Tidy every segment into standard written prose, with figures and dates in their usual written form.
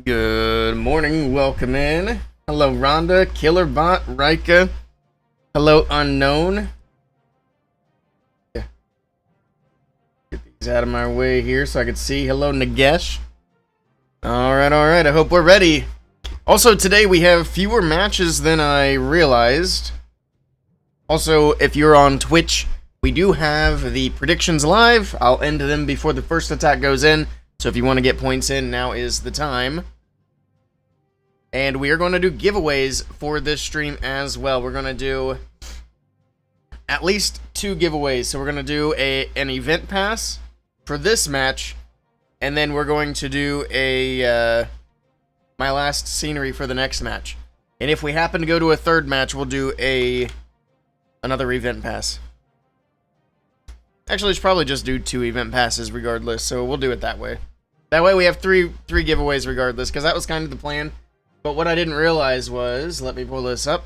Good morning, welcome in. Hello, Rhonda, Killerbot, Rika. Hello, Unknown. Yeah. Get these out of my way here so I can see. Hello, Nagesh. Alright, I hope we're ready. Also, today we have fewer matches than I realized. Also, if you're on Twitch, we do have the predictions live. I'll end them before the first attack goes in. So if you want to get points in, now is the time. And we are going to do giveaways for this stream as well. We're going to do at least 2 giveaways. So we're going to do an event pass for this match. And then we're going to do my last scenery for the next match. And if we happen to go to a third match, we'll do another event pass. Actually, let's probably just do 2 event passes regardless, so we'll do it that way. That way we have three giveaways regardless, because that was kind of the plan. But what I didn't realize was, let me pull this up.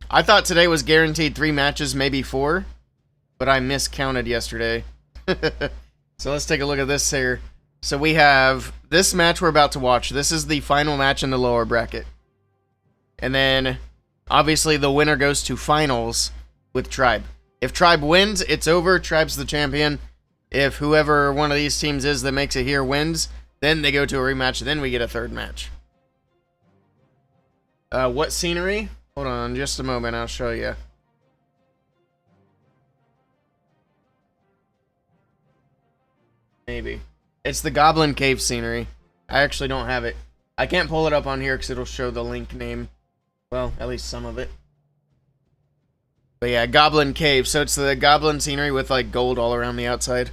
I thought today was guaranteed 3 matches, maybe 4, but I miscounted yesterday. So let's take a look at this here. So we have this match we're about to watch. This is the final match in the lower bracket. And then, obviously, the winner goes to finals with Tribe. If Tribe wins, it's over. Tribe's the champion. If whoever one of these teams is that makes it here wins, then they go to a rematch. Then we get a third match. What scenery? Hold on just a moment. I'll show you. Maybe. It's the Goblin Cave scenery. I actually don't have it. I can't pull it up on here because it'll show the link name. Well, at least some of it. But yeah, Goblin Cave. So it's the Goblin scenery with like gold all around the outside.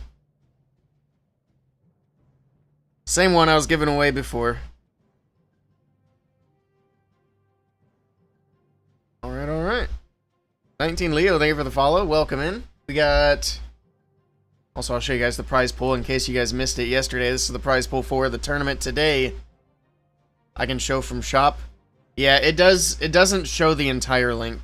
Same one I was giving away before. Alright. 19 Leo, thank you for the follow. Welcome in. We got... Also, I'll show you guys the prize pool in case you guys missed it yesterday. This is the prize pool for the tournament today. I can show from shop. Yeah, it doesn't show the entire link.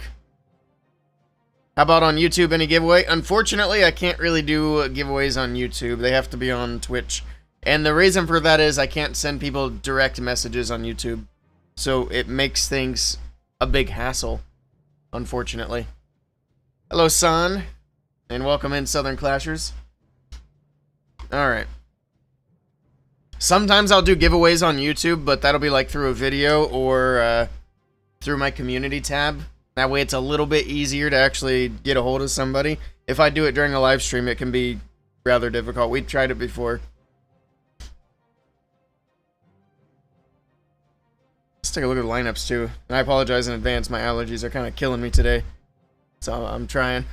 How about on YouTube, any giveaway? Unfortunately, I can't really do giveaways on YouTube. They have to be on Twitch. And the reason for that is I can't send people direct messages on YouTube. So it makes things a big hassle, unfortunately. Hello, San. And welcome in, Southern Clashers. Alright. Sometimes I'll do giveaways on YouTube, but that'll be like through a video or through my community tab. That way it's a little bit easier to actually get a hold of somebody. If I do it during a live stream, it can be rather difficult. We've tried it before. Let's take a look at the lineups too. And I apologize in advance, my allergies are kind of killing me today. So I'm trying.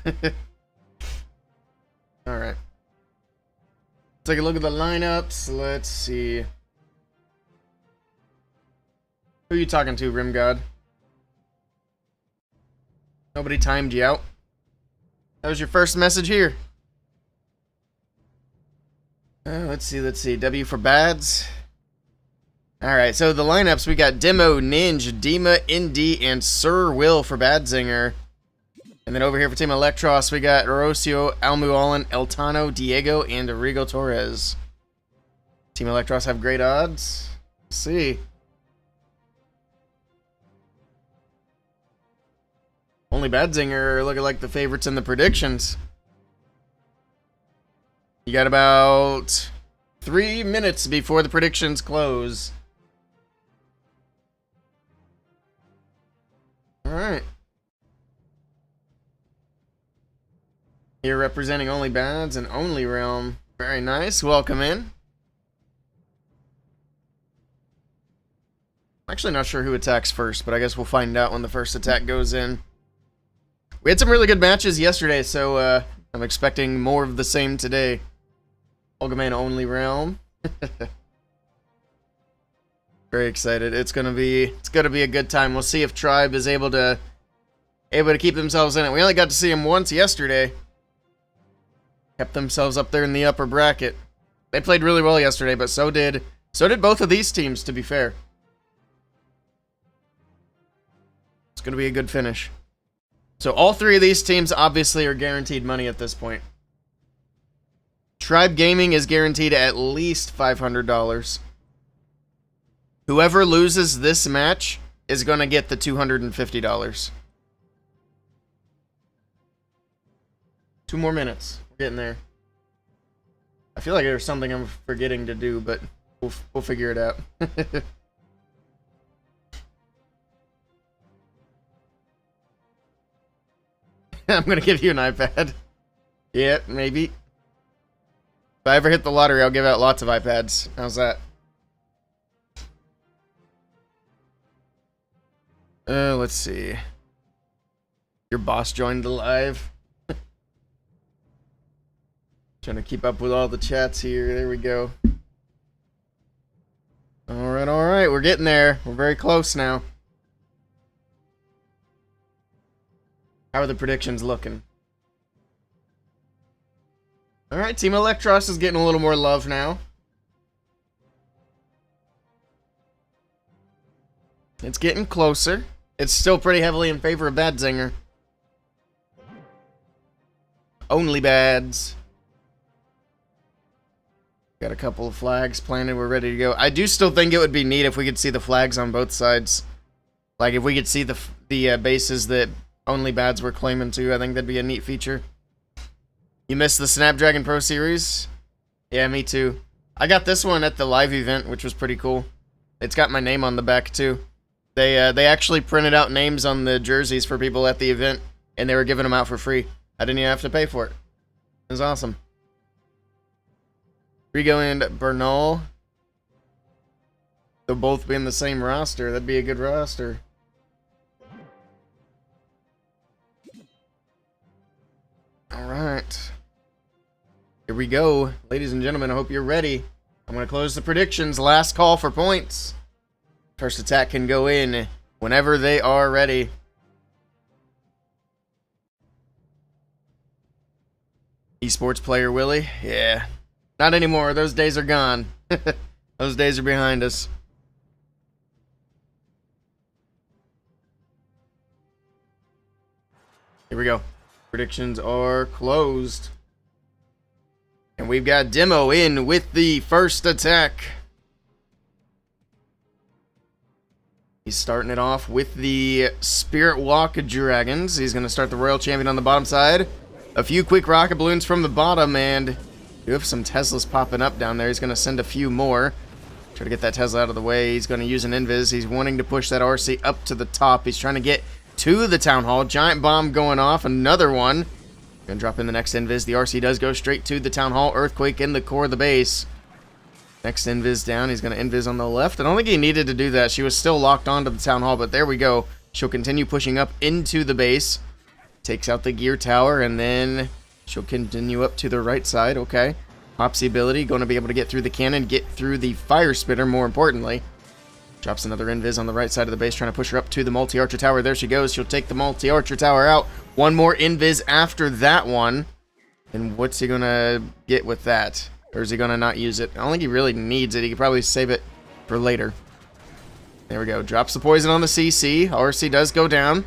Alright. Take a look at the lineups. Let's see. Who are you talking to, Rimgod? Nobody timed you out. That was your first message here. Let's see. W for Bads. Alright, so the lineups, we got Demo, Ninja, Dima, Indy, and Sir Will for Badzinger. And then over here for Team Electros, we got Orosio, Almualan, Eltano, Diego, and Rigo Torres. Team Electros have great odds. Let's see. Only Badzinger looking like the favorites in the predictions. You got about 3 minutes before the predictions close. Alright. Here representing Only Bads and Only Realm. Very nice. Welcome in. I'm actually not sure who attacks first, but I guess we'll find out when the first attack goes in. We had some really good matches yesterday, so I'm expecting more of the same today. Ulgaman Only Realm. Very excited. It's gonna be a good time. We'll see if Tribe is able to keep themselves in it. We only got to see them once yesterday. Kept themselves up there in the upper bracket. They played really well yesterday, but so did both of these teams, to be fair. It's gonna be a good finish. So all 3 of these teams obviously are guaranteed money at this point. Tribe Gaming is guaranteed at least $500. Whoever loses this match is going to get the $250. 2 more minutes. We're getting there. I feel like there's something I'm forgetting to do, but we'll figure it out. I'm going to give you an iPad. Yeah, maybe. If I ever hit the lottery, I'll give out lots of iPads. How's that? Let's see. Your boss joined the live. Trying to keep up with all the chats here. There we go. Alright. We're getting there. We're very close now. How are the predictions looking? Alright, Team Electros is getting a little more love now. It's getting closer. It's still pretty heavily in favor of Badzinger. Only Bads. Got a couple of flags planted. We're ready to go. I do still think it would be neat if we could see the flags on both sides. Like, if we could see the bases that Only Bads were claiming to. I think that'd be a neat feature. You missed the Snapdragon Pro Series? Yeah, me too. I got this one at the live event, which was pretty cool. It's got my name on the back, too. They actually printed out names on the jerseys for people at the event, and they were giving them out for free. I didn't even have to pay for it. It was awesome. Rigo and Bernal. They'll both be in the same roster. That'd be a good roster. Alright. Here we go. Ladies and gentlemen, I hope you're ready. I'm going to close the predictions. Last call for points. First attack can go in whenever they are ready. Esports player Willey? Yeah. Not anymore. Those days are gone. Those days are behind us. Here we go. Predictions are closed. And we've got Demo in with the first attack. He's starting it off with the Spirit Walk Dragons. He's going to start the Royal Champion on the bottom side. A few quick rocket balloons from the bottom, and you have some Teslas popping up down there. He's going to send a few more. Try to get that Tesla out of the way. He's going to use an Invis. He's wanting to push that RC up to the top. He's trying to get to the Town Hall. Giant bomb going off. Another one. Gonna drop in the next Invis. The RC does go straight to the Town Hall. Earthquake in the core of the base. Next Invis down. He's gonna Invis on the left. I don't think he needed to do that. She was still locked onto the Town Hall, but there we go. She'll continue pushing up into the base. Takes out the gear tower, and then she'll continue up to the right side. Okay. Popsy ability. Going to be able to get through the cannon. Get through the fire spitter, more importantly. Drops another Invis on the right side of the base, trying to push her up to the multi-archer tower. There she goes. She'll take the multi-archer tower out. One more Invis after that one. And what's he going to get with that? Or is he going to not use it? I don't think he really needs it. He could probably save it for later. There we go. Drops the poison on the CC. RC does go down.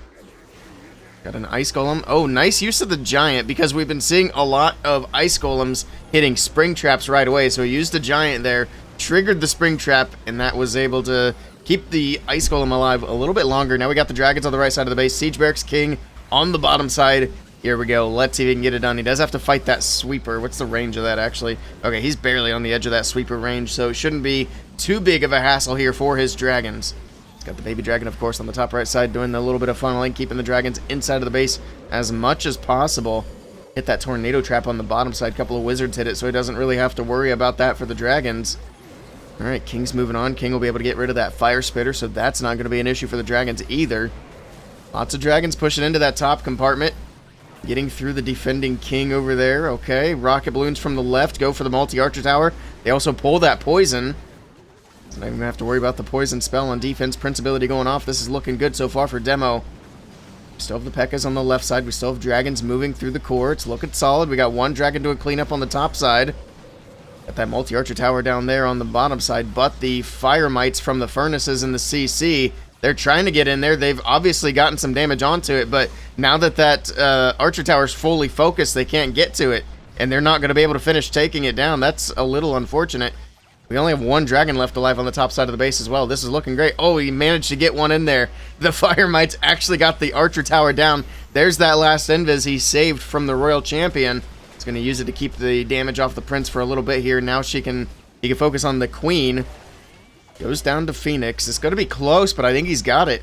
Got an Ice Golem. Oh, nice use of the Giant, because we've been seeing a lot of Ice Golems hitting Spring Traps right away. So he used the Giant there, triggered the Spring Trap, and that was able to keep the Ice Golem alive a little bit longer. Now we got the Dragons on the right side of the base. Siege Barracks King on the bottom side. Here we go. Let's see if he can get it done. He does have to fight that Sweeper. What's the range of that, actually? Okay, he's barely on the edge of that Sweeper range, so it shouldn't be too big of a hassle here for his Dragons. He's got the Baby Dragon, of course, on the top right side, doing a little bit of funneling, keeping the Dragons inside of the base as much as possible. Hit that Tornado Trap on the bottom side. A couple of Wizards hit it, so he doesn't really have to worry about that for the Dragons. Alright, King's moving on. King will be able to get rid of that Fire Spitter, so that's not going to be an issue for the Dragons either. Lots of Dragons pushing into that top compartment. Getting through the defending King over there. Okay, rocket balloons from the left go for the multi-archer tower. They also pull that poison. So not even have to worry about the poison spell on defense. Prince ability going off. This is looking good so far for Demo. We still have the P.E.K.K.A.s on the left side. We still have Dragons moving through the core. It's looking solid. We got one Dragon doing cleanup on the top side. Got that multi-archer tower down there on the bottom side. But the Fire Mites from the Furnaces and the CC, they're trying to get in there. They've obviously gotten some damage onto it, but now that Archer Tower is fully focused, they can't get to it, and they're not going to be able to finish taking it down. That's a little unfortunate. We only have one dragon left alive on the top side of the base as well. This is looking great. Oh, he managed to get one in there. The Fire Mites actually got the Archer Tower down. There's that last invis he saved from the Royal Champion. He's going to use it to keep the damage off the Prince for a little bit here. Now he can focus on the Queen. Goes down to Phoenix. It's going to be close, but I think he's got it.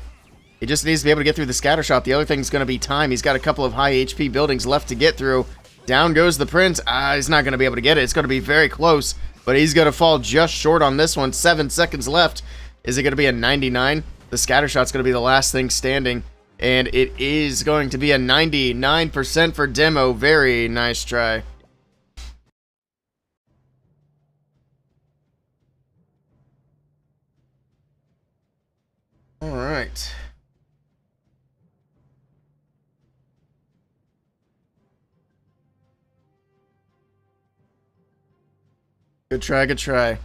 He just needs to be able to get through the scatter shot. The other thing's going to be time. He's got a couple of high HP buildings left to get through. Down goes the Prince. He's not going to be able to get it. It's going to be very close. But he's going to fall just short on this one. 7 seconds left. Is it going to be a 99? The scatter shot's going to be the last thing standing. And it is going to be a 99% for Demo. Very nice try. All right. Good try, good try.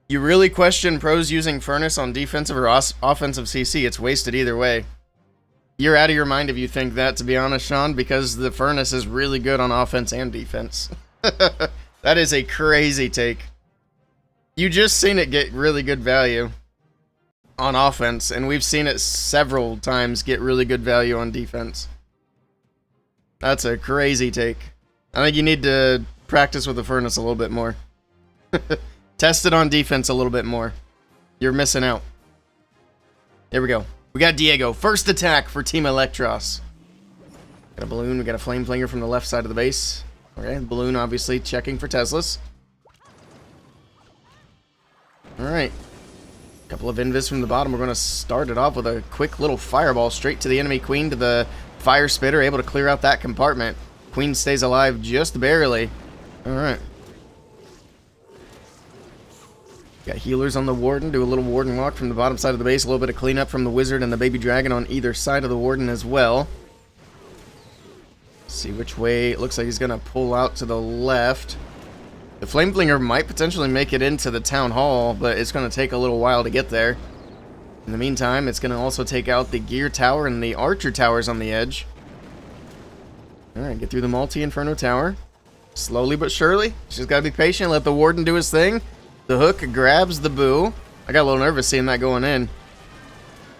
You really question pros using Furnace on defensive or offensive CC. It's wasted either way. You're out of your mind if you think that, to be honest, Sean, because the Furnace is really good on offense and defense. That is a crazy take. You just seen it get really good value on offense, and we've seen it several times get really good value on defense. That's a crazy take. I think you need to practice with the Furnace a little bit more. Test it on defense a little bit more. You're missing out. There we go. We got Diego. First attack for Team Electros. Got a balloon. We got a flame flinger from the left side of the base. Okay, the balloon obviously checking for Teslas. Alright. Couple of invis from the bottom. We're going to start it off with a quick little fireball straight to the enemy queen, to the fire spitter, able to clear out that compartment. Queen stays alive just barely. Alright. Got healers on the Warden. Do a little Warden walk from the bottom side of the base. A little bit of cleanup from the Wizard and the Baby Dragon on either side of the Warden as well. See which way. It looks like he's going to pull out to the left. The Flame Flinger might potentially make it into the Town Hall, but it's going to take a little while to get there. In the meantime, it's going to also take out the Gear Tower and the Archer Towers on the edge. Alright, get through the Multi-Inferno Tower. Slowly but surely. Just got to be patient. Let the Warden do his thing. The Hook grabs the Boo. I got a little nervous seeing that going in.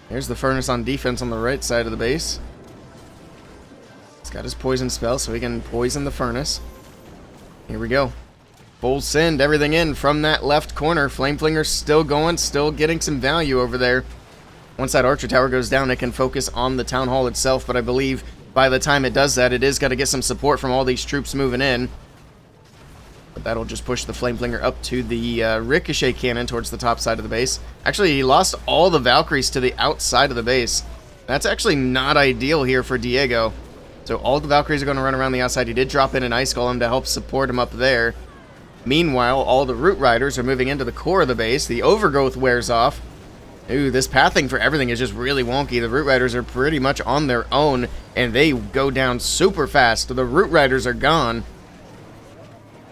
There's the Furnace on defense on the right side of the base. He's got his poison spell, so he can poison the Furnace. Here we go. Full send, everything in from that left corner. Flame Flinger's still going, still getting some value over there. Once that Archer Tower goes down, it can focus on the Town Hall itself, but I believe by the time it does that, it is got to get some support from all these troops moving in. But that'll just push the Flame Flinger up to the Ricochet Cannon towards the top side of the base. Actually, he lost all the Valkyries to the outside of the base. That's actually not ideal here for Diego. So all the Valkyries are going to run around the outside. He did drop in an Ice Golem to help support him up there. Meanwhile, all the Root Riders are moving into the core of the base. The Overgrowth wears off. Ooh, this pathing for everything is just really wonky. The Root Riders are pretty much on their own, and they go down super fast. The Root Riders are gone.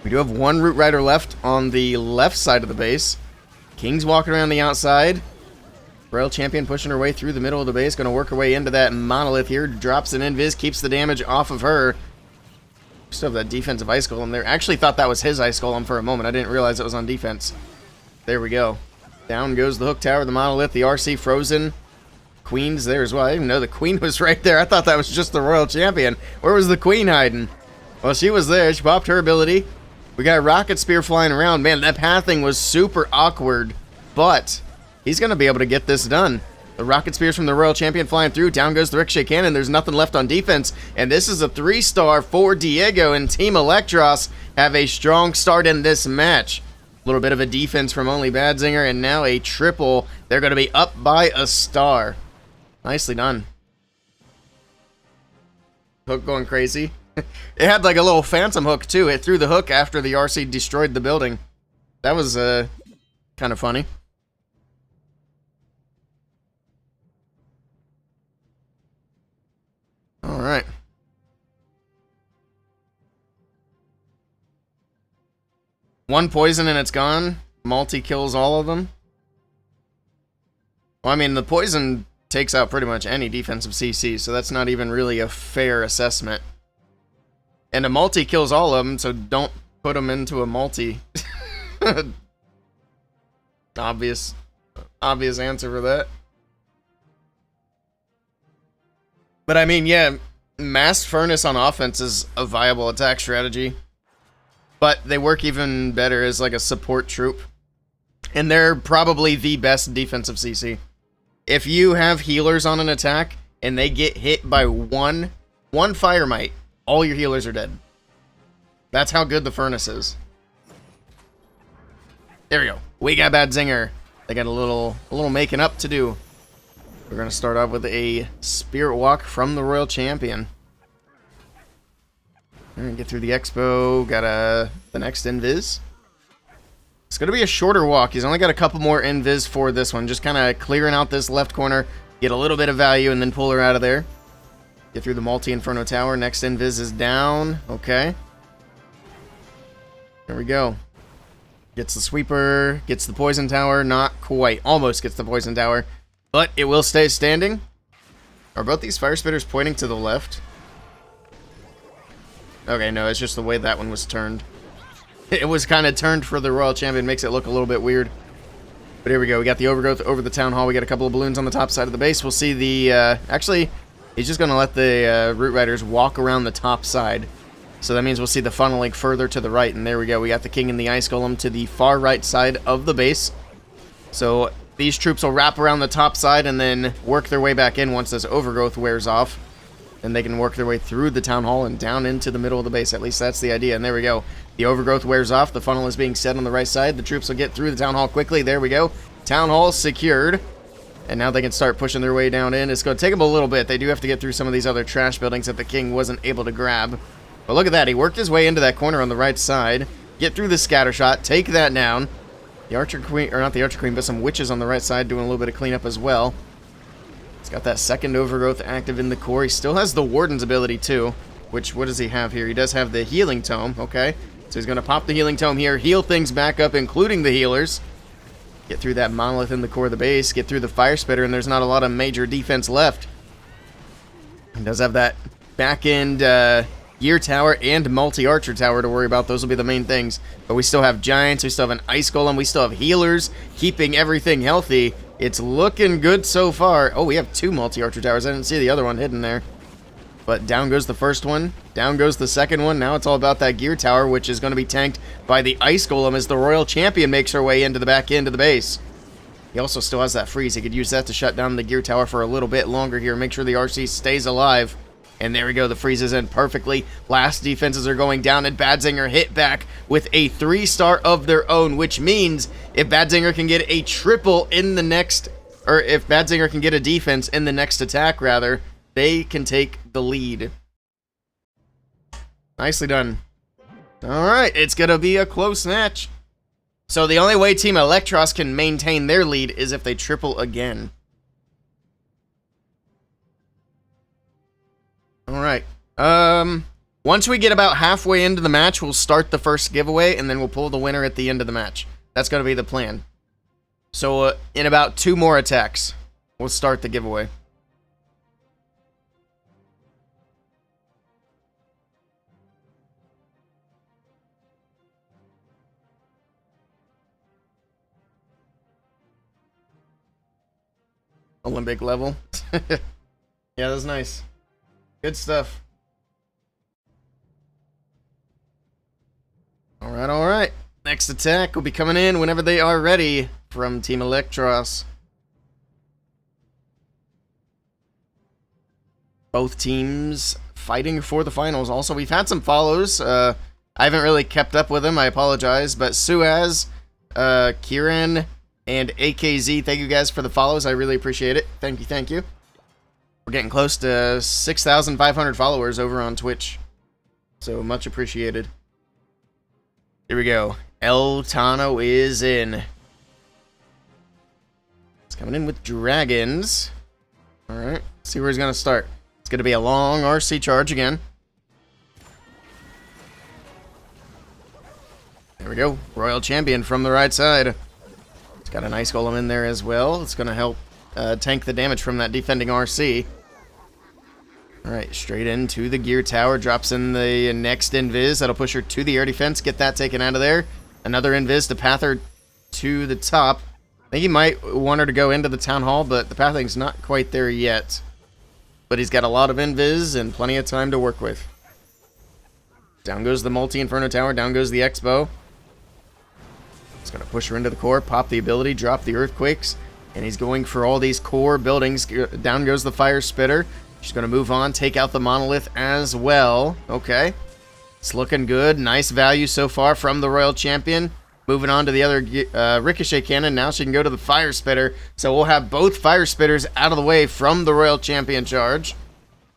We do have one Root Rider left on the left side of the base. King's walking around the outside. Royal Champion pushing her way through the middle of the base. Going to work her way into that Monolith here. Drops an Invis, keeps the damage off of her. Still have that defensive Ice Golem there. Actually thought that was his Ice Golem for a moment. I didn't realize it was on defense. There we go. Down goes the Hook Tower, the Monolith, the RC frozen. Queen's there as well. I didn't even know the Queen was right there. I thought that was just the Royal Champion. Where was the Queen hiding? Well, she was there. She popped her ability. We got Rocket Spear flying around. Man, that pathing was super awkward. But he's going to be able to get this done. The Rocket Spears from the Royal Champion flying through. Down goes the Ricochet Cannon. There's nothing left on defense. And this is a 3-star for Diego, and Team Electros have a strong start in this match. A little bit of a defense from Only Badzinger, and now a triple. They're going to be up by a star. Nicely done. Hook going crazy. It had like a little phantom hook too. It threw the hook after the RC destroyed the building. That was kind of funny. All right. One poison and it's gone. Multi kills all of them. Well, I mean, the poison takes out pretty much any defensive CC, so that's not even really a fair assessment. And a multi kills all of them, so don't put them into a multi. Obvious answer for that. But I mean, yeah, Mass Furnace on offense is a viable attack strategy. But they work even better as like a support troop. And they're probably the best defensive CC. If you have healers on an attack and they get hit by one Fire Mite, all your healers are dead. That's how good the Furnace is. There we go. We got Bad Zinger. They got a little making up to do. We're going to start off with a Spirit Walk from the Royal Champion. All right, get through the Expo. Got the next Invis. It's going to be a shorter walk. He's only got a couple more Invis for this one. Just kind of clearing out this left corner. Get a little bit of value and then pull her out of there. Get through the Multi-Inferno Tower. Next Invis is down. Okay. There we go. Gets the Sweeper. Gets the Poison Tower. Not quite. Almost gets the Poison Tower. But it will stay standing. Are both these Fire Spitters pointing to the left? Okay, no, it's just the way that one was turned. It was kind of turned for the Royal Champion. Makes it look a little bit weird. But here we go. We got the Overgrowth over the Town Hall. We got a couple of balloons on the top side of the base. We'll see the... actually, he's just going to let the Root Riders walk around the top side. So that means we'll see the funneling further to the right. And there we go. We got the King and the Ice Golem to the far right side of the base. So these troops will wrap around the top side and then work their way back in once this Overgrowth wears off. And they can work their way through the Town Hall and down into the middle of the base. At least that's the idea. And there we go. The Overgrowth wears off. The funnel is being set on the right side. The troops will get through the Town Hall quickly. There we go. Town Hall secured. And now they can start pushing their way down in. It's going to take them a little bit. They do have to get through some of these other trash buildings that the King wasn't able to grab. But look at that. He worked his way into that corner on the right side. Get through the scatter shot. Take that down. The Archer Queen, or not the Archer Queen, but some witches on the right side doing a little bit of cleanup as well. He's got that second Overgrowth active in the core. He still has the Warden's ability too. Which, what does he have here? He does have the Healing Tome. Okay. So he's going to pop the Healing Tome here. Heal things back up, including the healers. Get through that Monolith in the core of the base. Get through the Fire Spitter, and there's not a lot of major defense left. He does have that back end Gear Tower and Multi-Archer Tower to worry about. Those will be the main things. But we still have Giants. We still have an Ice Golem. We still have healers keeping everything healthy. It's looking good so far. Oh, we have two Multi-Archer Towers. I didn't see the other one hidden there. But down goes the first one. Down goes the second one. Now it's all about that Gear Tower, which is going to be tanked by the Ice Golem as the Royal Champion makes her way into the back end of the base. He also still has that freeze. He could use that to shut down the Gear Tower for a little bit longer here. Make sure the RC stays alive. And there we go. The freeze is in perfectly. Last defenses are going down, and Badzinger hit back with a 3-star of their own, which means if Badzinger can get a triple in the next, or if Badzinger can get a defense in the next attack, rather, they can take the lead. Nicely done. Alright, it's going to be a close match. So the only way Team Electros can maintain their lead is if they triple again. Alright. Once we get about halfway into the match, we'll start the first giveaway, and then we'll pull the winner at the end of the match. That's going to be the plan. So, in about 2 more attacks, we'll start the giveaway. Olympic level. Yeah, that's nice. Good stuff. Alright, alright. Next attack will be coming in whenever they are ready from Team Electros. Both teams fighting for the finals. Also, we've had some follows. I haven't really kept up with them. I apologize. But Suaz, Kieran, and AKZ, thank you guys for the follows. I really appreciate it. Thank you, thank you. We're getting close to 6,500 followers over on Twitch. So much appreciated. Here we go. El Tano is in. It's coming in with dragons. Alright. See where he's going to start. It's going to be a long RC charge again. There we go. Royal Champion from the right side. It's got an Ice Golem in there as well. It's going to help tank the damage from that defending RC. Alright, straight into the gear tower. Drops in the next invis. That'll push her to the air defense. Get that taken out of there. Another invis to path her to the top. I think he might want her to go into the town hall, but the pathing's not quite there yet. But he's got a lot of invis and plenty of time to work with. Down goes the multi-inferno tower. Down goes the X-bow. He's going to push her into the core, pop the ability, drop the earthquakes. And he's going for all these core buildings. Down goes the fire spitter. She's going to move on, take out the monolith as well. Okay. It's looking good. Nice value so far from the Royal Champion. Moving on to the other ricochet cannon. Now she can go to the fire spitter. So we'll have both fire spitters out of the way from the Royal Champion charge.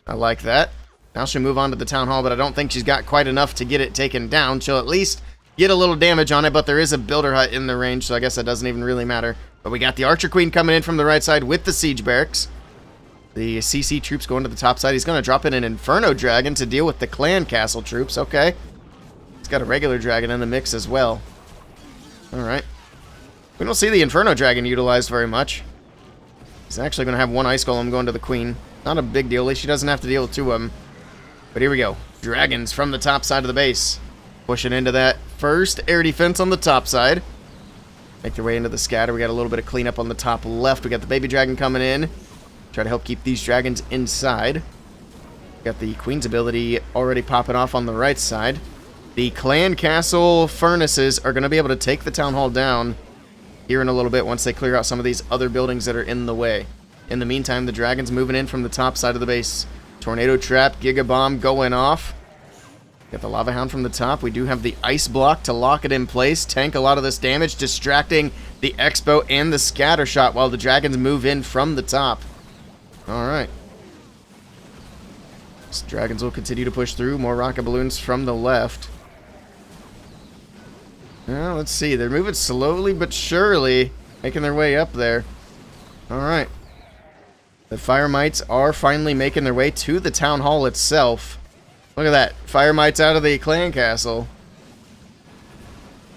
I like that. Now she'll move on to the town hall, but I don't think she's got quite enough to get it taken down. She'll at least get a little damage on it, but there is a builder hut in the range, so I guess that doesn't even really matter. But we got the Archer Queen coming in from the right side with the siege barracks. The CC troops going to the top side. He's going to drop in an Inferno Dragon to deal with the Clan Castle troops. Okay. He's got a regular dragon in the mix as well. Alright. We don't see the Inferno Dragon utilized very much. He's actually going to have one Ice Golem going to the Queen. Not a big deal. At least she doesn't have to deal with two of them. But here we go. Dragons from the top side of the base. Pushing into that first air defense on the top side. Make their way into the scatter. We got a little bit of cleanup on the top left. We got the baby dragon coming in. Try to help keep these dragons inside. Got the Queen's ability already popping off on the right side. The Clan Castle furnaces are going to be able to take the Town Hall down here in a little bit once they clear out some of these other buildings that are in the way. In the meantime, the dragons moving in from the top side of the base. Tornado Trap, Giga Bomb going off. Got the Lava Hound from the top. We do have the Ice Block to lock it in place. Tank a lot of this damage, distracting the X-bow and the Scatter Shot while the dragons move in from the top. Alright. These dragons will continue to push through. More rocket balloons from the left. Well, let's see. They're moving slowly but surely, making their way up there. Alright. The Fire Mites are finally making their way to the Town Hall itself. Look at that. Fire Mites out of the Clan Castle.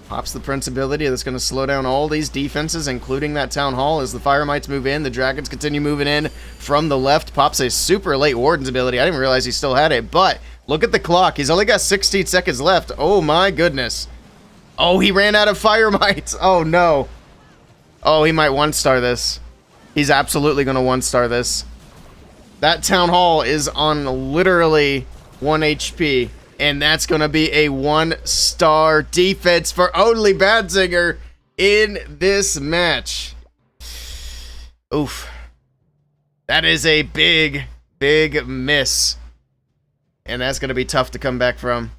Pops the Prince ability. That's going to slow down all these defenses, including that Town Hall. As the Fire Mites move in, the Dragons continue moving in from the left. Pops a super late Warden's ability. I didn't realize he still had it, but look at the clock. He's only got 16 seconds left. Oh my goodness. Oh, he ran out of Fire Mites. Oh no. Oh, he might one-star this. He's absolutely going to one-star this. That Town Hall is on literally 1 HP. And that's going to be a 1-star defense for only Badzinger in this match. Oof. That is a big, big miss. And that's going to be tough to come back from.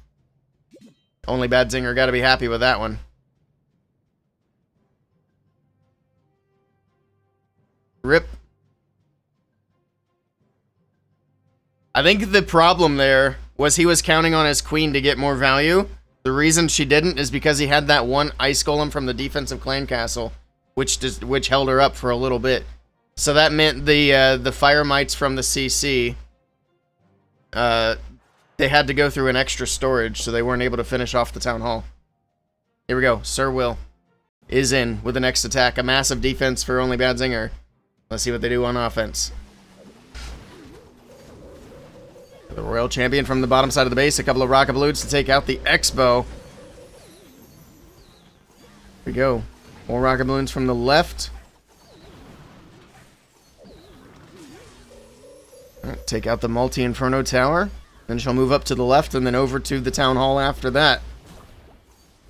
Only Badzinger got to be happy with that one. Rip. I think the problem there was he was counting on his queen to get more value. The reason she didn't is because he had that one Ice Golem from the defensive Clan Castle, which held her up for a little bit. So that meant the Fire Mites from the CC, they had to go through an extra storage, so they weren't able to finish off the Town Hall. Here we go. Sir Will is in with the next attack. A massive defense for only Badzinger. Let's see what they do on offense. The Royal Champion from the bottom side of the base. A couple of rocket balloons to take out the X-bow. Here we go. More rocket balloons from the left. Right, take out the multi-inferno tower. Then she'll move up to the left and then over to the Town Hall after that.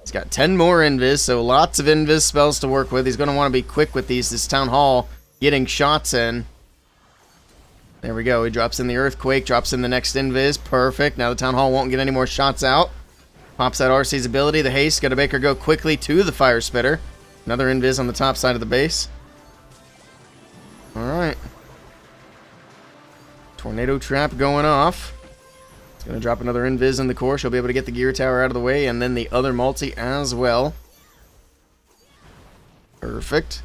He's got 10 more invis, so lots of invis spells to work with. He's going to want to be quick with these. This Town Hall getting shots in. There we go. He drops in the Earthquake, drops in the next invis. Perfect. Now the Town Hall won't get any more shots out. Pops out RC's ability. The haste. Got to make her go quickly to the Fire Spitter. Another invis on the top side of the base. Alright. Tornado Trap going off. It's going to drop another invis in the core. She'll be able to get the gear tower out of the way. And then the other multi as well. Perfect.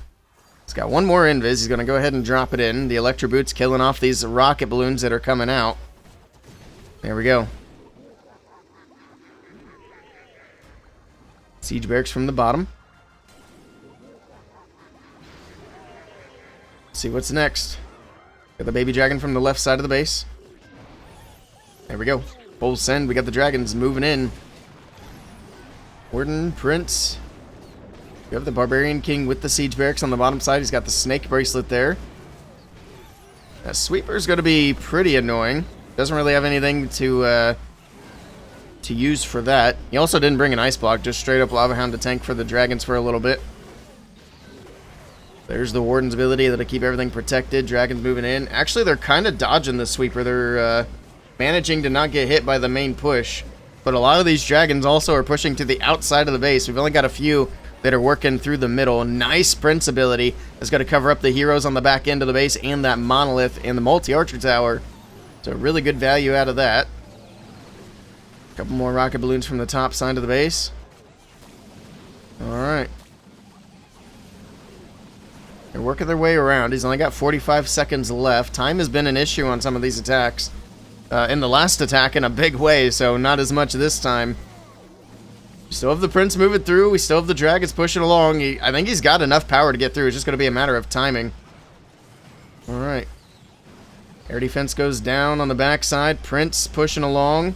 He's got one more invis. He's going to go ahead and drop it in. The Electro Boots killing off these rocket balloons that are coming out. There we go. Siege barracks from the bottom. Let's see what's next. Got the baby dragon from the left side of the base. There we go. Full send. We got the dragons moving in. Warden, Prince. You have the Barbarian King with the Siege Barracks on the bottom side. He's got the Snake Bracelet there. That Sweeper's going to be pretty annoying. Doesn't really have anything to use for that. He also didn't bring an Ice Block, just straight up Lava Hound to tank for the dragons for a little bit. There's the Warden's ability that'll keep everything protected. Dragons moving in. Actually, they're kind of dodging the Sweeper. They're managing to not get hit by the main push. But a lot of these dragons also are pushing to the outside of the base. We've only got a few that are working through the middle. Nice Prince ability. That's going to cover up the heroes on the back end of the base and that Monolith and the multi-archer tower. So really good value out of that. A couple more rocket balloons from the top side of the base. Alright. They're working their way around. He's only got 45 seconds left. Time has been an issue on some of these attacks. In the last attack in a big way, so not as much this time. We still have the Prince moving through. We still have the Dragons pushing along. I think he's got enough power to get through. It's just going to be a matter of timing. Alright. Air defense goes down on the backside. Prince pushing along.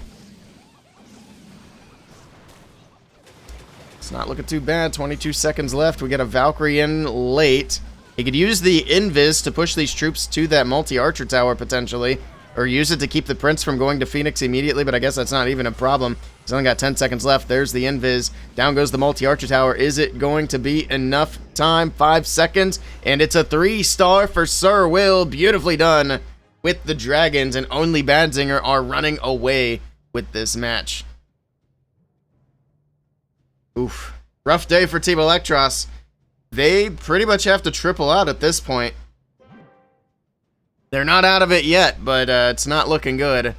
It's not looking too bad. 22 seconds left. We got a Valkyrie in late. He could use the Invis to push these troops to that multi-archer tower potentially. Or use it to keep the Prince from going to Phoenix immediately, but I guess that's not even a problem. He's only got 10 seconds left. There's the Invis. Down goes the multi-archer tower. Is it going to be enough time? 5 seconds. And it's a 3-star for Sir Will. Beautifully done with the dragons. And only Badzinger are running away with this match. Oof. Rough day for Team Electros. They pretty much have to triple out at this point. They're not out of it yet, but it's not looking good.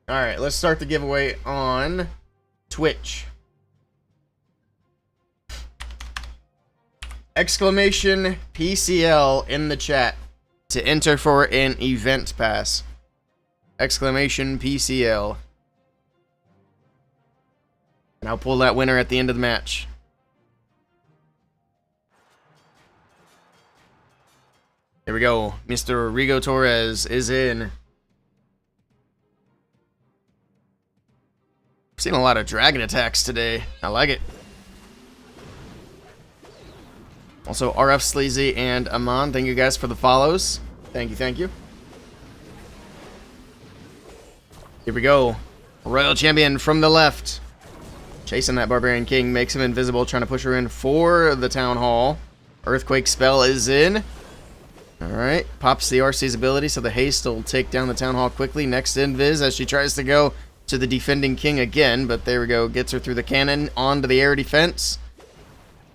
Alright, let's start the giveaway on Twitch. Exclamation PCL in the chat to enter for an event pass. Exclamation PCL. And I'll pull that winner at the end of the match. There we go. Mr. Rigo Torres is in. I've seen a lot of dragon attacks today. I like it. Also, RF Sleazy and Amon, thank you guys for the follows. Thank you, thank you. Here we go. Royal Champion from the left. Chasing that Barbarian King, makes him invisible, trying to push her in for the Town Hall. Earthquake spell is in. Alright, pops the RC's ability, so the haste will take down the Town Hall quickly. Next Invis as she tries to go to the defending king again, but there we go. Gets her through the cannon onto the air defense.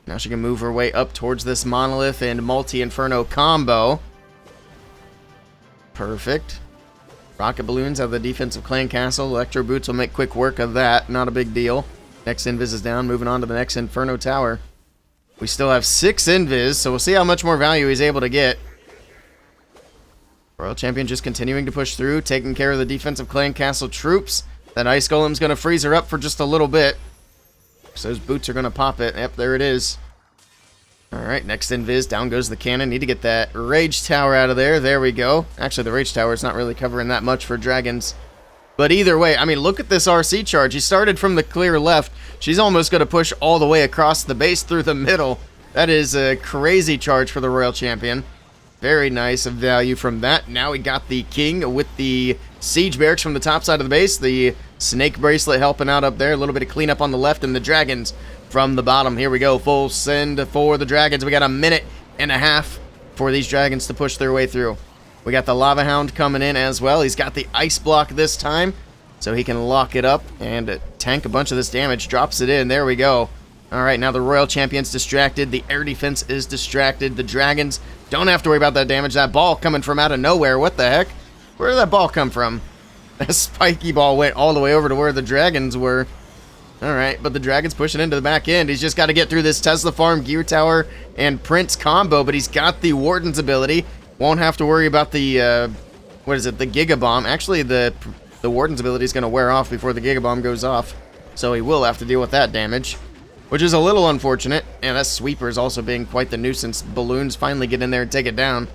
Now she can move her way up towards this Monolith and Multi-Inferno combo. Perfect. Rocket balloons out of the defensive clan castle. Electro boots will make quick work of that. Not a big deal. Next Invis is down. Moving on to the next Inferno tower. We still have 6 Invis, so we'll see how much more value he's able to get. Royal Champion just continuing to push through, taking care of the defensive clan castle troops. That Ice Golem's going to freeze her up for just a little bit. So those boots are going to pop it. Yep, there it is. Alright, next Invis. Down goes the cannon. Need to get that Rage Tower out of there. There we go. Actually, the Rage Tower is not really covering that much for dragons. But either way, I mean, look at this RC charge. He started from the clear left. She's almost going to push all the way across the base through the middle. That is a crazy charge for the Royal Champion. Very nice value from that. Now we got the King with the Siege Barracks from the top side of the base. The Snake Bracelet helping out up there. A little bit of cleanup on the left. And the Dragons from the bottom. Here we go. Full send for the Dragons. We got a minute and a half for these Dragons to push their way through. We got the Lava Hound coming in as well. He's got the Ice Block this time, so he can lock it up and tank a bunch of this damage. Drops it in. There we go. Alright, now the Royal Champion's distracted. The air defense is distracted. The Dragons don't have to worry about that damage. That ball coming from out of nowhere. What the heck? Where did that ball come from? That spiky ball went all the way over to where the Dragons were. Alright, but the Dragon's pushing into the back end. He's just got to get through this Tesla Farm, Gear Tower, and Prince combo, but he's got the Warden's ability. Won't have to worry about the, what is it, the Giga Bomb. Actually, the Warden's ability is going to wear off before the Giga Bomb goes off, so he will have to deal with that damage, which is a little unfortunate. And that Sweeper is also being quite the nuisance. Balloons finally get in there and take it down.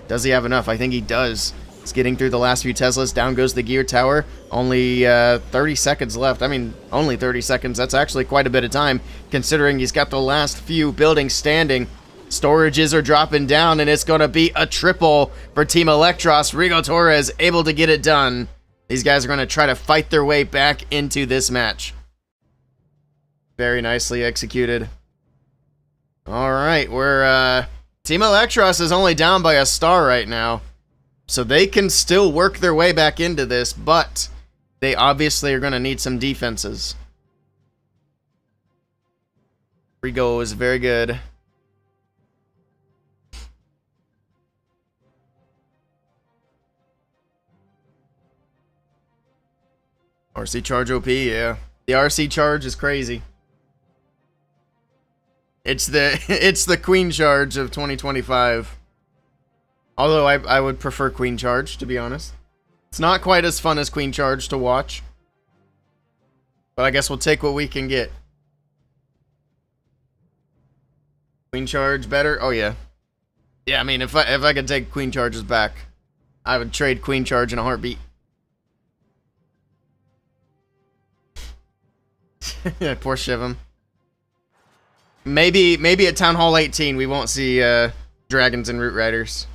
Does he have enough? I think he does. It's getting through the last few Teslas. Down goes the gear tower. Only 30 seconds left. I mean, only 30 seconds. That's actually quite a bit of time, considering he's got the last few buildings standing. Storages are dropping down, and it's going to be a triple for Team Electros. Rigo Torres able to get it done. These guys are going to try to fight their way back into this match. Very nicely executed. All right, we're Team Electros is only down by a star right now, so they can still work their way back into this, but they obviously are going to need some defenses. Rigo is very good. RC charge OP, yeah. The RC charge is crazy. It's the Queen charge of 2025. Although I would prefer Queen charge, to be honest. It's not quite as fun as Queen charge to watch. But I guess we'll take what we can get. Queen charge better? Oh yeah. Yeah, I mean if I could take Queen charges back, I would trade Queen charge in a heartbeat. Poor Shiv'em. Maybe at Town Hall 18 we won't see dragons and root riders.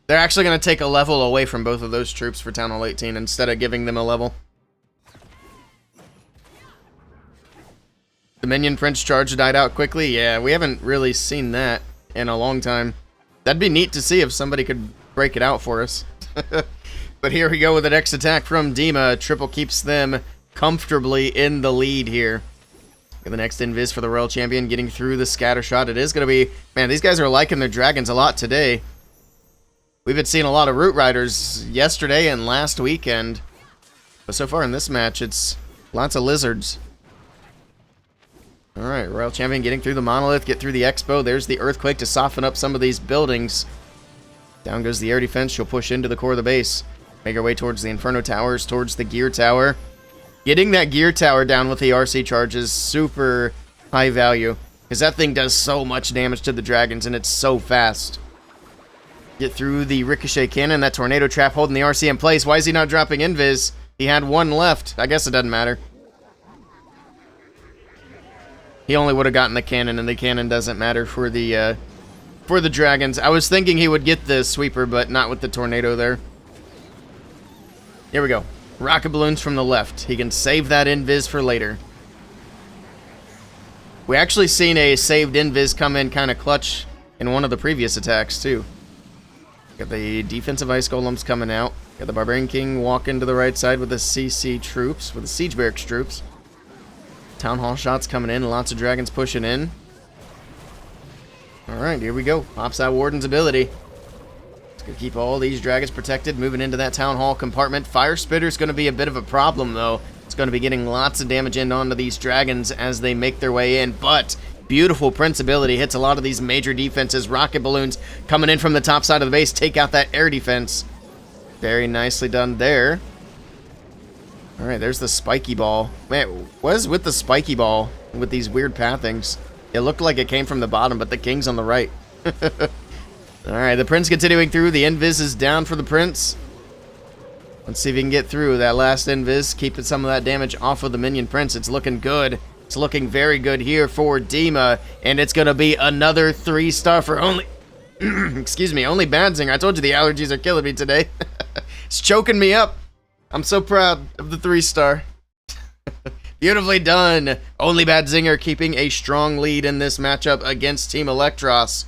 They're actually going to take a level away from both of those troops for Town Hall 18 instead of giving them a level. The minion Prince charge died out quickly. Yeah, we haven't really seen that in a long time. That'd be neat to see if somebody could break it out for us. But here we go with the next attack from Dima. Triple keeps them comfortably in the lead here. The next invis for the Royal Champion getting through the scatter shot. It is going to be... Man, these guys are liking their dragons a lot today. We've been seeing a lot of root riders yesterday and last weekend. But so far in this match, it's lots of lizards. Alright, Royal Champion getting through the monolith, get through the expo. There's the earthquake to soften up some of these buildings. Down goes the air defense. She'll push into the core of the base. Make her way towards the Inferno Towers, towards the gear tower. Getting that gear tower down with the RC charge is super high value, because that thing does so much damage to the dragons, and it's so fast. Get through the ricochet cannon, that tornado trap holding the RC in place. Why is he not dropping invis? He had one left. I guess it doesn't matter. He only would have gotten the cannon, and the cannon doesn't matter for the dragons. I was thinking he would get the sweeper, but not with the tornado there. Here we go. Rocket balloons from the left. He can save that invis for later. We actually seen a saved invis come in kind of clutch in one of the previous attacks, too. Got the defensive ice golems coming out. Got the Barbarian King walking to the right side with the CC troops, with the Siege Barracks troops. Town Hall shots coming in. Lots of dragons pushing in. Alright, here we go. Pops out Warden's ability. Gonna keep all these dragons protected, moving into that Town Hall compartment. Fire Spitter's gonna be a bit of a problem, though. It's gonna be getting lots of damage in onto these dragons as they make their way in, but beautiful Prince ability hits a lot of these major defenses. Rocket balloons coming in from the top side of the base, take out that air defense. Very nicely done there. Alright, there's the spiky ball. Man, what is with the spiky ball with these weird pathings? It looked like it came from the bottom, but the king's on the right. Alright, the Prince continuing through. The invis is down for the Prince. Let's see if he can get through that last invis, keeping some of that damage off of the minion Prince. It's looking good. It's looking very good here for Dima, and it's going to be another 3-star for only... excuse me, only Badzinger. I told you the allergies are killing me today. It's choking me up. I'm so proud of the 3-star. Beautifully done. Only Badzinger keeping a strong lead in this matchup against Team Electros.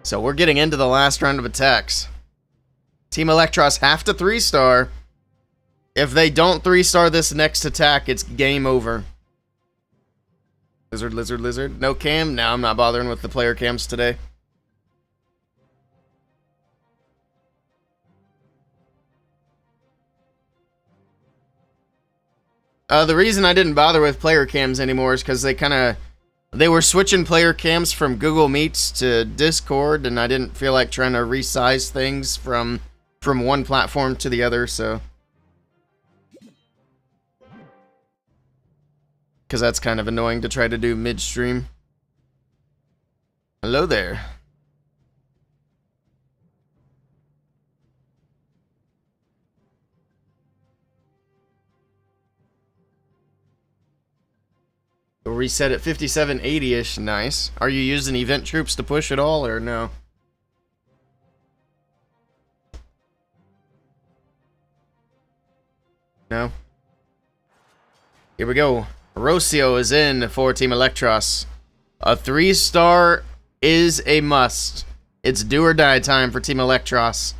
So we're getting into the last round of attacks. Team Electros have to 3-star. If they don't 3-star this next attack, it's game over. Lizard, lizard, lizard. No cam? No, I'm not bothering with the player cams today. The reason I didn't bother with player cams anymore is because they were switching player cams from Google Meets to Discord, and I didn't feel like trying to resize things from one platform to the other, so. Because that's kind of annoying to try to do midstream. Hello there. reset at 5780-ish. Nice. Are you using event troops to push at all, or no? No? Here we go. Rocio is in for Team Electros. A 3-star is a must. It's do or die time for Team Electros.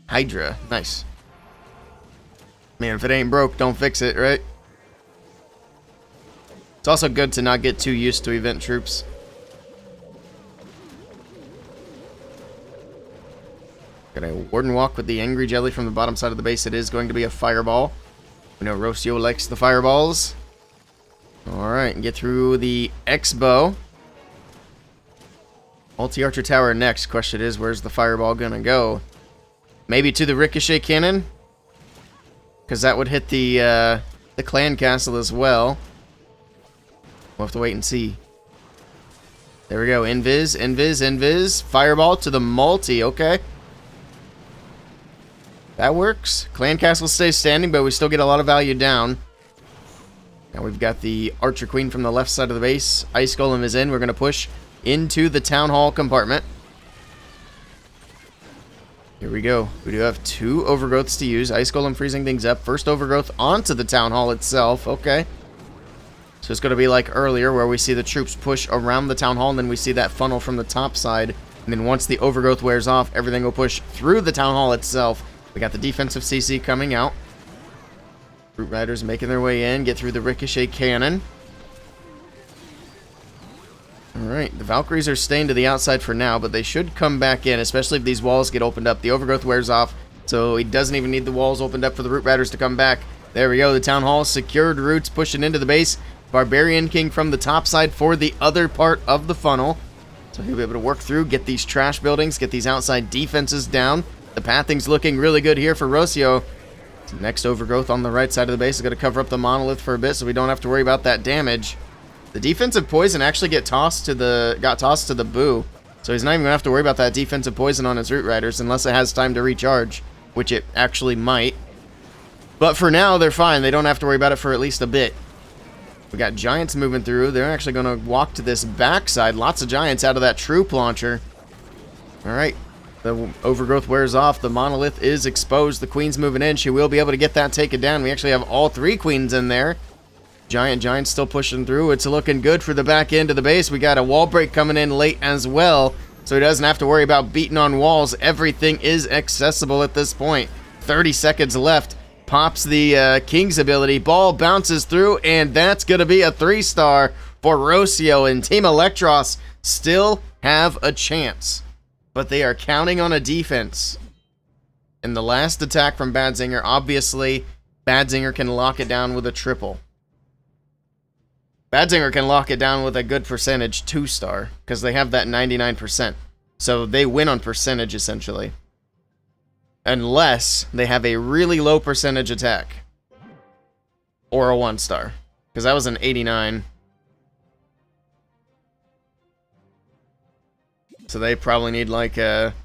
Hydra. Nice. Man, if it ain't broke, don't fix it, right? It's also good to not get too used to event troops. Got a Warden Walk with the Angry Jelly from the bottom side of the base. It is going to be a fireball. We know Rocio likes the fireballs. Alright, get through the X-Bow. Multi-Archer Tower next. Question is, where's the fireball gonna go? Maybe to the Ricochet Cannon? Because that would hit the Clan Castle as well. We'll have to wait and see. There we go. Invis, Invis, Invis. Fireball to the multi. Okay. That works. Clan Castle stays standing, but we still get a lot of value down. Now we've got the Archer Queen from the left side of the base. Ice Golem is in. We're going to push into the Town Hall compartment. Here we go. We do have 2 Overgrowths to use. Ice Golem freezing things up. First Overgrowth onto the Town Hall itself. Okay. So it's going to be like earlier where we see the troops push around the Town Hall, and then we see that funnel from the top side. And then once the Overgrowth wears off, everything will push through the Town Hall itself. We got the defensive CC coming out. Brute Riders making their way in. Get through the Ricochet Cannon. Alright, the Valkyries are staying to the outside for now, but they should come back in, especially if these walls get opened up. The Overgrowth wears off, so he doesn't even need the walls opened up for the Brute Riders to come back. There we go, the Town Hall secured. Roots pushing into the base. Barbarian King from the top side for the other part of the funnel. So he'll be able to work through, get these trash buildings, get these outside defenses down. The pathing's looking really good here for Rocio. Next Overgrowth on the right side of the base is going to cover up the monolith for a bit, so we don't have to worry about that damage. The defensive poison actually got tossed to the Boo, so he's not even going to have to worry about that defensive poison on his Root Riders unless it has time to recharge, which it actually might. But for now, they're fine. They don't have to worry about it for at least a bit. We got Giants moving through. They're actually going to walk to this backside. Lots of Giants out of that Troop Launcher. All right. The Overgrowth wears off. The monolith is exposed. The Queen's moving in. She will be able to get that taken down. We actually have all 3 Queens in there. Giants still pushing through. It's looking good for the back end of the base. We got a wall break coming in late as well, so he doesn't have to worry about beating on walls. Everything is accessible at this point. 30 seconds left. Pops the King's ability. Ball bounces through, and that's going to be a 3-star for Rocio, and Team Electros still have a chance. But they are counting on a defense. In the last attack from Badzinger, obviously, Badzinger can lock it down with a triple. Badzinger can lock it down with a good percentage 2-star, because they have that 99%. So they win on percentage, essentially. Unless they have a really low percentage attack. Or a 1-star. Because that was an 89. So they probably need like a,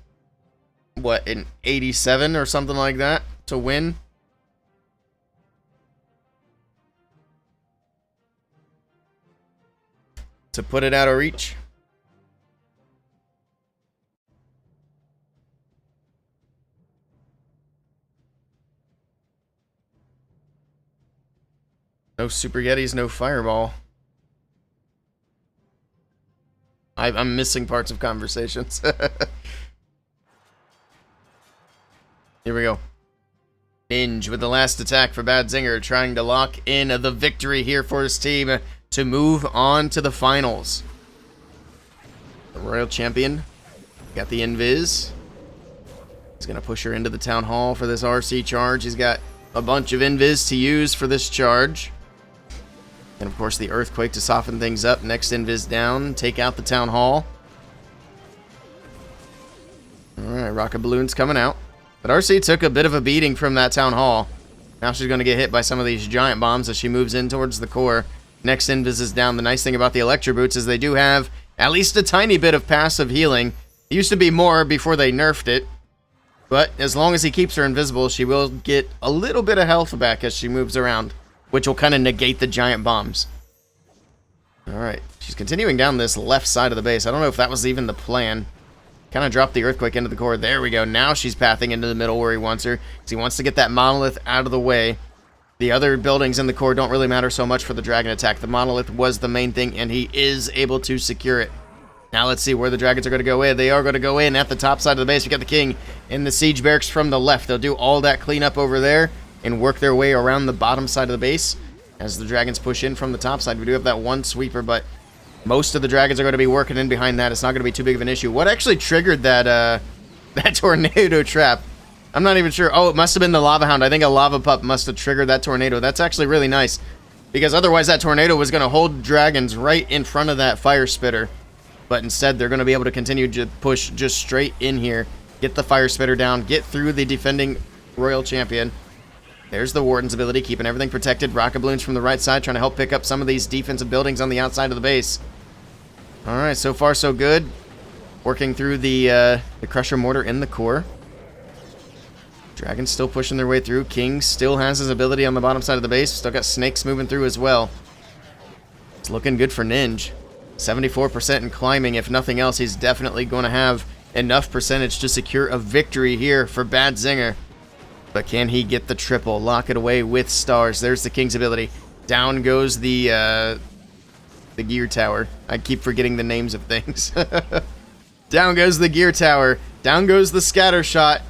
what, an 87 or something like that to win. To put it out of reach. No Super Yetis, no Fireball. I'm missing parts of conversations. Here we go. Ninja with the last attack for Badzinger, trying to lock in the victory here for his team to move on to the finals. The Royal Champion got the Invis. He's going to push her into the Town Hall for this RC charge. He's got a bunch of Invis to use for this charge. And of course the Earthquake to soften things up. Next Invis down, take out the Town Hall. Alright, rocket balloons coming out. But RC took a bit of a beating from that Town Hall. Now she's going to get hit by some of these giant bombs as she moves in towards the core. Next Invis is down. The nice thing about the Electro Boots is they do have at least a tiny bit of passive healing. It used to be more before they nerfed it. But as long as he keeps her invisible, she will get a little bit of health back as she moves around. which will kind of negate the giant bombs. Alright, she's continuing down this left side of the base. I don't know if that was even the plan. Kind of dropped the earthquake into the core. There we go. Now she's pathing into the middle where he wants her, because he wants to get that monolith out of the way. The other buildings in the core don't really matter so much for the dragon attack. The monolith was the main thing, and he is able to secure it. Now let's see where the dragons are going to go in. They are going to go in at the top side of the base. We got the king and the siege barracks from the left. They'll do all that cleanup over there and work their way around the bottom side of the base as the dragons push in from the top side. We do have that one sweeper, but most of the dragons are going to be working in behind that. It's not going to be too big of an issue. What actually triggered that that tornado trap? I'm not even sure. Oh, it must have been the lava hound. I think a lava pup must have triggered that tornado. That's actually really nice, because otherwise that tornado was going to hold dragons right in front of that fire spitter. But instead, they're going to be able to continue to push just straight in here, get the fire spitter down, get through the defending royal champion. There's the warden's ability, keeping everything protected. Rocket balloons from the right side, trying to help pick up some of these defensive buildings on the outside of the base. All right, so far so good. Working through the crusher mortar in the core. Dragons still pushing their way through. King still has his ability on the bottom side of the base. Still got snakes moving through as well. It's looking good for Ninja. 74% in climbing. If nothing else, he's definitely going to have enough percentage to secure a victory here for Bad Zinger. But can he get the triple? Lock it away with stars. There's the king's ability. Down goes the gear tower. I keep forgetting the names of things. Down goes the gear tower. Down goes the scatter shot.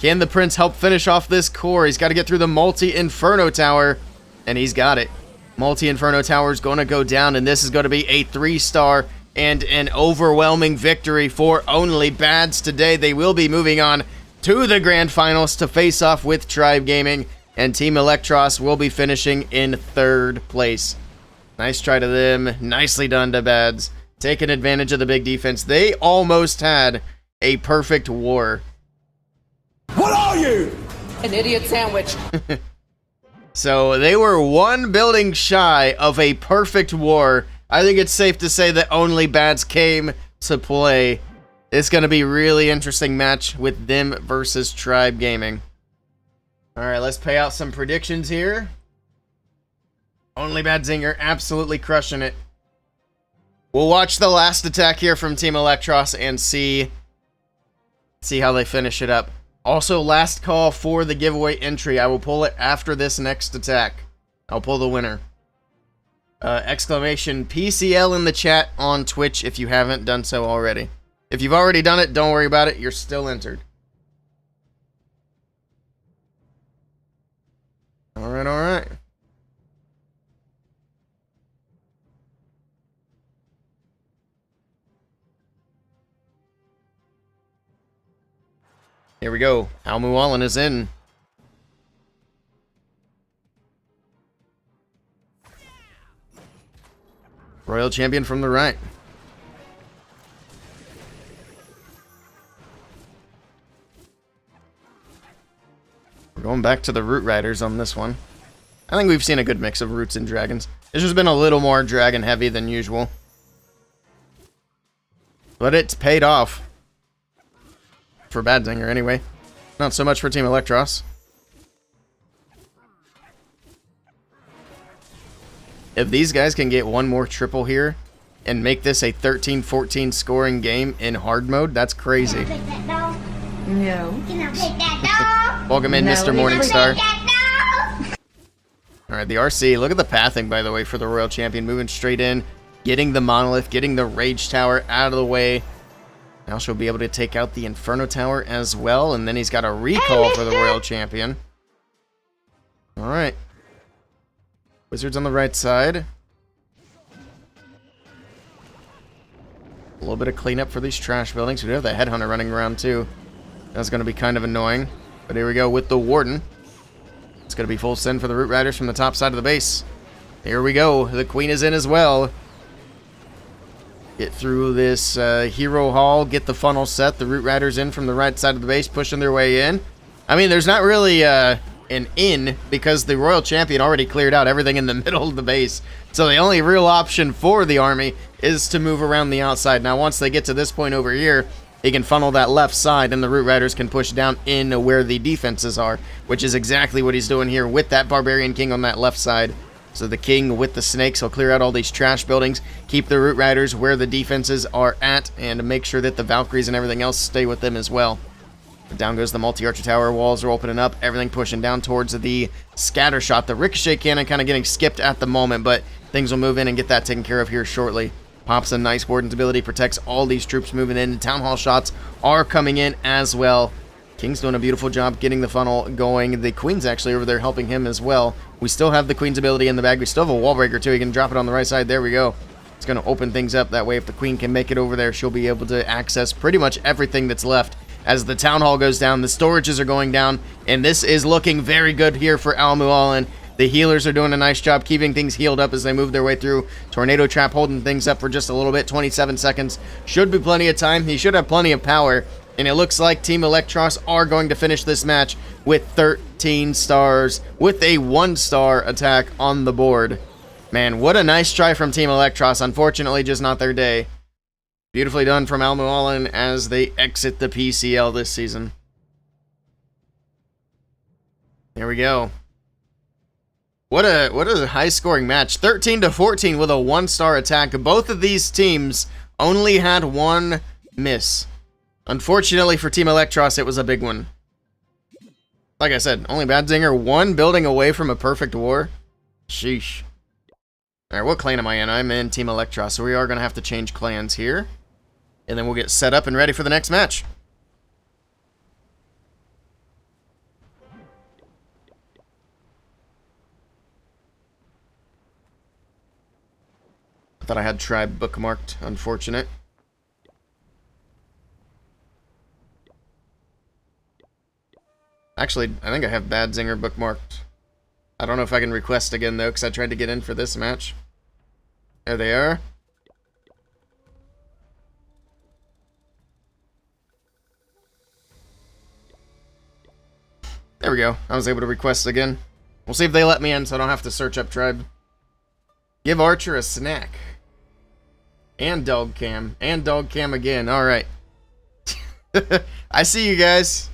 Can the prince help finish off this core? He's got to get through the multi-inferno tower, and he's got it. Multi-Inferno Tower is going to go down, and this is going to be a 3-star and an overwhelming victory for only Bads today. They will be moving on to the grand finals to face off with Tribe Gaming, and Team Electros will be finishing in 3rd place. Nice try to them. Nicely done to Bads. Taking advantage of the big defense. They almost had a perfect war. What are you? An idiot sandwich. So they were one building shy of a perfect war. I think it's safe to say that only Bads came to play. It's going to be a really interesting match with them versus Tribe Gaming. Alright, let's pay out some predictions here. Only Bad Zinger absolutely crushing it. We'll watch the last attack here from Team Electros and see how they finish it up. Also, last call for the giveaway entry. I will pull it after this next attack. I'll pull the winner. Exclamation PCL in the chat on Twitch if you haven't done so already. If you've already done it, don't worry about it. You're still entered. Alright, alright. Here we go. Almu Allen is in. Royal champion from the right. We're going back to the Root Riders on this one. I think we've seen a good mix of Roots and Dragons. It's just been a little more Dragon heavy than usual. But it's paid off. For Bad Zinger, anyway. Not so much for Team Electros. If these guys can get one more triple here and make this a 13-14 scoring game in hard mode, that's crazy. Can I take that dog? No. Can I take that dog? Welcome in, No, Mr. we Morningstar. Take that dog? Alright, the RC. Look at the pathing, by the way, for the Royal Champion. Moving straight in, getting the Monolith, getting the Rage Tower out of the way. Now she'll be able to take out the Inferno Tower as well, and then he's got a recall for the Royal Champion. Alright. Wizards on the right side. A little bit of cleanup for these trash buildings. We do have the Headhunter running around too. That's going to be kind of annoying. But here we go with the Warden. It's going to be full send for the Root Riders from the top side of the base. Here we go. The Queen is in as well. Get through this Hero Hall, get the funnel set. The Root Riders in from the right side of the base, pushing their way in. I mean, there's not really an in, because the Royal Champion already cleared out everything in the middle of the base. So the only real option for the army is to move around the outside. Now, once they get to this point over here, he can funnel that left side, and the Root Riders can push down in where the defenses are, which is exactly what he's doing here with that Barbarian King on that left side. So the King with the snakes will clear out all these trash buildings, keep the Root Riders where the defenses are at, and make sure that the Valkyries and everything else stay with them as well. Down goes the multi-archer tower, walls are opening up, everything pushing down towards the scatter shot. The ricochet cannon kind of getting skipped at the moment, but things will move in and get that taken care of here shortly. Pops a nice Warden's ability, protects all these troops moving in. Town Hall shots are coming in as well. King's doing a beautiful job getting the funnel going. The Queen's actually over there helping him as well. We still have the Queen's ability in the bag. We still have a wall breaker too. He can drop it on the right side. There we go. It's going to open things up. That way if the Queen can make it over there, she'll be able to access pretty much everything that's left. As the Town Hall goes down, the storages are going down, and this is looking very good here for Al-Mu'alim. The healers are doing a nice job keeping things healed up as they move their way through. Tornado Trap holding things up for just a little bit. 27 seconds. Should be plenty of time. He should have plenty of power. And it looks like Team Electros are going to finish this match with 13 stars, with a 1-star attack on the board. Man, what a nice try from Team Electros. Unfortunately, just not their day. Beautifully done from Al-Mu'alim as they exit the PCL this season. Here we go. What a high-scoring match. 13-14 with a 1-star attack. Both of these teams only had one miss. Unfortunately for Team Electros, it was a big one. Like I said, only Badzinger, one building away from a perfect war. Sheesh. Alright, what clan am I in? I'm in Team Electros, so we are going to have to change clans here. And then we'll get set up and ready for the next match. I thought I had tribe bookmarked. Unfortunate. Actually, I think I have Badzinger bookmarked. I don't know if I can request again, though, because I tried to get in for this match. There they are. There we go. I was able to request again. We'll see if they let me in so I don't have to search up tribe. Give Archer a snack. And dog cam. And dog cam again. Alright. I see you guys.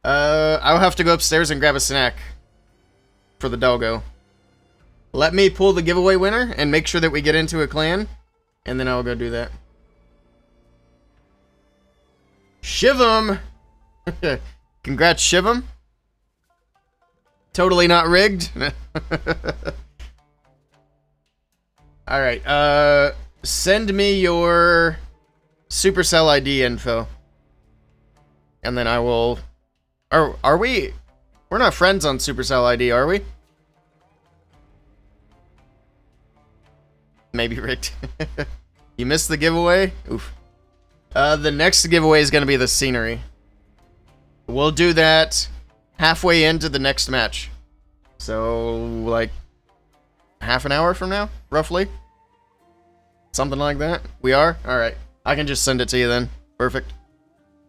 I'll have to go upstairs and grab a snack. For the doggo. Let me pull the giveaway winner and make sure that we get into a clan. And then I'll go do that. Shivam! Congrats, Shivam. Totally not rigged. Alright, send me your Supercell ID info. And then I will... Are we... We're not friends on Supercell ID, are we? Maybe rigged. You missed the giveaway? Oof. The next giveaway is going to be the scenery. We'll do that halfway into the next match. So, like, half an hour from now, roughly? Something like that? We are? Alright. I can just send it to you then. Perfect.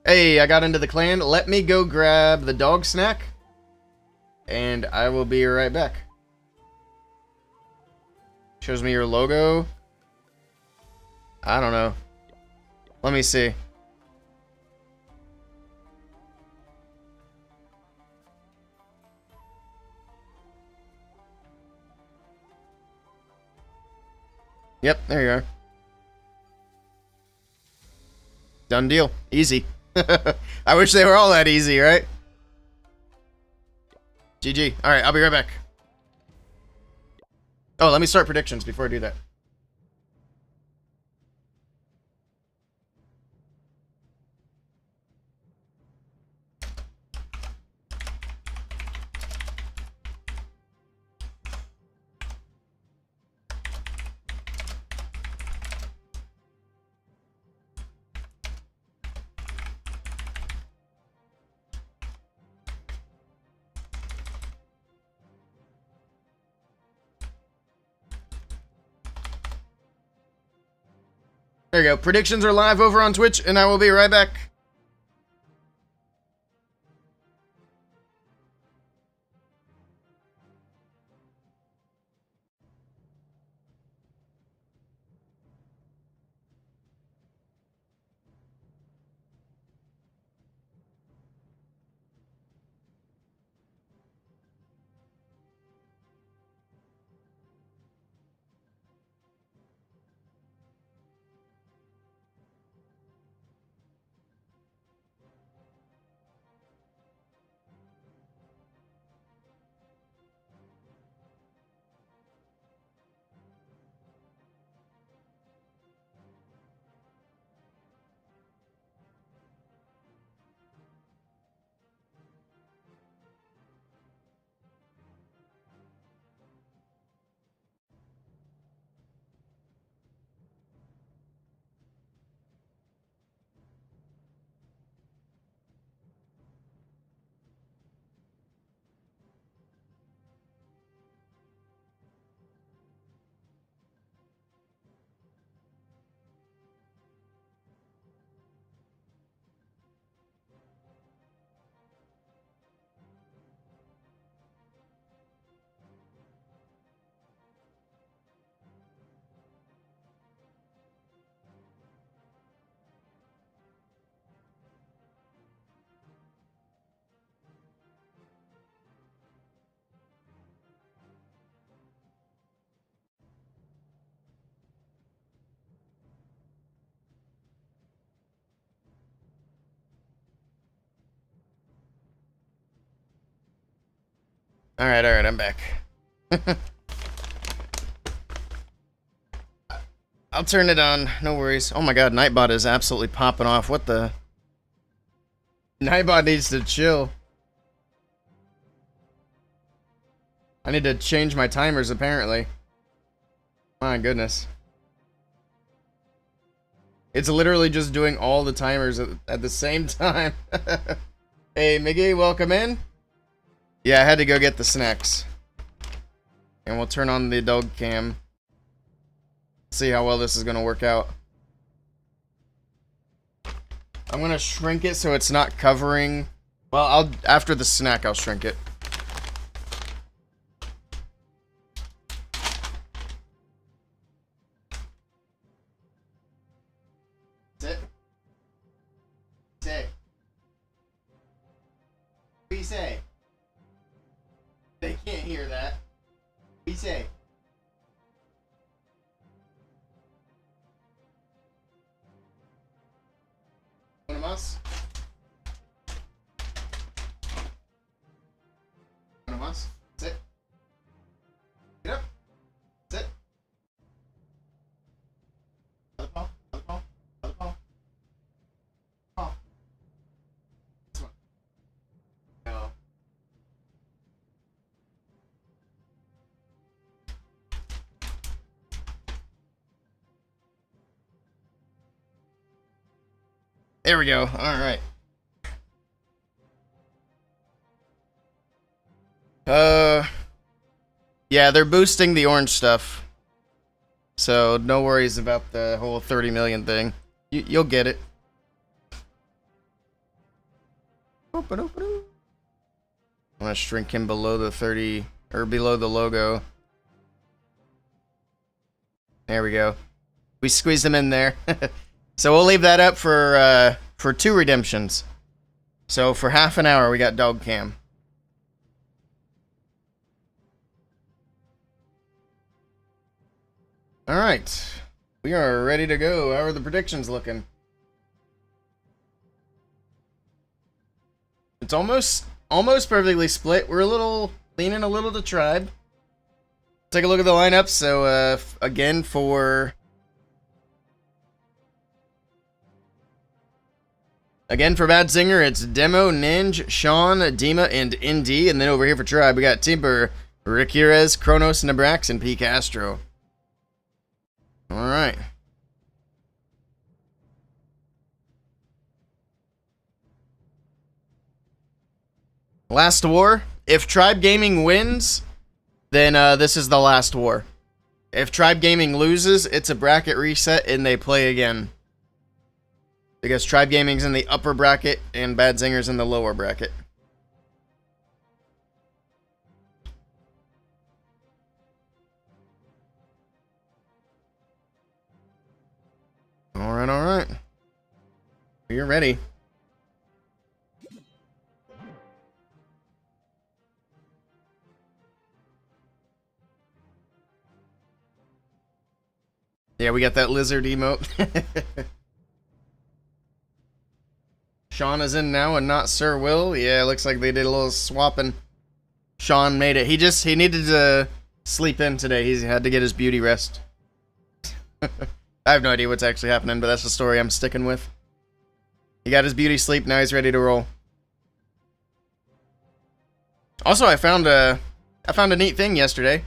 Hey, I got into the clan. Let me go grab the dog snack. And I will be right back. Shows me your logo. I don't know. Let me see. Yep, there you are. Done deal. Easy. I wish they were all that easy, right? GG. Alright, I'll be right back. Oh, let me start predictions before I do that. There you go. Predictions are live over on Twitch, and I will be right back. Alright, I'm back. I'll turn it on, no worries. Oh my god, Nightbot is absolutely popping off. What the? Nightbot needs to chill. I need to change my timers, apparently. My goodness. It's literally just doing all the timers at the same time. Hey, Miggy, welcome in. Yeah, I had to go get the snacks. And we'll turn on the dog cam. See how well this is going to work out. I'm going to shrink it so it's not covering... Well, after the snack, I'll shrink it. Sit. Sit. What do you say? They can't hear that. What do you say? One of us? One of us? Sit. Get up. Sit. Other paw. Other paw. Other paw. Paw. This one. No. There we go. Alright. Yeah, they're boosting the orange stuff. So, no worries about the whole 30 million thing. You'll get it. I'm gonna shrink him below the 30, or below the logo. There we go. We squeezed him in there. So we'll leave that up for 2 redemptions. So for half an hour, we got dog cam. All right, we are ready to go. How are the predictions looking? It's almost perfectly split. We're leaning a little to Tribe. Take a look at the lineup. So again for Bad Singer, it's Demo, Ninja, Sean, Dima, and Indy. And then over here for Tribe, we got Timber, Riquirez, Kronos, Nebrax, and P. Castro. Alright. Last war. If Tribe Gaming wins, then this is the last war. If Tribe Gaming loses, it's a bracket reset and they play again. Because Tribe Gaming's in the upper bracket and Bad Zinger's in the lower bracket. Alright. You're ready. Yeah, we got that lizard emote. Sean is in now and not Sir Will. Yeah, looks like they did a little swapping. Sean made it. He needed to sleep in today. He had to get his beauty rest. I have no idea what's actually happening, but that's the story I'm sticking with. He got his beauty sleep, now he's ready to roll. Also, I found a neat thing yesterday.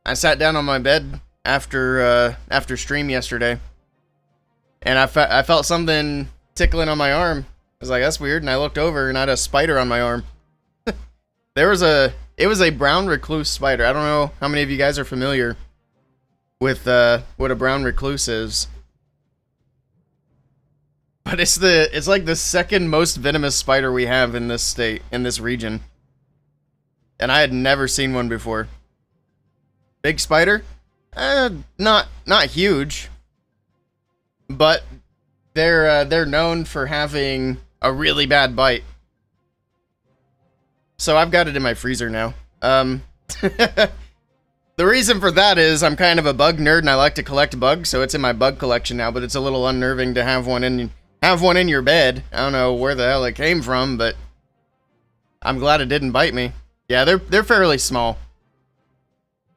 I sat down on my bed after stream yesterday, and I felt something tickling on my arm. I was like, that's weird, and I looked over and I had a spider on my arm. It was a brown recluse spider. I don't know how many of you guys are familiar with what a brown recluse is, but it's like the second most venomous spider we have in this state, in this region, and I had never seen one before. Big spider, not huge, but they're known for having a really bad bite. So I've got it in my freezer now. The reason for that is I'm kind of a bug nerd and I like to collect bugs, so it's in my bug collection now, but it's a little unnerving to have one in your bed. I don't know where the hell it came from, but I'm glad it didn't bite me. Yeah, they're fairly small.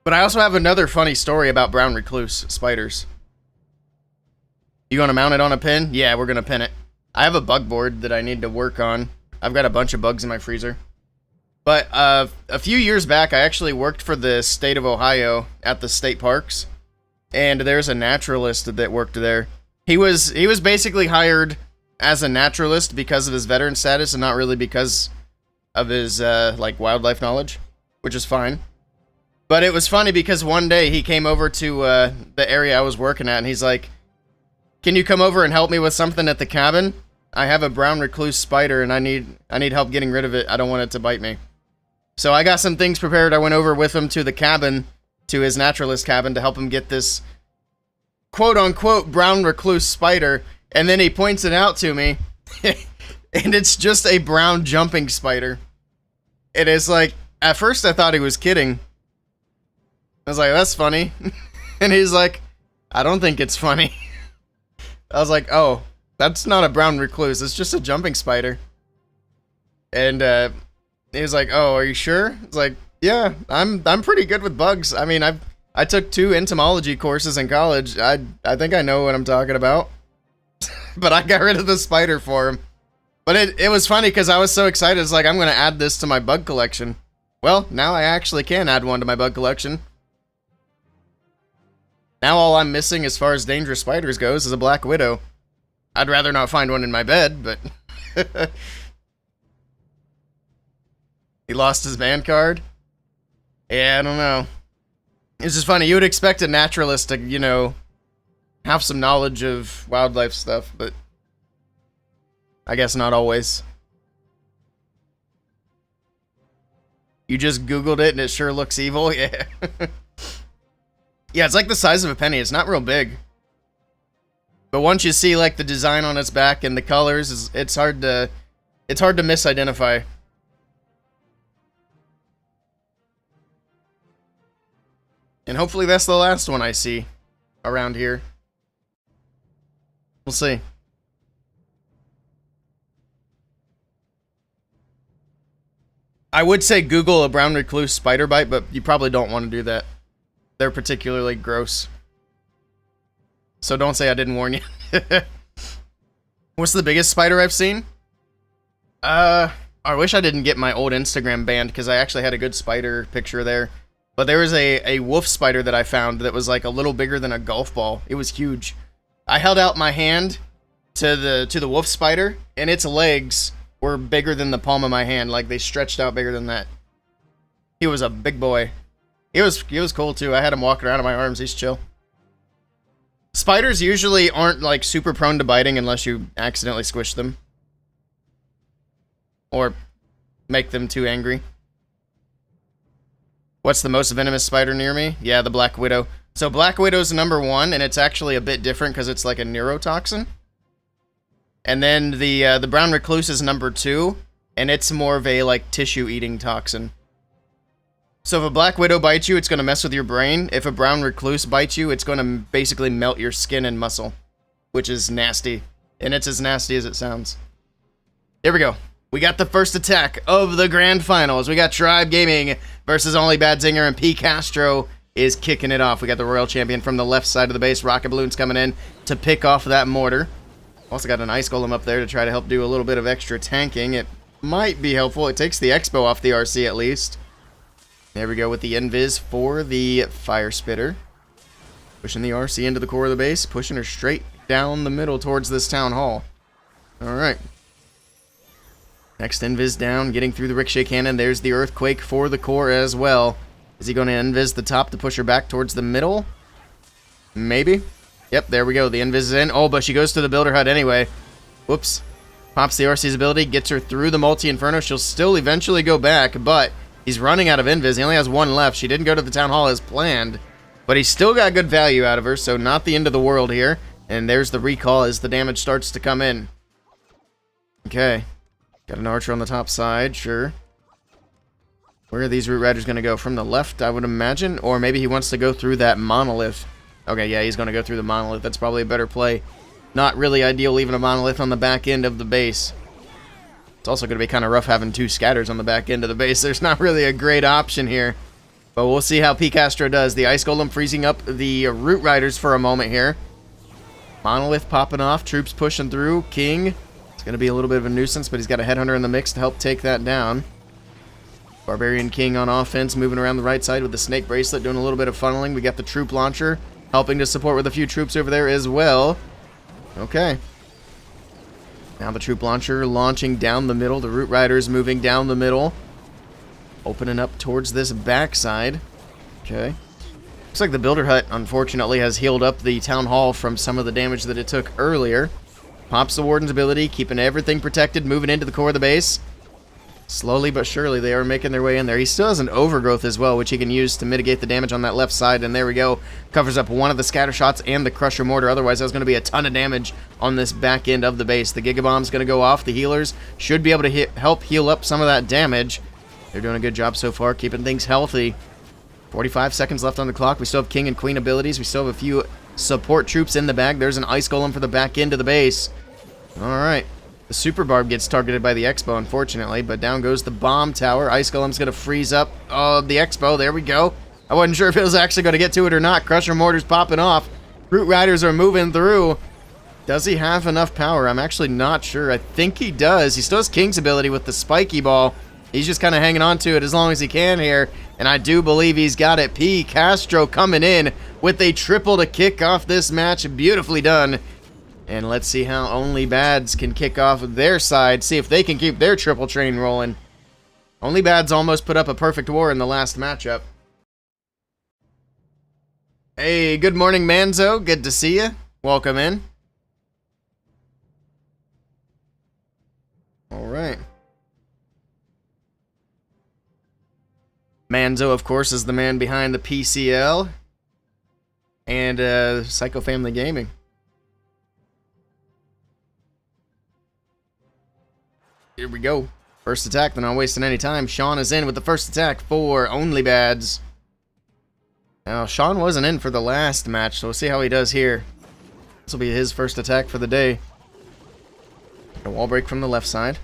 But I also have another funny story about brown recluse spiders. You gonna mount it on a pin? Yeah, we're gonna pin it. I have a bug board that I need to work on. I've got a bunch of bugs in my freezer. But a few years back, I actually worked for the state of Ohio at the state parks. And there's a naturalist that worked there. He was basically hired as a naturalist because of his veteran status and not really because of his like wildlife knowledge, which is fine. But it was funny because one day he came over to the area I was working at and he's like, "Can you come over and help me with something at the cabin? I have a brown recluse spider and I need help getting rid of it. I don't want it to bite me." So I got some things prepared. I went over with him to the cabin, to his naturalist cabin, to help him get this quote-unquote brown recluse spider, and then he points it out to me, and it's just a brown jumping spider. It is like, at first I thought he was kidding. I was like, "That's funny." And he's like, "I don't think it's funny." I was like, "Oh, that's not a brown recluse, it's just a jumping spider." And he was like, "Oh, are you sure?" It's like, "Yeah, I'm pretty good with bugs. I mean, I took 2 entomology courses in college. I think I know what I'm talking about." But I got rid of the spider for him. But it was funny because I was so excited. It's like, I'm going to add this to my bug collection. Well, now I actually can add one to my bug collection. Now all I'm missing as far as dangerous spiders goes is a black widow. I'd rather not find one in my bed, but... He lost his band card? Yeah, I don't know. It's just funny. You would expect a naturalist to, you know, have some knowledge of wildlife stuff, but I guess not always. You just Googled it and it sure looks evil? Yeah. Yeah, it's like the size of a penny. It's not real big. But once you see like the design on its back and the colors, it's hard to misidentify. And hopefully that's the last one I see around here. We'll see. I would say Google a brown recluse spider bite, but you probably don't want to do that. They're particularly gross. So don't say I didn't warn you. What's the biggest spider I've seen? I wish I didn't get my old Instagram banned because I actually had a good spider picture there. But there was a wolf spider that I found that was like a little bigger than a golf ball. It was huge. I held out my hand to the wolf spider, and its legs were bigger than the palm of my hand. Like they stretched out bigger than that. He was a big boy. He was cool too. I had him walking around in my arms. He's chill. Spiders usually aren't like super prone to biting unless you accidentally squish them. Or make them too angry. What's the most venomous spider near me? Yeah, the black widow. So black widow's number 1, and it's actually a bit different because it's like a neurotoxin. And then the brown recluse is number 2, and it's more of a like tissue-eating toxin. So if a black widow bites you, it's going to mess with your brain. If a brown recluse bites you, it's going to basically melt your skin and muscle, which is nasty. And it's as nasty as it sounds. Here we go. We got the first attack of the grand finals. We got Tribe Gaming versus Only Bad Zinger, and P. Castro is kicking it off. We got the Royal Champion from the left side of the base. Rocket Balloon's coming in to pick off that mortar. Also got an Ice Golem up there to try to help do a little bit of extra tanking. It might be helpful. It takes the Expo off the RC at least. There we go with the Invis for the Fire Spitter. Pushing the RC into the core of the base. Pushing her straight down the middle towards this Town Hall. Alright. Next Invis down, getting through the Ricochet Cannon. There's the Earthquake for the core as well. Is he going to Invis the top to push her back towards the middle? Maybe. Yep, there we go. The Invis is in. Oh, but she goes to the Builder Hut anyway. Whoops. Pops the RC's ability, gets her through the Multi-Inferno. She'll still eventually go back, but he's running out of Invis. He only has 1 left. She didn't go to the Town Hall as planned, but he still got good value out of her, so not the end of the world here. And there's the recall as the damage starts to come in. Okay. Got an archer on the top side, sure. Where are these Root Riders going to go? From the left, I would imagine? Or maybe he wants to go through that monolith. Okay, yeah, he's going to go through the monolith. That's probably a better play. Not really ideal leaving a monolith on the back end of the base. It's also going to be kind of rough having 2 scatters on the back end of the base. There's not really a great option here. But we'll see how P. Castro does. The Ice Golem freezing up the Root Riders for a moment here. Monolith popping off. Troops pushing through. King. It's going to be a little bit of a nuisance, but he's got a Headhunter in the mix to help take that down. Barbarian King on offense, moving around the right side with the Snake Bracelet, doing a little bit of funneling. We got the Troop Launcher helping to support with a few troops over there as well. Okay. Now the Troop Launcher launching down the middle. The Root Riders moving down the middle. Opening up towards this backside. Okay. Looks like the Builder Hut, unfortunately, has healed up the Town Hall from some of the damage that it took earlier. Pops the Warden's ability, keeping everything protected, moving into the core of the base. Slowly but surely, they are making their way in there. He still has an Overgrowth as well, which he can use to mitigate the damage on that left side. And there we go. Covers up one of the scatter shots and the Crusher Mortar. Otherwise, there's going to be a ton of damage on this back end of the base. The Giga Bomb's going to go off. The healers should be able to help heal up some of that damage. They're doing a good job so far, keeping things healthy. 45 seconds left on the clock. We still have King and Queen abilities. We still have a few support troops in the bag. There's an Ice Golem for the back end of the base. Alright. The Super Barb gets targeted by the Expo, unfortunately, but down goes the Bomb Tower. Ice Golem's going to freeze up the Expo. There we go. I wasn't sure if it was actually going to get to it or not. Crusher Mortar's popping off. Root Riders are moving through. Does he have enough power? I'm actually not sure. I think he does. He still has King's ability with the Spiky Ball. He's just kind of hanging on to it as long as he can here, and I do believe he's got it. P. Castro coming in with a triple to kick off this match. Beautifully done. And let's see how Only Bads can kick off their side, see if they can keep their triple train rolling. Only Bads almost put up a perfect war in the last matchup. Hey, good morning, Manzo. Good to see you. Welcome in. All right. Manzo, of course, is the man behind the PCL and Psycho Family Gaming. Here we go. First attack, they're not wasting any time. Sean is in with the first attack for Only Bads. Now, Sean wasn't in for the last match, so we'll see how he does here. This will be his first attack for the day. A wall break from the left side.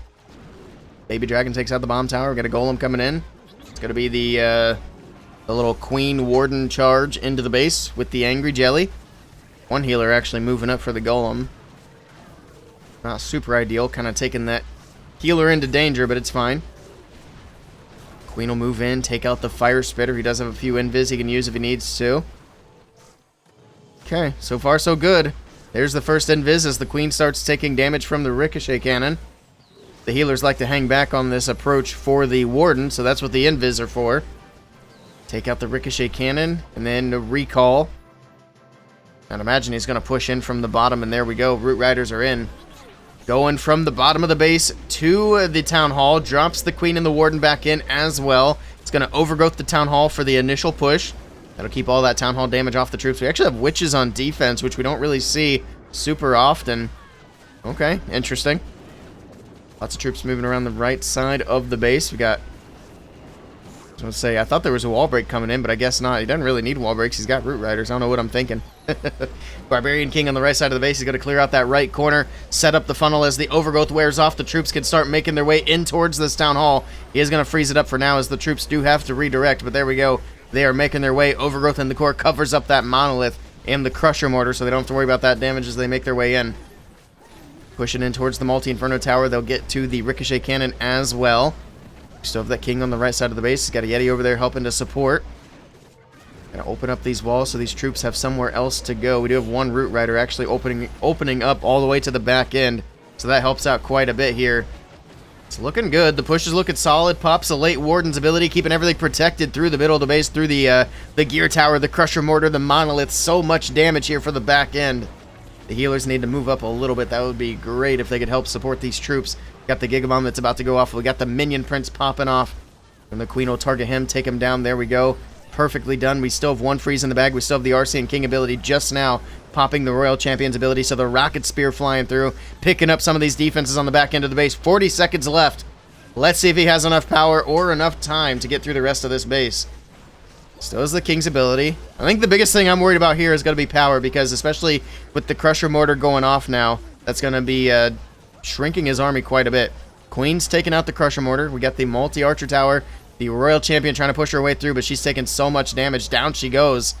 Baby Dragon takes out the Bomb Tower. We got a Golem coming in. It's going to be the little Queen Warden charge into the base with the Angry Jelly. One healer actually moving up for the Golem. Not super ideal, kind of taking that healer into danger, but it's fine. Queen will move in, take out the Fire Spitter. He does have a few invis he can use if he needs to. Okay, so far so good. There's the first invis as the Queen starts taking damage from the Ricochet Cannon. The healers like to hang back on this approach for the Warden, so that's what the invis are for. Take out the Ricochet Cannon, and then the recall. I'd imagine he's going to push in from the bottom, and there we go. Root Riders are in. Going from the bottom of the base to the Town Hall. Drops the Queen and the Warden back in as well. It's going to overgrowth the Town Hall for the initial push. That'll keep all that Town Hall damage off the troops. We actually have Witches on defense, which we don't really see super often. Okay, interesting. Lots of troops moving around the right side of the base. We got... I was going to say, I thought there was a wall break coming in, but I guess not. He doesn't really need wall breaks. He's got Root Riders. I don't know what I'm thinking. Barbarian King on the right side of the base is going to clear out that right corner, set up the funnel as the overgrowth wears off. The troops can start making their way in towards this Town Hall. He is going to freeze it up for now as the troops do have to redirect, but there we go. They are making their way. Overgrowth in the core covers up that Monolith and the Crusher Mortar, so they don't have to worry about that damage as they make their way in. Pushing in towards the Multi-Inferno Tower. They'll get to the Ricochet Cannon as well. Still have that King on the right side of the base. He's got a Yeti over there helping to support. Gotta open up these walls so these troops have somewhere else to go. We do have one Root Rider actually opening up all the way to the back end, so that helps out quite a bit here. It's looking good. The push is looking solid. Pops a late Warden's ability, keeping everything protected through the middle of the base, through the Gear Tower, the Crusher Mortar, the Monolith. So much damage here for the back end. The healers need to move up a little bit. That would be great if they could help support these troops. Got the Giga Bomb that's about to go off. We got the Minion Prince popping off. And the Queen will target him, take him down. There we go. Perfectly done. We still have one freeze in the bag. We still have the RC and King ability just now, popping the Royal Champion's ability. So the Rocket Spear flying through, picking up some of these defenses on the back end of the base. 40 seconds left. Let's see if he has enough power or enough time to get through the rest of this base. Still has the King's ability. I think the biggest thing I'm worried about here is going to be power, because especially with the Crusher Mortar going off now, that's going to be shrinking his army quite a bit. Queen's taking out the Crusher Mortar. We got the multi-archer tower. The Royal Champion trying to push her way through, but she's taking so much damage. Down she goes.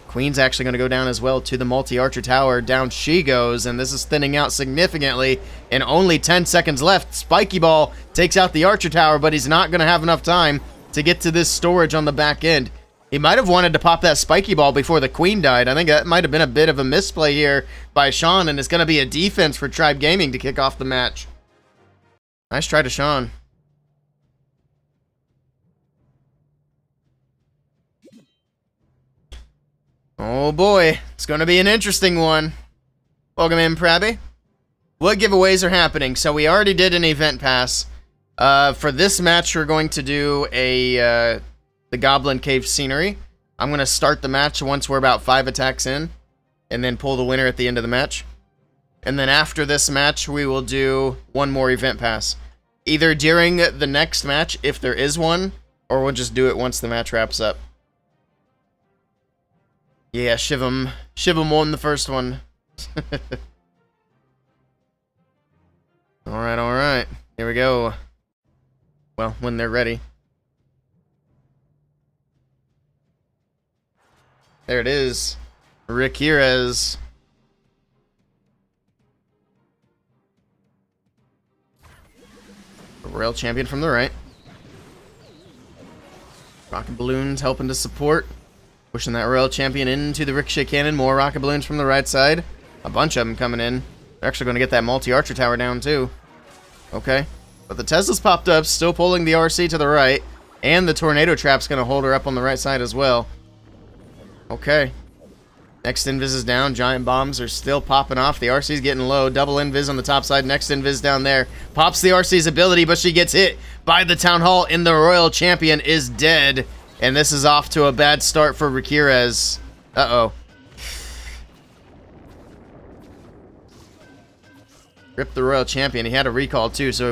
Queen's actually going to go down as well to the multi-archer tower. Down she goes, and this is thinning out significantly. And only 10 seconds left. Spiky Ball takes out the archer tower, but he's not going to have enough time to get to this storage on the back end. He might have wanted to pop that Spiky Ball before the Queen died. I think that might have been a bit of a misplay here by Sean, and it's going to be a defense for Tribe Gaming to kick off the match. Nice try to Sean. Oh boy, it's going to be an interesting one. Welcome in, Prabby. What giveaways are happening? So we already did an event pass. For this match, we're going to do the Goblin Cave scenery. I'm going to start the match once we're about 5 attacks in, and then pull the winner at the end of the match. And then after this match, we will do one more event pass. Either during the next match, if there is one, or we'll just do it once the match wraps up. Yeah, Shivam won the first one. Alright. Here we go. Well, when they're ready. There it is. Riquirez. The Royal Champion from the right. Rocket Balloons helping to support. Pushing that Royal Champion into the Ricochet Cannon. More Rocket Balloons from the right side. A bunch of them coming in. They're actually going to get that multi-archer tower down too. Okay. But the Tesla's popped up, still pulling the RC to the right. And the Tornado Trap's going to hold her up on the right side as well. Okay. Next Invis is down. Giant Bombs are still popping off. The RC's getting low. Double Invis on the top side. Next Invis down there. Pops the RC's ability, but she gets hit by the Town Hall, and the Royal Champion is dead. And this is off to a bad start for Riquirez. Uh-oh. Ripped the Royal Champion. He had a recall too, so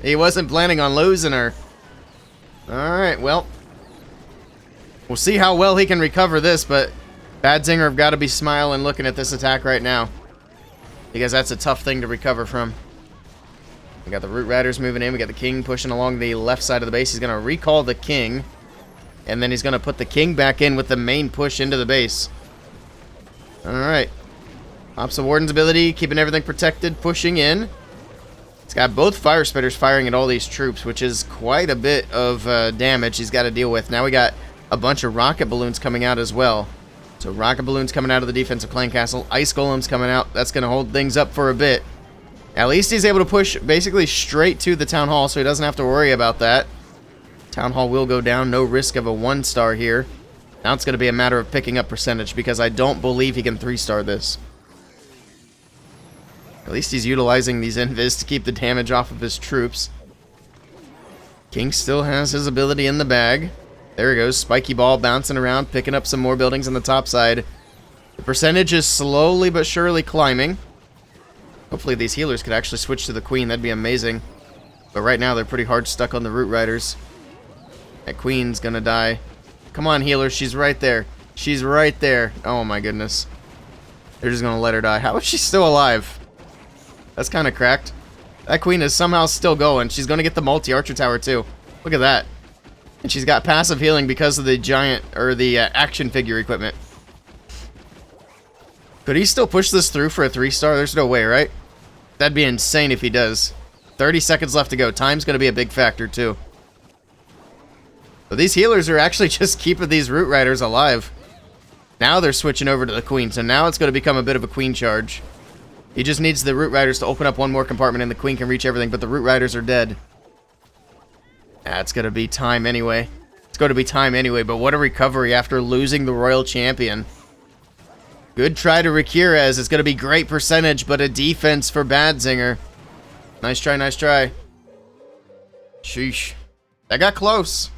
he wasn't planning on losing her. Alright, well. We'll see how well he can recover this, but Badzinger have got to be smiling looking at this attack right now. Because that's a tough thing to recover from. We got the Root Riders moving in. We got the King pushing along the left side of the base. He's going to recall the King. And then he's going to put the King back in with the main push into the base. Alright. Pops the Warden's ability, keeping everything protected, pushing in. He's got both Fire Spitters firing at all these troops, which is quite a bit of damage he's got to deal with. Now we got a bunch of Rocket Balloons coming out as well. So Rocket Balloons coming out of the defensive clan castle. Ice Golems coming out. That's going to hold things up for a bit. At least he's able to push basically straight to the Town Hall, so he doesn't have to worry about that. Town Hall will go down. No risk of a 1-star here. Now it's going to be a matter of picking up percentage, because I don't believe he can 3-star this. At least he's utilizing these invis to keep the damage off of his troops. King still has his ability in the bag. There he goes. Spiky Ball bouncing around, picking up some more buildings on the top side. The percentage is slowly but surely climbing. Hopefully these healers could actually switch to the Queen. That'd be amazing. But right now they're pretty hard stuck on the Root Riders. That Queen's gonna die. Come on, healer. She's right there. She's right there. Oh my goodness. They're just gonna let her die. How is she still alive? That's kind of cracked. That Queen is somehow still going. She's gonna get the multi-archer tower too. Look at that. And she's got passive healing because of the giant, or the action figure equipment. Could he still push this through for a 3-star? There's no way, right? That'd be insane if he does. 30 seconds left to go. Time's gonna be a big factor too. But these healers are actually just keeping these Root Riders alive. Now they're switching over to the Queen, so now it's going to become a bit of a Queen charge. He just needs the Root Riders to open up one more compartment and the Queen can reach everything, but the Root Riders are dead. That's going to be time anyway. It's going to be time anyway, but what a recovery after losing the Royal Champion. Good try to Riquirez. It's going to be great percentage, but a defense for Badzinger. Nice try, nice try. Sheesh. That got close.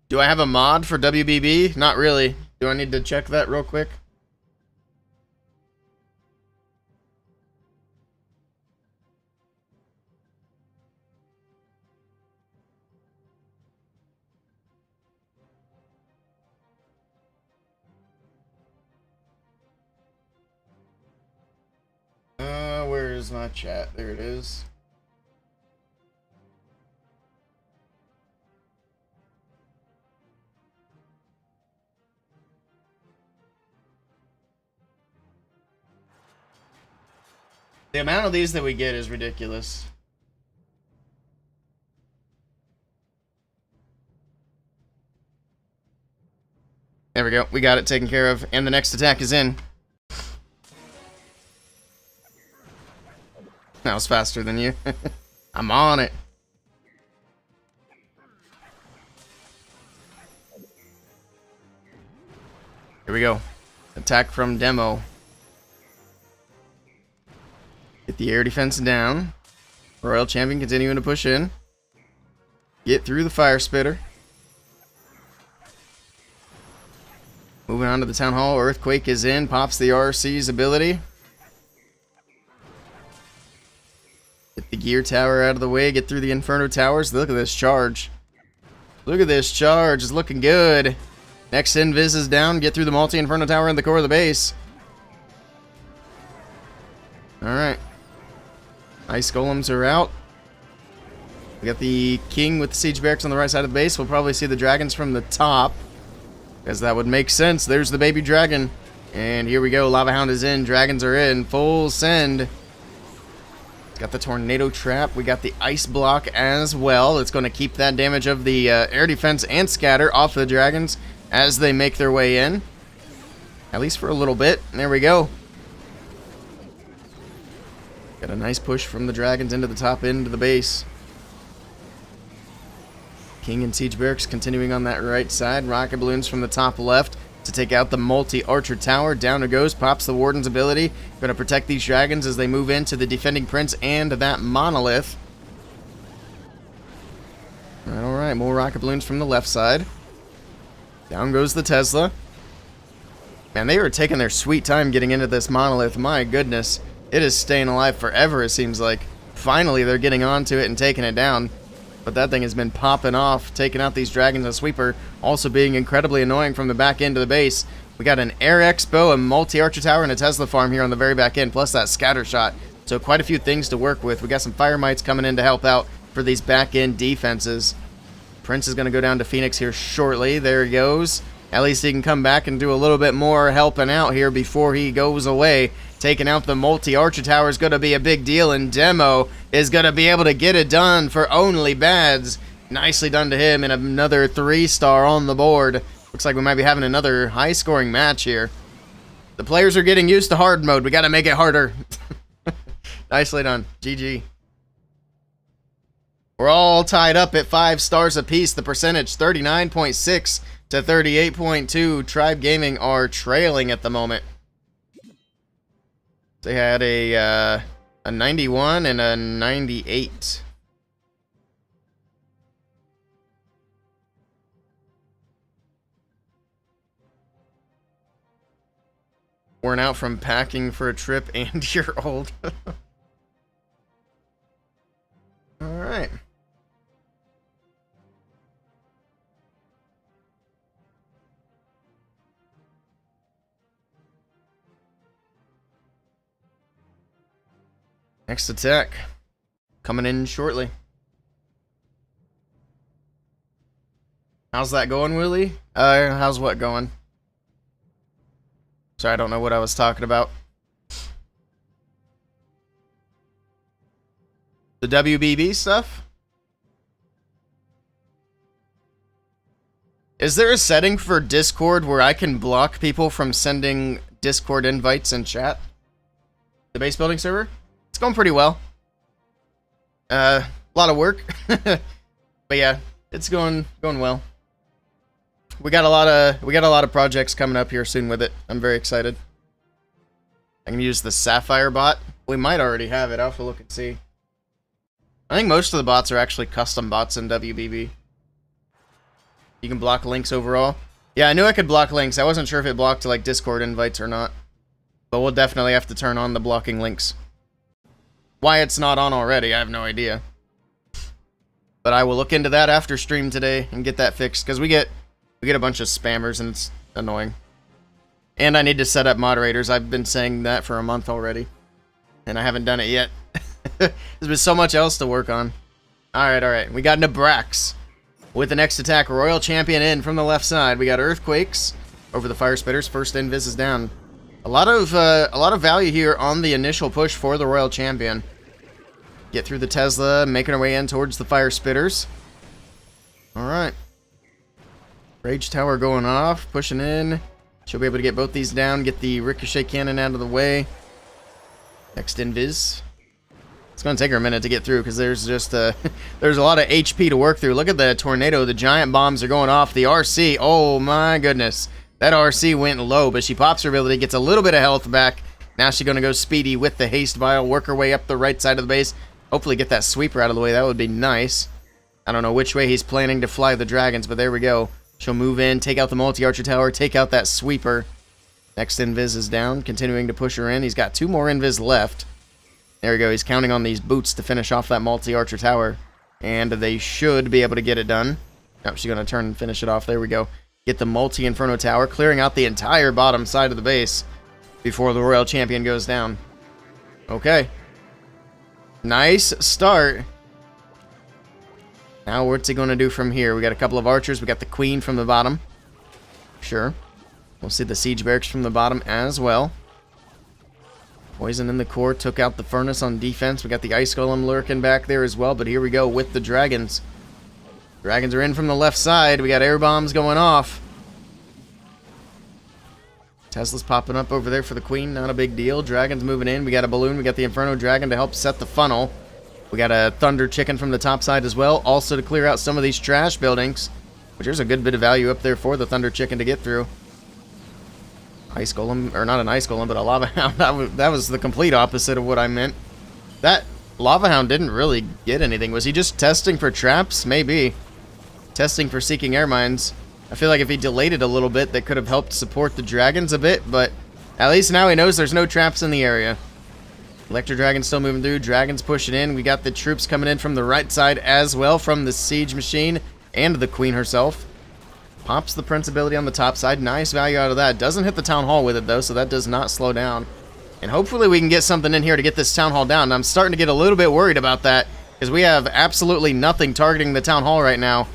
Do I have a mod for WBB? Not really. Do I need to check that real quick? my chat? There it is. The amount of these that we get is ridiculous. There we go. We got it taken care of. And the next attack is in. That was faster than you. I'm on it. Here we go. Attack from demo. Get the air defense down. Royal Champion continuing to push in. Get through the fire spitter. Moving on to the Town Hall. Earthquake is in. Pops the RC's ability. Get the gear tower out of the way. Get through the Inferno towers. Look at this charge. Look at this charge. It's looking good. Next Invis is down. Get through the multi-Inferno tower in the core of the base. Alright. Ice golems are out. We got the king with the siege barracks on the right side of the base. We'll probably see the dragons from the top, because that would make sense. There's the baby dragon. And here we go. Lava Hound is in. Dragons are in. Full send. Got the tornado trap. We got the ice block as well. It's going to keep that damage of the air defense and scatter off the dragons as they make their way in. At least for a little bit. There we go. Got a nice push from the dragons into the top end of the base. King and siege barracks continuing on that right side. Rocket balloons from the top left to take out the multi-archer tower. Down it goes. Pops the warden's ability. Going to protect these dragons as they move into the defending prince and that monolith. Alright, more rocket balloons from the left side. Down goes the Tesla. Man, they were taking their sweet time getting into this monolith. My goodness. It is staying alive forever, it seems like. Finally, they're getting onto it and taking it down. But that thing has been popping off, taking out these dragons and sweeper, also being incredibly annoying from the back end of the base. We got an air expo, a multi-archer tower, and a Tesla farm here on the very back end, plus that scatter shot. So quite a few things to work with. We got some fire mites coming in to help out for these back end defenses. Prince is going to go down to Phoenix here shortly. There he goes. At least he can come back and do a little bit more helping out here before he goes away. Taking out the multi-archer tower is going to be a big deal, and Demo is going to be able to get it done for only Bads. Nicely done to him, and another 3-star on the board. Looks like we might be having another high-scoring match here. The players are getting used to hard mode. We got to make it harder. Nicely done. GG. We're all tied up at 5 stars apiece. The percentage 39.6 to 38.2. Tribe Gaming are trailing at the moment. They had a 91 and a 98. Worn out from packing for a trip and you're old. Alright. Next attack. Coming in shortly. How's that going, Willey? How's what going? Sorry, I don't know what I was talking about. The WBB stuff? Is there a setting for Discord where I can block people from sending Discord invites in chat? The base building server? It's going pretty well. A lot of work. But yeah, it's going well. We got a lot of projects coming up here soon with it. I'm very excited. I can use the Sapphire bot. We might already have it. I'll have to look and see. I think most of the bots are actually custom bots in WBB. You can block links overall. Yeah, I knew I could block links. I wasn't sure if it blocked like Discord invites or not. But we'll definitely have to turn on the blocking links. Why it's not on already, I have no idea. But I will look into that after stream today and get that fixed, because we get a bunch of spammers and it's annoying. And I need to set up moderators. I've been saying that for a month already, and I haven't done it yet. There's been so much else to work on. Alright. We got Nabrax with the next attack. Royal Champion in from the left side. We got Earthquakes over the Fire Spitters. First Invis is down. A lot of value here on the initial push for the Royal Champion. Get through the Tesla, making our way in towards the Fire Spitters. Alright. Rage Tower going off, pushing in. She'll be able to get both these down, get the Ricochet Cannon out of the way. Next Invis. It's going to take her a minute to get through because there's just there's a lot of HP to work through. Look at the tornado. The giant bombs are going off. The RC, oh my goodness. That RC went low, but she pops her ability, gets a little bit of health back. Now she's going to go speedy with the Haste Vial, work her way up the right side of the base. Hopefully get that sweeper out of the way. That would be nice. I don't know which way he's planning to fly the dragons, but there we go. She'll move in, take out the multi-archer tower, take out that sweeper. Next Invis is down, continuing to push her in. He's got 2 more Invis left. There we go. He's counting on these boots to finish off that multi-archer tower. And they should be able to get it done. Oh, she's going to turn and finish it off. There we go. Get the multi-inferno tower, clearing out the entire bottom side of the base before the Royal Champion goes down. Okay. Nice start. Now what's he going to do from here? We got a couple of archers. We got the queen from the bottom. Sure. We'll see the siege barracks from the bottom as well. Poison in the core. Took out the furnace on defense. We got the ice golem lurking back there as well. But here we go with the dragons. Dragons are in from the left side. We got air bombs going off. Tesla's popping up over there for the queen. Not a big deal. Dragons moving in. We got a balloon. We got the inferno dragon to help set the funnel. We got a thunder chicken from the top side as well. Also to clear out some of these trash buildings. Which there's a good bit of value up there for the thunder chicken to get through. Ice golem, or not an ice golem, but a lava hound. That was the complete opposite of what I meant. That lava hound didn't really get anything. Was he just testing for traps? Maybe. Testing for seeking air mines. I feel like if he delayed it a little bit, that could have helped support the dragons a bit, but at least now he knows there's no traps in the area. Electro Dragon's still moving through. Dragons pushing in. We got the troops coming in from the right side as well, from the siege machine and the queen herself. Pops the Prince ability on the top side. Nice value out of that. Doesn't hit the town hall with it though, so that does not slow down. And hopefully we can get something in here to get this town hall down. And I'm starting to get a little bit worried about that because we have absolutely nothing targeting the town hall right now.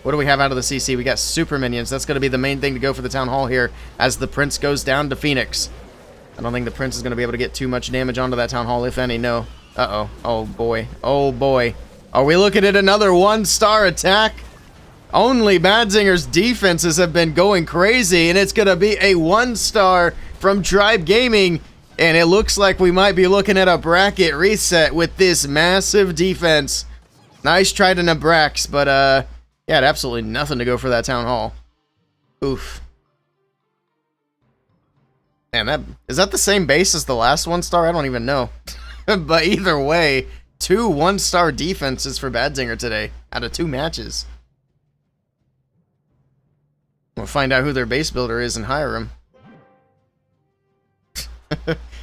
What do we have out of the CC? We got super minions. That's going to be the main thing to go for the town hall here as the Prince goes down to Phoenix. I don't think the Prince is going to be able to get too much damage onto that town hall, if any. No. Uh-oh. Oh, boy. Oh, boy. Are we looking at another 1-star attack? Only Badzinger's defenses have been going crazy, and it's going to be a 1-star from Tribe Gaming. And it looks like we might be looking at a bracket reset with this massive defense. Nice try to Nabrax, but, yeah, had absolutely nothing to go for that town hall. Oof. Man, is that the same base as the last 1-star? I don't even know. But either way, 2 1-star defenses for Badzinger today out of 2 matches. We'll find out who their base builder is and hire him.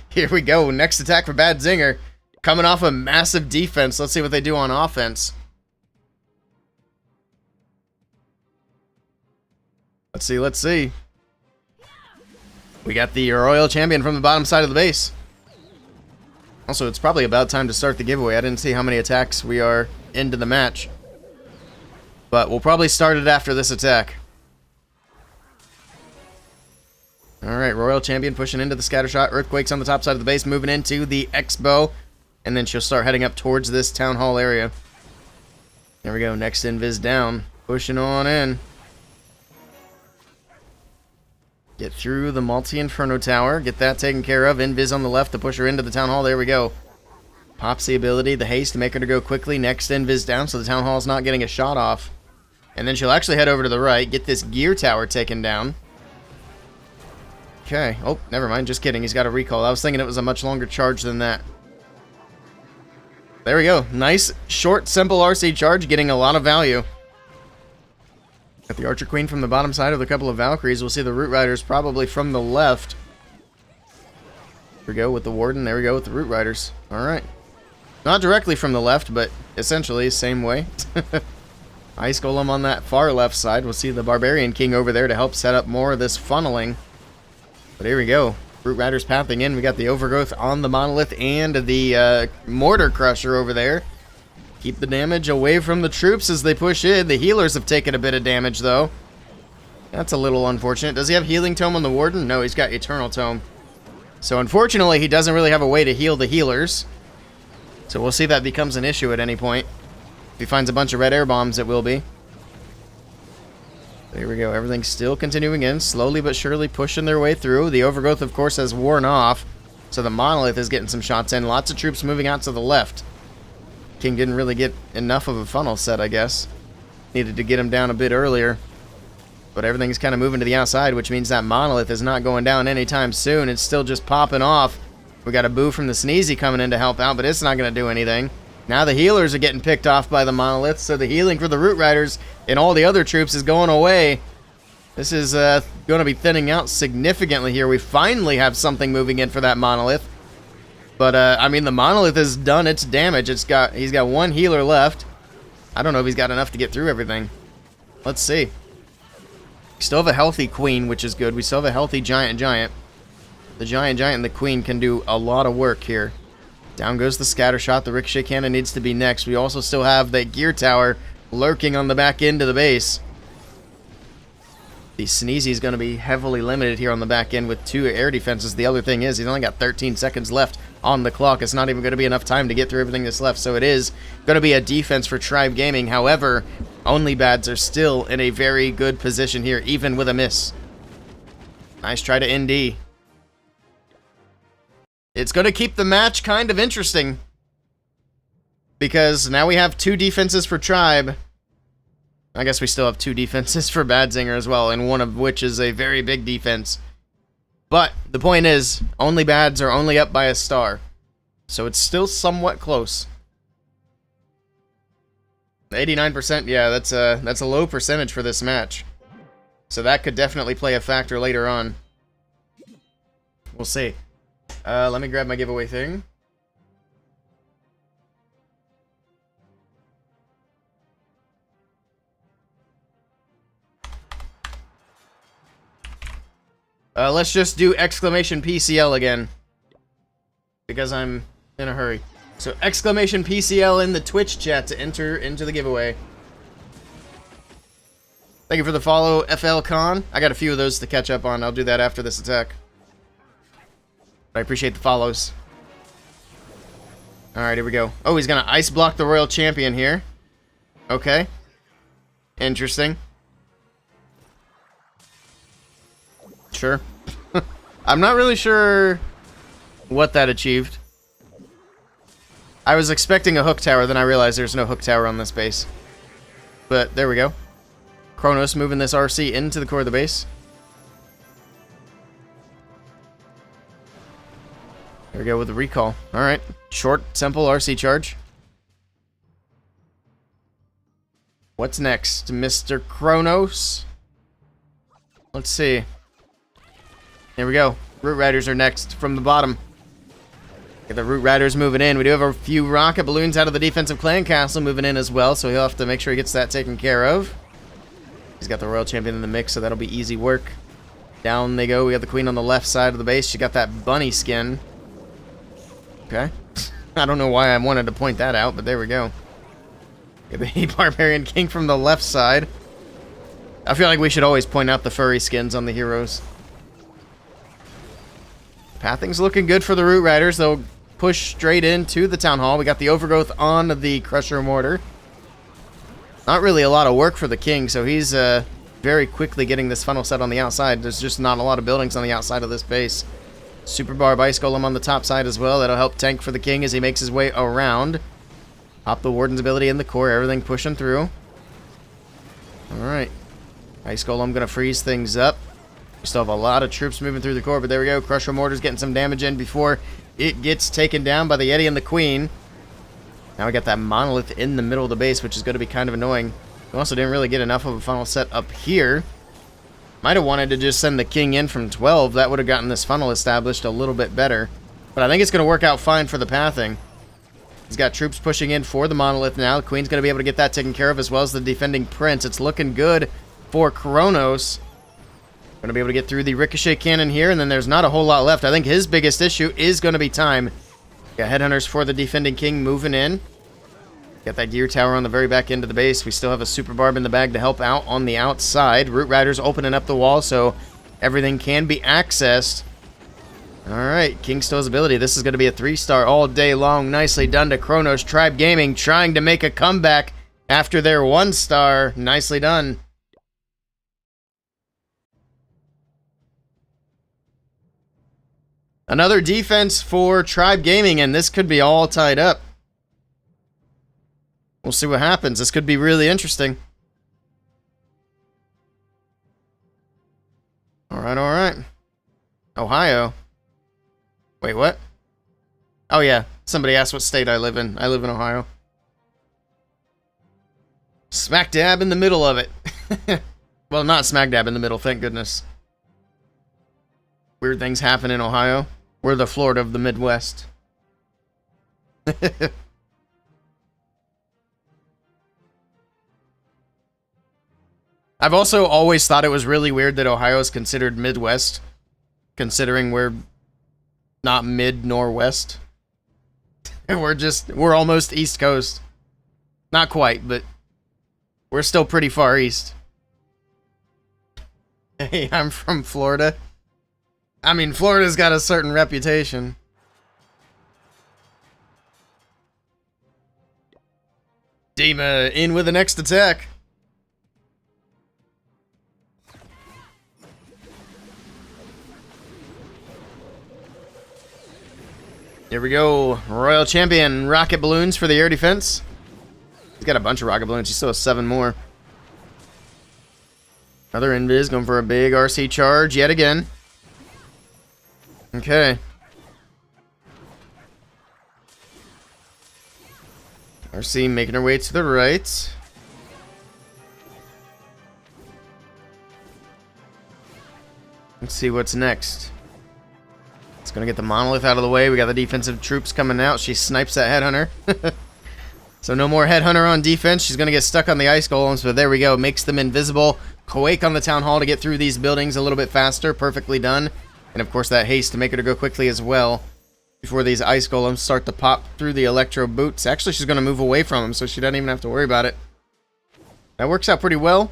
Here we go. Next attack for Badzinger. Coming off a massive defense. Let's see what they do on offense. Let's see. We got the Royal Champion from the bottom side of the base. Also, it's probably about time to start the giveaway. I didn't see how many attacks we are into the match. But we'll probably start it after this attack. Alright, Royal Champion pushing into the Scattershot. Earthquakes on the top side of the base, moving into the Expo. And then she'll start heading up towards this Town Hall area. There we go, next Invis down. Pushing on in. Get through the multi-inferno tower. Get that taken care of. Invis on the left to push her into the town hall. There we go. Pops the ability, the haste to make her to go quickly. Next Invis down so the town hall's not getting a shot off. And then she'll actually head over to the right. Get this gear tower taken down. Okay. Oh, never mind. Just kidding. He's got a recall. I was thinking it was a much longer charge than that. There we go. Nice, short, simple RC charge. Getting a lot of value. Got the Archer Queen from the bottom side with a couple of Valkyries. We'll see the Root Riders probably from the left. Here we go with the Warden. There we go with the Root Riders. Alright. Not directly from the left, but essentially same way. Ice Golem on that far left side. We'll see the Barbarian King over there to help set up more of this funneling. But here we go. Root Riders pathing in. We got the Overgrowth on the Monolith and the Mortar Crusher over there. Keep the damage away from the troops as they push in. The healers have taken a bit of damage, though. That's a little unfortunate. Does he have Healing Tome on the Warden? No, he's got Eternal Tome. So, unfortunately, he doesn't really have a way to heal the healers. So, we'll see if that becomes an issue at any point. If he finds a bunch of red air bombs, it will be. There we go. Everything's still continuing in. Slowly but surely pushing their way through. The Overgrowth, of course, has worn off. So, the Monolith is getting some shots in. Lots of troops moving out to the left. King didn't really get enough of a funnel set, I guess. Needed to get him down a bit earlier. But everything's kind of moving to the outside, which means that Monolith is not going down anytime soon. It's still just popping off. We got a boo from the Sneezy coming in to help out, but it's not going to do anything. Now the healers are getting picked off by the Monolith, so the healing for the Root Riders and all the other troops is going away. This is going to be thinning out significantly here. We finally have something moving in for that Monolith. But, I mean, the Monolith has done its damage. He's got one healer left. I don't know if he's got enough to get through everything. Let's see. We still have a healthy Queen, which is good. We still have a healthy Giant. The Giant and the Queen can do a lot of work here. Down goes the Scatter Shot. The Ricochet Cannon needs to be next. We also still have the Gear Tower lurking on the back end of the base. The Sneezy is going to be heavily limited here on the back end with 2 air defenses. The other thing is he's only got 13 seconds left on the clock. It's not even going to be enough time to get through everything that's left, so it is going to be a defense for Tribe Gaming. However, Only Bads are still in a very good position here, even with a miss. Nice try to ND. It's going to keep the match kind of interesting, because now we have 2 defenses for Tribe. I guess we still have 2 defenses for Badzinger as well, and one of which is a very big defense. But the point is, Only Bads are only up by a star, so it's still somewhat close. 89%, yeah, that's a low percentage for this match. So that could definitely play a factor later on. We'll see. Let me grab my giveaway thing. Let's just do exclamation PCL again, because I'm in a hurry. So exclamation PCL in the Twitch chat to enter into the giveaway. Thank you for the follow, FL Con. I got a few of those to catch up on. I'll do that after this attack. But I appreciate the follows. Alright, here we go. Oh, he's going to ice block the Royal Champion here. Okay. Interesting. Sure. I'm not really sure what that achieved. I was expecting a hook tower, then I realized there's no hook tower on this base. But there we go. Kronos moving this RC into the core of the base. There we go with the recall. Alright. Short, simple RC charge. What's next, Mr. Kronos? Let's see. Here we go. Root Riders are next from the bottom. Get the Root Riders moving in. We do have a few rocket balloons out of the defensive clan castle moving in as well, so he'll have to make sure he gets that taken care of. He's got the Royal Champion in the mix, so that'll be easy work. Down they go. We got the Queen on the left side of the base. She got that bunny skin. Okay. I don't know why I wanted to point that out, but there we go. Get the Barbarian King from the left side. I feel like we should always point out the furry skins on the heroes. Pathing's looking good for the Root Riders. They'll push straight into the Town Hall. We got the Overgrowth on the Crusher Mortar. Not really a lot of work for the King, so he's very quickly getting this funnel set on the outside. There's just not a lot of buildings on the outside of this base. Super Barb Ice Golem on the top side as well. That'll help tank for the King as he makes his way around. Pop the Warden's ability in the core. Everything pushing through. Alright. Ice Golem going to freeze things up. We still have a lot of troops moving through the core, but there we go. Crusher Mortar's getting some damage in before it gets taken down by the Yeti and the Queen. Now we got that Monolith in the middle of the base, which is going to be kind of annoying. We also didn't really get enough of a funnel set up here. Might have wanted to just send the King in from 12. That would have gotten this funnel established a little bit better. But I think it's going to work out fine for the pathing. He's got troops pushing in for the Monolith now. The Queen's going to be able to get that taken care of, as well as the defending Prince. It's looking good for Kronos. Going to be able to get through the ricochet cannon here, and then there's not a whole lot left. I think his biggest issue is going to be time. Got headhunters for the defending king moving in. Got that gear tower on the very back end of the base. We still have a super barb in the bag to help out on the outside. Root Riders opening up the wall so everything can be accessed. Alright, King Stow's ability. This is going to be a 3-star all day long. Nicely done to Kronos. Tribe Gaming trying to make a comeback after their 1-star. Nicely done. Another defense for Tribe Gaming, and this could be all tied up. We'll see what happens. This could be really interesting. Alright, alright. Ohio. Wait, what? Oh, yeah. Somebody asked what state I live in. I live in Ohio. Smack dab in the middle of it. Well, not smack dab in the middle, thank goodness. Weird things happen in Ohio. We're the Florida of the Midwest. I've also always thought it was really weird that Ohio is considered Midwest, considering we're not mid nor west. We're almost East Coast. Not quite, but we're still pretty far east. Hey, I'm from Florida. I mean, Florida's got a certain reputation. Dima in with the next attack. Here we go. Royal Champion, rocket balloons for the air defense. He's got a bunch of rocket balloons. He still has 7 more. Another invis going for a big RC charge yet again. Okay. RC making her way to the right. Let's see what's next. It's going to get the monolith out of the way. We got the defensive troops coming out. She snipes that headhunter. So no more headhunter on defense. She's going to get stuck on the ice golems, but there we go. Makes them invisible. Quake on the town hall to get through these buildings a little bit faster. Perfectly done. And of course that haste to make her to go quickly as well before these ice golems start to pop through the electro boots. Actually, she's going to move away from them, so she doesn't even have to worry about it. That works out pretty well.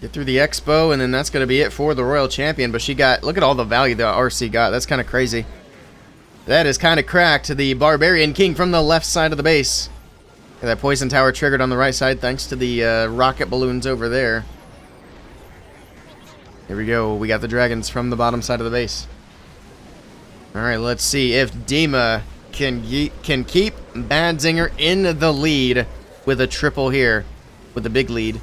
Get through the expo, and then that's going to be it for the Royal Champion. But she got, look at all the value that RC got. That's kind of crazy. That is kind of cracked. The Barbarian King from the left side of the base. Got that poison tower triggered on the right side thanks to the rocket balloons over there. Here we go. We got the dragons from the bottom side of the base. Alright, let's see if Dima can keep Badzinger in the lead with a triple here. With a big lead.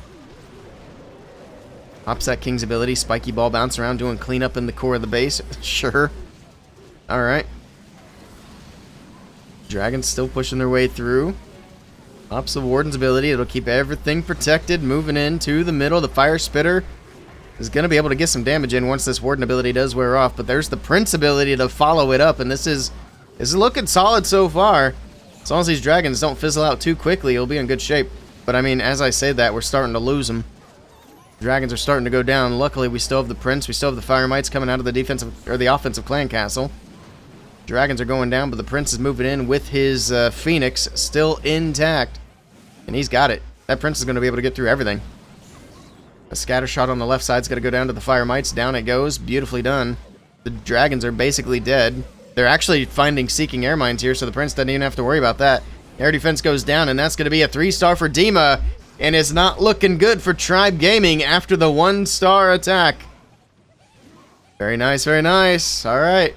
Upset King's ability. Spiky ball bounce around doing cleanup in the core of the base. Sure. Alright. Dragons still pushing their way through. Ups the Warden's ability. It'll keep everything protected. Moving into the middle. The Fire Spitter is going to be able to get some damage in once this Warden ability does wear off. But there's the Prince ability to follow it up. And this is looking solid so far. As long as these dragons don't fizzle out too quickly, it'll be in good shape. But I mean, as I say that, we're starting to lose them. Dragons are starting to go down. Luckily, we still have the Prince. We still have the Fire Mites coming out of the defensive or the offensive clan castle. Dragons are going down, but the Prince is moving in with his Phoenix still intact. And he's got it. That Prince is going to be able to get through everything. A scatter shot on the left side's got to go down to the Fire Mites. Down it goes. Beautifully done. The dragons are basically dead. They're actually finding Seeking Air Mines here, so the Prince doesn't even have to worry about that. Air defense goes down, and that's going to be a 3-star for Dima. And it's not looking good for Tribe Gaming after the 1-star attack. Very nice, very nice. All right.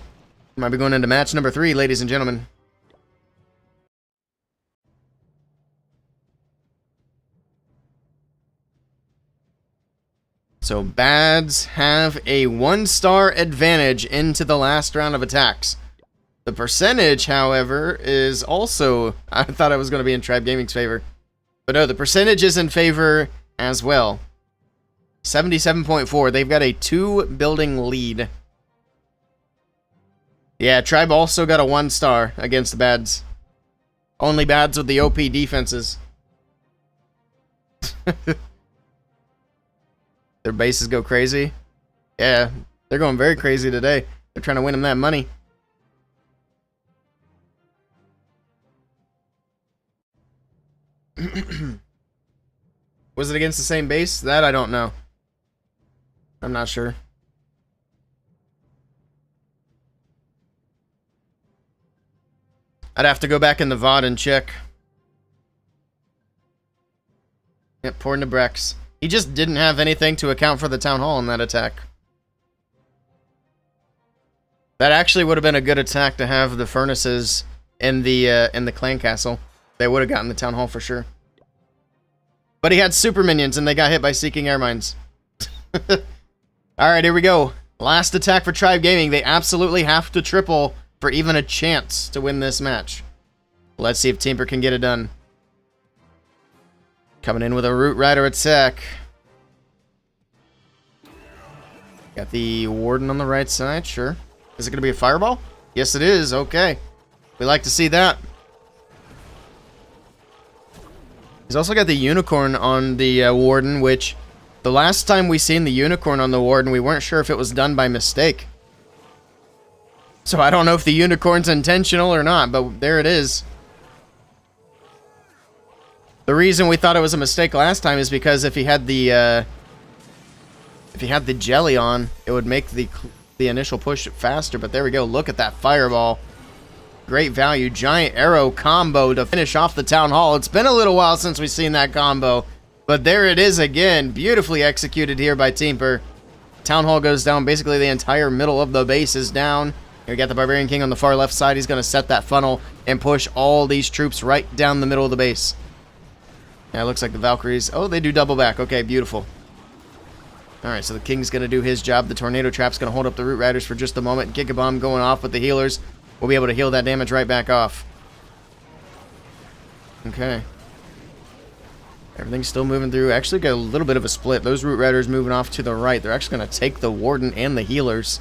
Might be going into match number 3, ladies and gentlemen. So Bads have a 1-star advantage into the last round of attacks. The percentage, however, is also... I thought it was going to be in Tribe Gaming's favor. But no, the percentage is in favor as well. 77.4. They've got a 2-building lead. Yeah, Tribe also got a 1-star against the Bads. Only Bads with the OP defenses. Their bases go crazy. Yeah, they're going very crazy today. They're trying to win him that money. Was it against the same base? That I don't know. I'm not sure. I'd have to go back in the VOD and check. Yep, poor Nebrex. He just didn't have anything to account for the town hall in that attack. That actually would have been a good attack to have the furnaces in the clan castle. They would have gotten the town hall for sure. But he had super minions and they got hit by Seeking Air Mines. Alright, here we go. Last attack for Tribe Gaming. They absolutely have to triple for even a chance to win this match. Let's see if Teamper can get it done. Coming in with a Root Rider attack. Got the Warden on the right side, sure. Is it going to be a Fireball? Yes, it is. Okay. We like to see that. He's also got the Unicorn on the Warden, which the last time we seen the Unicorn on the Warden, we weren't sure if it was done by mistake. So I don't know if the Unicorn's intentional or not, but there it is. The reason we thought it was a mistake last time is because if he had the jelly on, it would make the initial push faster. But there we go. Look at that Fireball. Great value. Giant Arrow combo to finish off the Town Hall. It's been a little while since we've seen that combo. But there it is again. Beautifully executed here by Teamper. Town Hall goes down. Basically, the entire middle of the base is down. We got the Barbarian King on the far left side. He's going to set that funnel and push all these troops right down the middle of the base. Yeah, it looks like the Valkyries. Oh, they do double back. Okay, beautiful. Alright, so the King's going to do his job. The Tornado Trap's going to hold up the Root Riders for just a moment. Giga Bomb going off with the healers. We'll be able to heal that damage right back off. Okay. Everything's still moving through. Actually got a little bit of a split. Those Root Riders moving off to the right. They're actually going to take the Warden and the healers.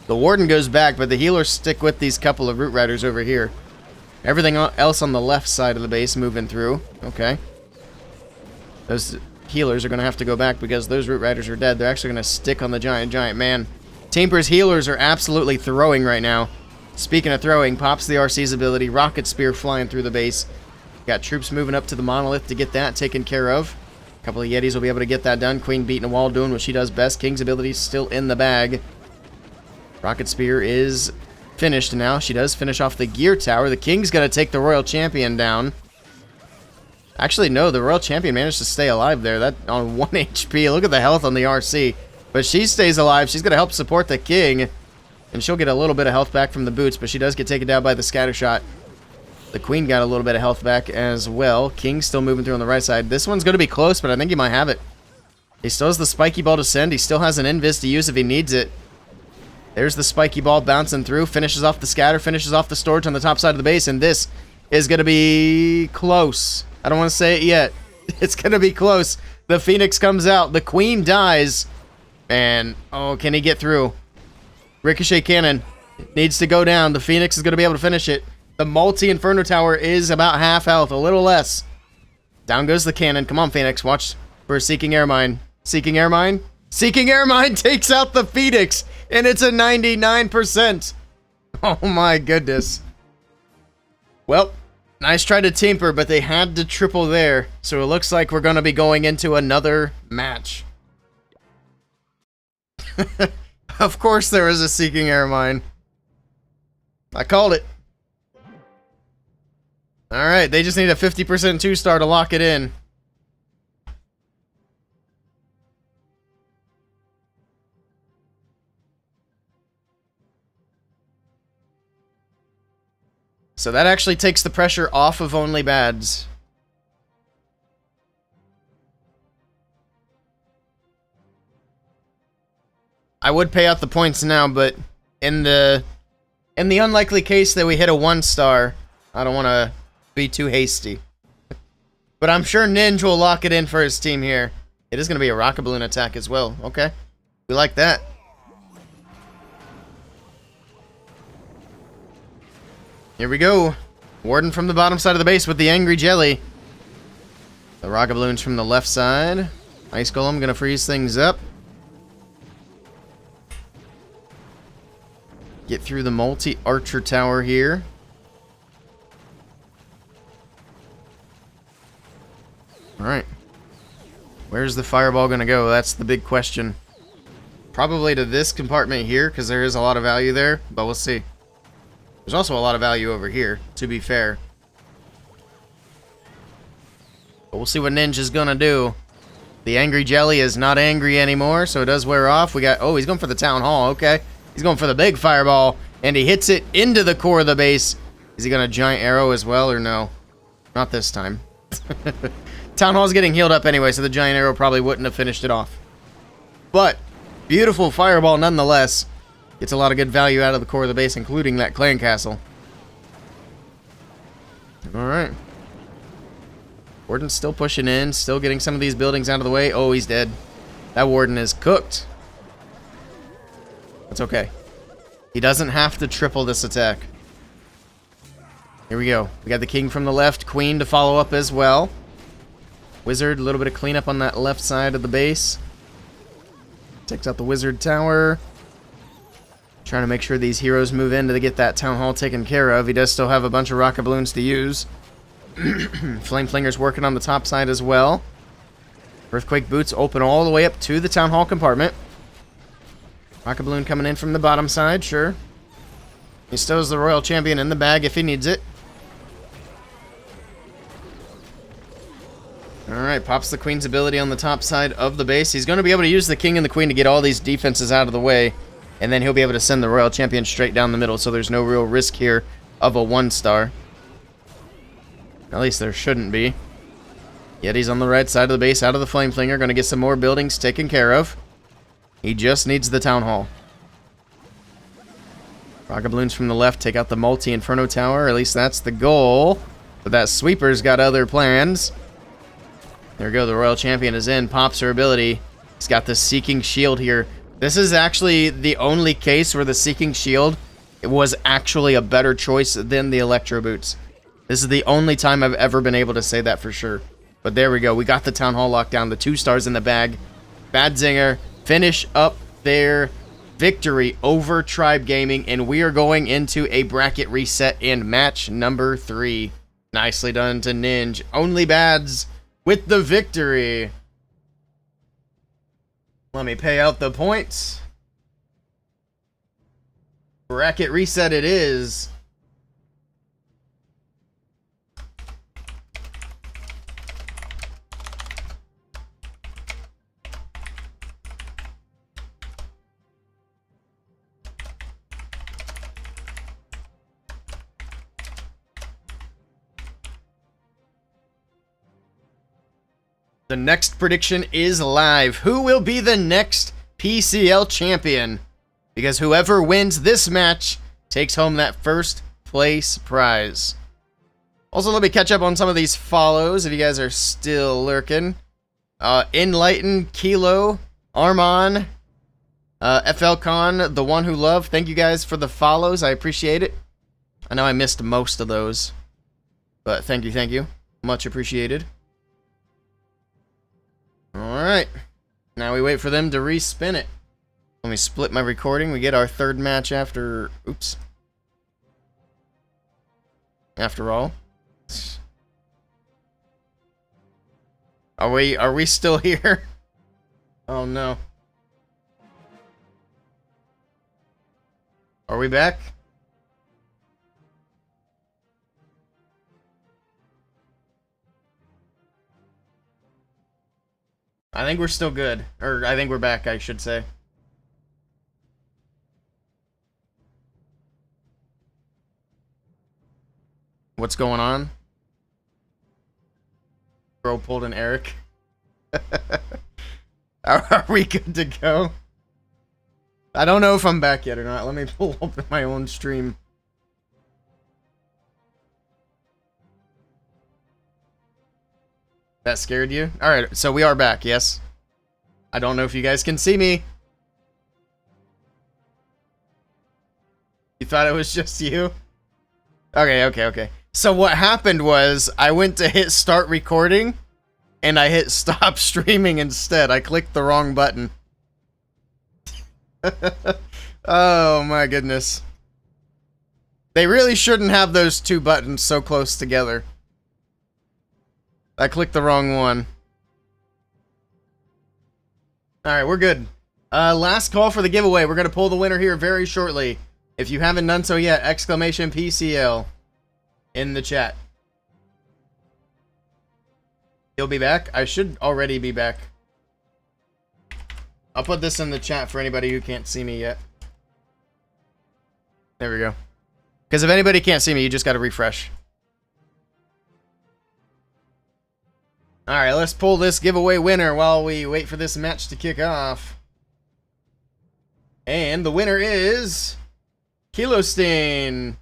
The Warden goes back, but the healers stick with these couple of Root Riders over here. Everything else on the left side of the base moving through. Okay. Those healers are going to have to go back because those Root Riders are dead. They're actually going to stick on the giant man. Teamper's healers are absolutely throwing right now. Speaking of throwing, pops the RC's ability. Rocket Spear flying through the base. Got troops moving up to the Monolith to get that taken care of. A couple of Yetis will be able to get that done. Queen beating a wall, doing what she does best. King's ability still in the bag. Rocket Spear is finished now. She does finish off the Gear Tower. The King's going to take the Royal Champion down. Actually, no, the Royal Champion managed to stay alive there. That on 1 HP. Look at the health on the RC. But she stays alive. She's going to help support the King. And she'll get a little bit of health back from the boots, but she does get taken down by the scatter shot. The Queen got a little bit of health back as well. King's still moving through on the right side. This one's going to be close, but I think he might have it. He still has the Spiky Ball to send. He still has an Invis to use if he needs it. There's the Spiky Ball bouncing through. Finishes off the scatter. Finishes off the storage on the top side of the base. And this is going to be close. I don't want to say it yet. It's going to be close. The Phoenix comes out. The Queen dies. And, oh, can he get through? Ricochet Cannon needs to go down. The Phoenix is going to be able to finish it. The Multi-Inferno Tower is about half health. A little less. Down goes the cannon. Come on, Phoenix. Watch for Seeking Air Mine. Seeking Air Mine? Seeking Air Mine takes out the Phoenix. And it's a 99%. Oh, my goodness. Well, nice try to Teamper, but they had to triple there. So it looks like we're going to be going into another match. Of course there was a Seeking Air Mine. I called it. Alright, they just need a 50% 2-star to lock it in. So that actually takes the pressure off of only bads. I would pay out the points now, but in the unlikely case that we hit a 1-star, I don't want to be too hasty. But I'm sure Ninja will lock it in for his team here. It is going to be a rocket balloon attack as well. Okay. We like that. Here we go. Warden from the bottom side of the base with the Angry Jelly. The rocket balloons from the left side. Ice Golem going to freeze things up. Get through the multi-archer tower here. Alright. Where's the fireball going to go? That's the big question. Probably to this compartment here, because there is a lot of value there, but we'll see. There's also a lot of value over here, to be fair. But we'll see what Ninja's going to do. The angry jelly is not angry anymore, so it does wear off. We got... Oh, he's going for the town hall. Okay. He's going for the big fireball, and he hits it into the core of the base. Is he going to giant arrow as well, or no? Not this time. Town hall's getting healed up anyway, so the giant arrow probably wouldn't have finished it off. But... beautiful fireball nonetheless. Gets a lot of good value out of the core of the base, including that clan castle. Alright. Warden's still pushing in, still getting some of these buildings out of the way. Oh, he's dead. That warden is cooked. That's okay. He doesn't have to triple this attack. Here we go. We got the king from the left, queen to follow up as well. Wizard, a little bit of cleanup on that left side of the base. Takes out the wizard tower. Trying to make sure these heroes move in to get that town hall taken care of. He does still have a bunch of rocket balloons to use. Flame Flinger's working on the top side as well. Earthquake boots open all the way up to the town hall compartment. Rocket balloon coming in from the bottom side, sure. He stows the royal champion in the bag if he needs it. Alright, pops the queen's ability on the top side of the base. He's going to be able to use the king and the queen to get all these defenses out of the way. And then he'll be able to send the royal champion straight down the middle, so there's no real risk here of a 1-star. At least there shouldn't be. Yet he's on the right side of the base, out of the flame flinger. Going to get some more buildings taken care of. He just needs the town hall. Rocket balloons from the left take out the multi-inferno tower. At least that's the goal. But that sweeper's got other plans. There we go, the royal champion is in, pops her ability. He's got the seeking shield here. This is actually the only case where the seeking shield was actually a better choice than the electro boots. This is the only time I've ever been able to say that for sure. But there we go, we got the town hall locked down, the 2 stars in the bag. Bad Zinger finish up their victory over Tribe Gaming, and we are going into a bracket reset in match number 3. Nicely done to Ninja. Only Bads with the victory. Let me pay out the points. Bracket reset it is. The next prediction is live. Who will be the next PCL champion? Because whoever wins this match takes home that first place prize. Also, let me catch up on some of these follows if you guys are still lurking. Enlighten, Kilo, Armon, FLCon, The One Who Loved. Thank you guys for the follows. I appreciate it. I know I missed most of those, but thank you, thank you. Much appreciated. Alright, now we wait for them to respin it. Let me split my recording. We get our third match after... Oops. After all. Are we still here? Oh no. Are we back? I think we're still good. Or, I think we're back, I should say. What's going on? Bro pulled an Eric. Are we good to go? I don't know if I'm back yet or not. Let me pull up my own stream. That scared you? Alright, so we are back, yes? I don't know if you guys can see me. You thought it was just you? Okay. So what happened was, I went to hit start recording, and I hit stop streaming instead. I clicked the wrong button. Oh my goodness. They really shouldn't have those two buttons so close together. I clicked the wrong one. Alright, we're good. Last call for the giveaway. We're going to pull the winner here very shortly. If you haven't done so yet, exclamation PCL in the chat. He'll be back? I should already be back. I'll put this in the chat for anybody who can't see me yet. There we go. Because if anybody can't see me, you just got to refresh. Alright, let's pull this giveaway winner while we wait for this match to kick off. And the winner is... Kilostein,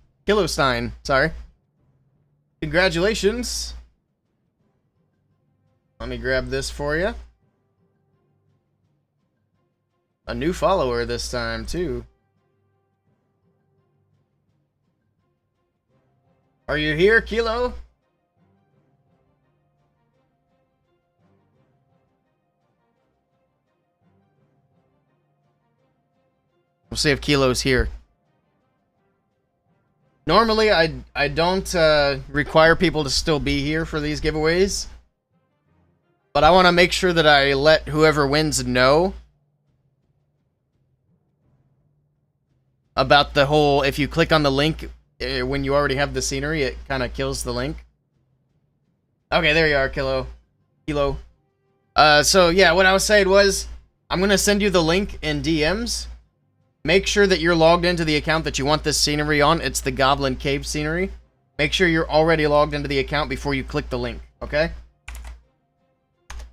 sorry. Congratulations. Let me grab this for you. A new follower this time, too. Are you here, Kilo? We'll see if Kilo's here. Normally, I don't require people to still be here for these giveaways. But I want to make sure that I let whoever wins know about the whole, if you click on the link when you already have the scenery, it kind of kills the link. Okay, there you are, Kilo. So yeah, what I was saying was, I'm going to send you the link in DMs. Make sure that you're logged into the account that you want this scenery on. It's the Goblin Cave scenery. Make sure you're already logged into the account before you click the link, okay?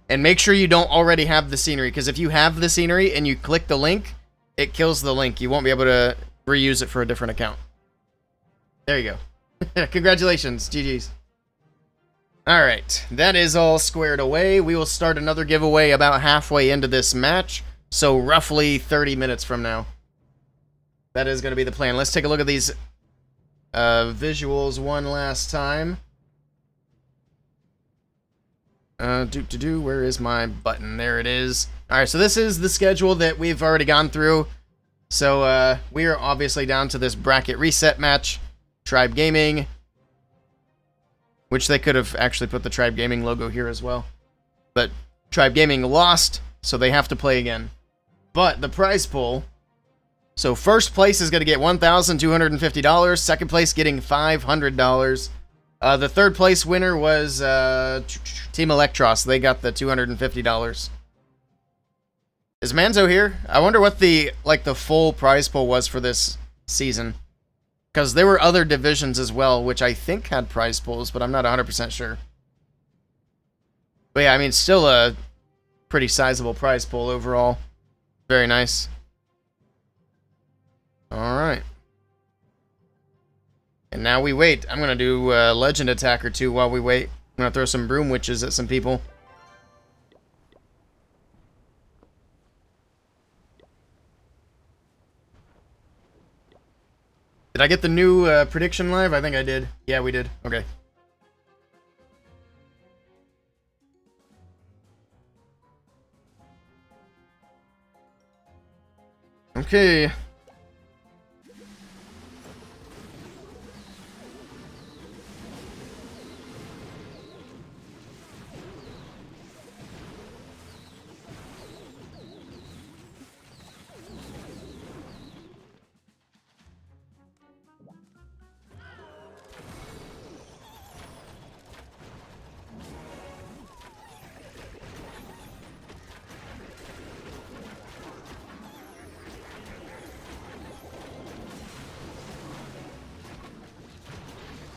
And make sure you don't already have the scenery, because if you have the scenery and you click the link, it kills the link. You won't be able to reuse it for a different account. There you go. Congratulations, GG's. Alright, that is all squared away. We will start another giveaway about halfway into this match, so roughly 30 minutes from now. That is going to be the plan. Let's take a look at these visuals one last time. Where is my button? There it is. Alright, so this is the schedule that we've already gone through. So, we are obviously down to this bracket reset match. Tribe Gaming. Which they could have actually put the Tribe Gaming logo here as well. But Tribe Gaming lost, so they have to play again. But the prize pool... So first place is going to get $1,250. Second place getting $500. The third place winner was Team Electros. They got the $250. Is Manzo here? I wonder what the full prize pool was for this season. Because there were other divisions as well, which I think had prize pools, but I'm not 100% sure. But yeah, I mean, still a pretty sizable prize pool overall. Very nice. Alright. And now we wait. I'm going to do Legend Attack or two while we wait. I'm going to throw some Broom Witches at some people. Did I get the new prediction live? I think I did. Yeah, we did. Okay. Okay.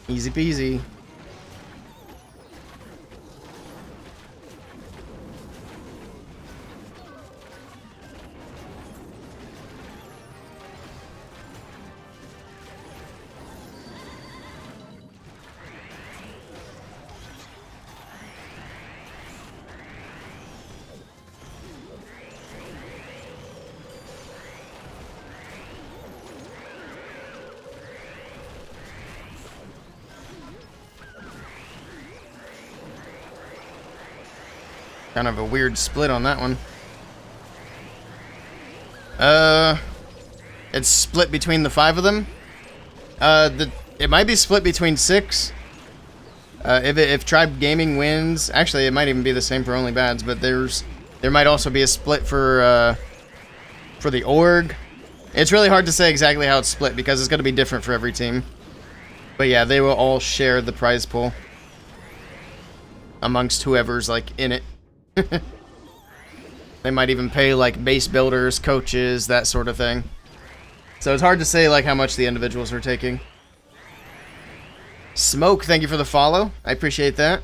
Easy peasy. Kind of a weird split on that one. It's split between the 5 of them. It might be split between 6. If Tribe Gaming wins, actually, it might even be the same for Only Bads. But there might also be a split for the org. It's really hard to say exactly how it's split because it's going to be different for every team. But yeah, they will all share the prize pool amongst whoever's like in it. They might even pay like base builders, coaches, that sort of thing. So it's hard to say like how much the individuals are taking. Smoke, thank you for the follow. I appreciate that.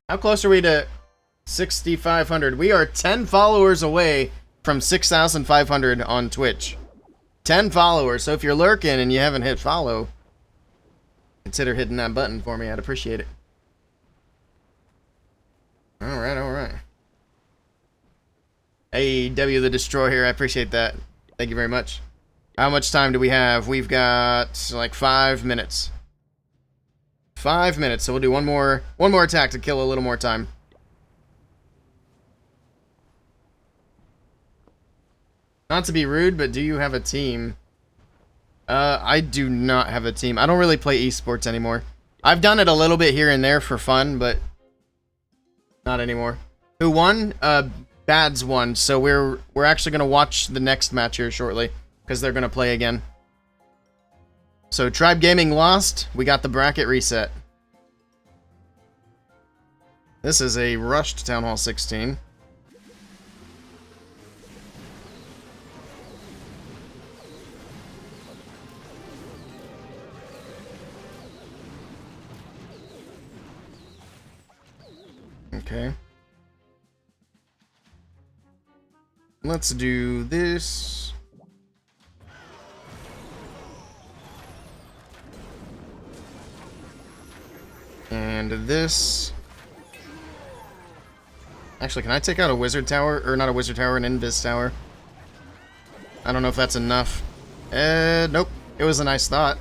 How close are we to 6,500? We are 10 followers away from 6,500 on Twitch. 10 followers. So if you're lurking and you haven't hit follow, consider hitting that button for me. I'd appreciate it. Alright, alright. Hey, W the Destroyer here. I appreciate that. Thank you very much. How much time do we have? We've got like 5 minutes. 5 minutes. So we'll do one more attack to kill a little more time. Not to be rude, but do you have a team? I do not have a team. I don't really play esports anymore. I've done it a little bit here and there for fun, but not anymore. Who won? Bads won. So we're actually gonna watch the next match here shortly because they're gonna play again. So Tribe Gaming lost. We got the bracket reset. This is a rushed Town Hall 16. Okay. Let's do this. And this. Actually, can I take out a wizard tower? Or not a wizard tower, an invis tower. I don't know if that's enough. Nope. It was a nice thought.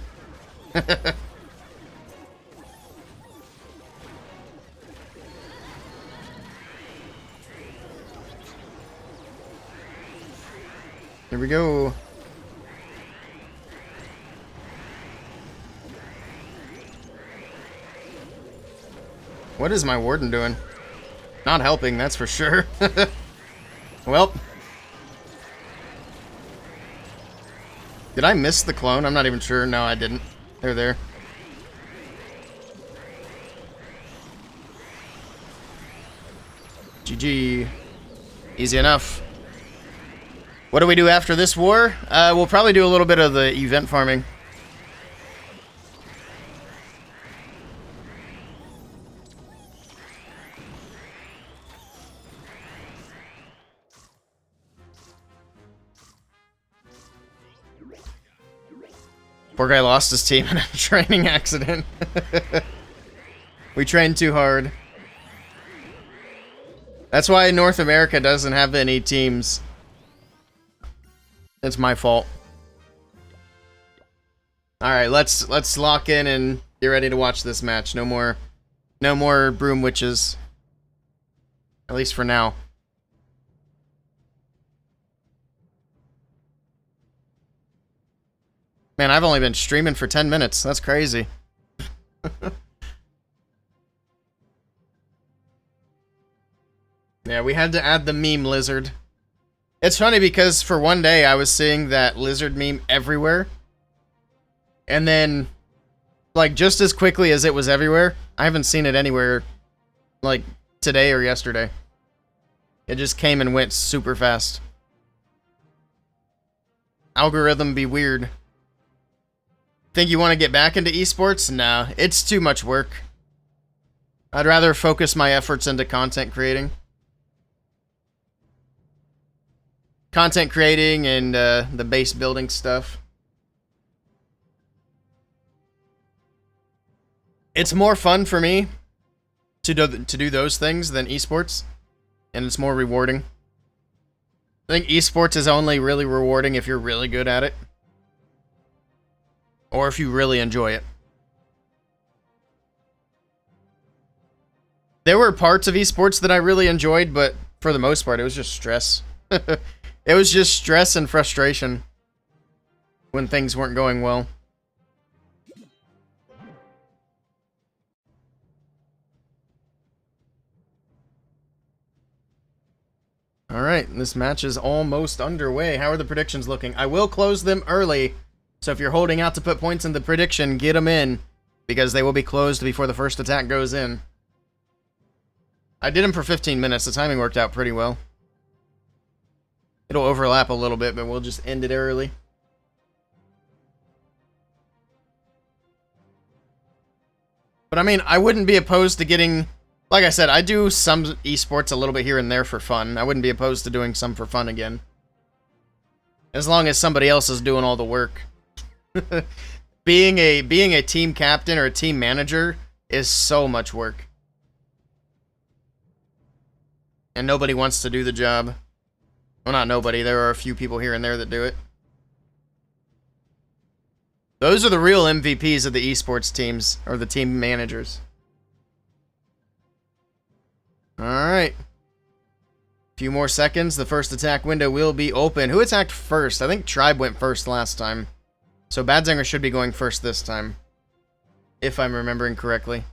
Here we go. What is my warden doing? Not helping, that's for sure. Well. Did I miss the clone? I'm not even sure. No, I didn't. They're there. GG. Easy enough. What do we do after this war? We'll probably do a little bit of the event farming. Poor guy lost his team in a training accident. We trained too hard. That's why North America doesn't have any teams. It's my fault. Alright, let's lock in and get ready to watch this match. No more broom witches. At least for now. Man, I've only been streaming for 10 minutes. That's crazy. Yeah, we had to add the meme lizard. It's funny because for one day I was seeing that lizard meme everywhere. And then, like, just as quickly as it was everywhere, I haven't seen it anywhere, like, today or yesterday. It just came and went super fast. Algorithm be weird. Think you want to get back into esports? Nah, it's too much work. I'd rather focus my efforts into content creating. Content creating and the base building stuff. It's more fun for me to do those things than esports, and it's more rewarding. I think esports is only really rewarding if you're really good at it. Or if you really enjoy it. There were parts of esports that I really enjoyed, but for the most part, it was just stress. It was just stress and frustration. when things weren't going well. Alright, this match is almost underway. How are the predictions looking? I will close them early, so if you're holding out to put points in the prediction, get them in, because they will be closed before the first attack goes in. I did them for 15 minutes. The timing worked out pretty well. It'll overlap a little bit, but we'll just end it early. But I mean, I wouldn't be opposed to getting... Like I said, I do some esports a little bit here and there for fun. I wouldn't be opposed to doing some for fun again. As long as somebody else is doing all the work. Being a team captain or a team manager is so much work. And nobody wants to do the job. Well, not nobody. There are a few people here and there that do it. Those are the real MVPs of the esports teams, or the team managers. Alright. A few more seconds. The first attack window will be open. Who attacked first? I think Tribe went first last time. So Badzinger should be going first this time. If I'm remembering correctly.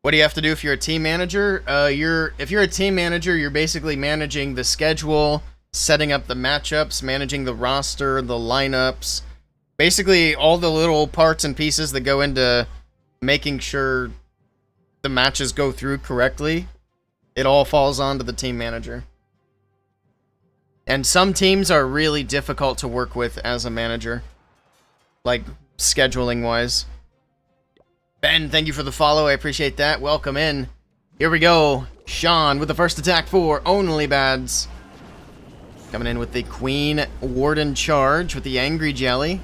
What do you have to do if you're a team manager? If you're a team manager, you're basically managing the schedule, setting up the matchups, managing the roster, the lineups, basically all the little parts and pieces that go into making sure the matches go through correctly. It all falls onto the team manager. And some teams are really difficult to work with as a manager, like scheduling wise. Ben, thank you for the follow. I appreciate that. Welcome in. Here we go. Sean with the first attack for Only Bads. Coming in with the Queen Warden charge with the Angry Jelly.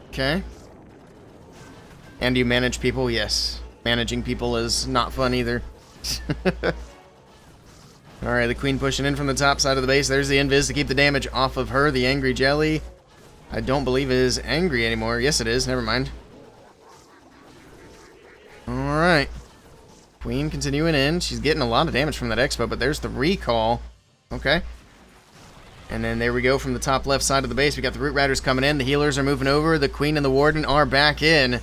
Okay. And you manage people? Yes. Managing people is not fun either. Alright, the Queen pushing in from the top side of the base. There's the Invis to keep the damage off of her. The Angry Jelly, I don't believe it is angry anymore. Yes, it is. Never mind. Alright. Queen continuing in. She's getting a lot of damage from that Expo, but there's the recall. Okay. And then there we go from the top left side of the base. We got the Root Riders coming in. The healers are moving over. The Queen and the Warden are back in.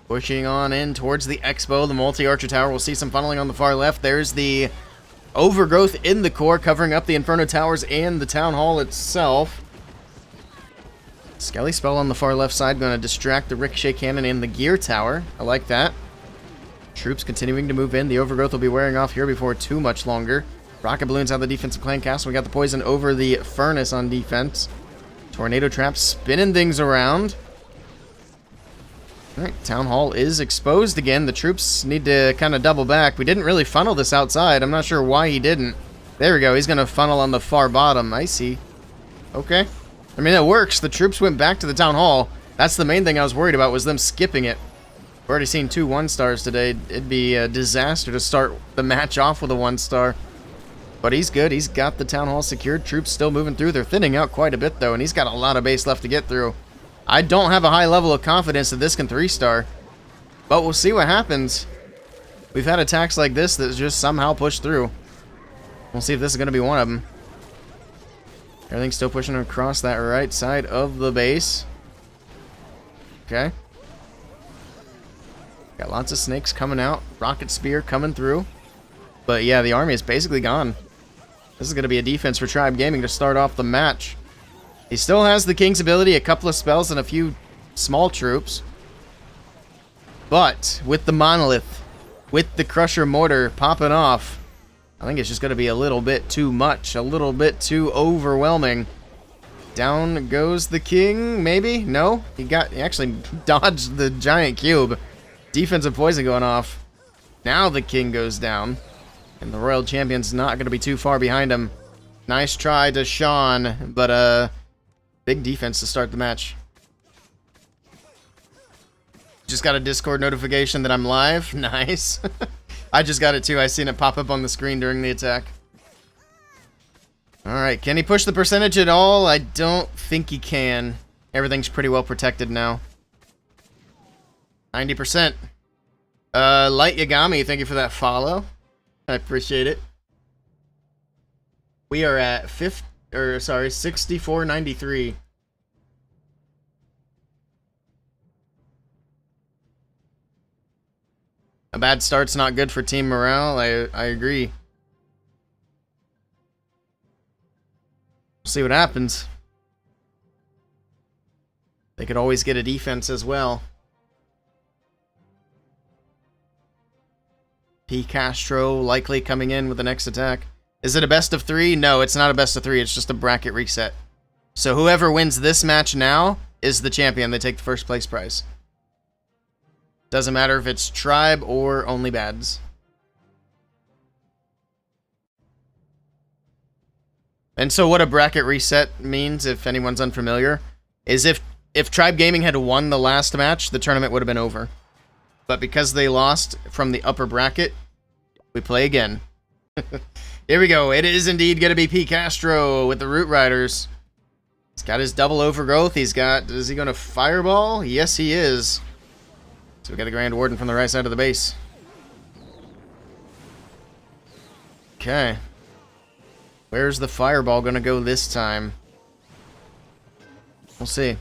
Pushing on in towards the Expo. The multi-archer tower. We'll see some funneling on the far left. There's the overgrowth in the core covering up the Inferno towers and the Town Hall itself. Skelly spell on the far left side. Going to distract the Ricochet Cannon and the Gear Tower. I like that. Troops continuing to move in. The overgrowth will be wearing off here before too much longer. Rocket balloons out the defensive clan castle. We got the poison over the furnace on defense. Tornado traps spinning things around. Alright, Town Hall is exposed again. The troops need to kind of double back. We didn't really funnel this outside. I'm not sure why he didn't. There we go. He's going to funnel on the far bottom. I see. Okay. I mean, it works. The troops went back to the Town Hall. That's the main thing I was worried about, was them skipping it. We've already seen 2 1-stars today. It'd be a disaster to start the match off with a 1-star. But he's good. He's got the Town Hall secured. Troops still moving through. They're thinning out quite a bit, though, and he's got a lot of base left to get through. I don't have a high level of confidence that this can 3-star, but we'll see what happens. We've had attacks like this that just somehow push through. We'll see if this is going to be one of them. Everything's still pushing across that right side of the base. Okay. Got lots of snakes coming out. Rocket Spear coming through. But yeah, the army is basically gone. This is going to be a defense for Tribe Gaming to start off the match. He still has the King's ability, a couple of spells, and a few small troops. But with the Monolith, with the Crusher Mortar popping off, I think it's just going to be a little bit too much, a little bit too overwhelming. Down goes the King, maybe? No? He actually dodged the giant cube. Defensive poison going off. Now the King goes down. And the Royal Champion's not going to be too far behind him. Nice try to Sean, but big defense to start the match. Just got a Discord notification that I'm live. Nice. I just got it too. I seen it pop up on the screen during the attack. Alright, can he push the percentage at all? I don't think he can. Everything's pretty well protected now. 90%. Light Yagami, thank you for that follow. I appreciate it. We are at 64.93. A bad start's not good for team morale. I agree. We'll see what happens. They could always get a defense as well. P. Castro likely coming in with the next attack. Is it a best of 3? No, it's not a best of 3. It's just a bracket reset. So whoever wins this match now is the champion. They take the first place prize. Doesn't matter if it's tribe or only bads. And so what a bracket reset means, if anyone's unfamiliar, is if Tribe Gaming had won the last match, the tournament would have been over. But because they lost from the upper bracket, we play again. Here we go. It is indeed going to be P. Castro with the Root Riders. He's got his double overgrowth. He's got... Is he going to fireball? Yes, he is. So we got a Grand Warden from the right side of the base. Okay. Where's the fireball going to go this time? We'll see.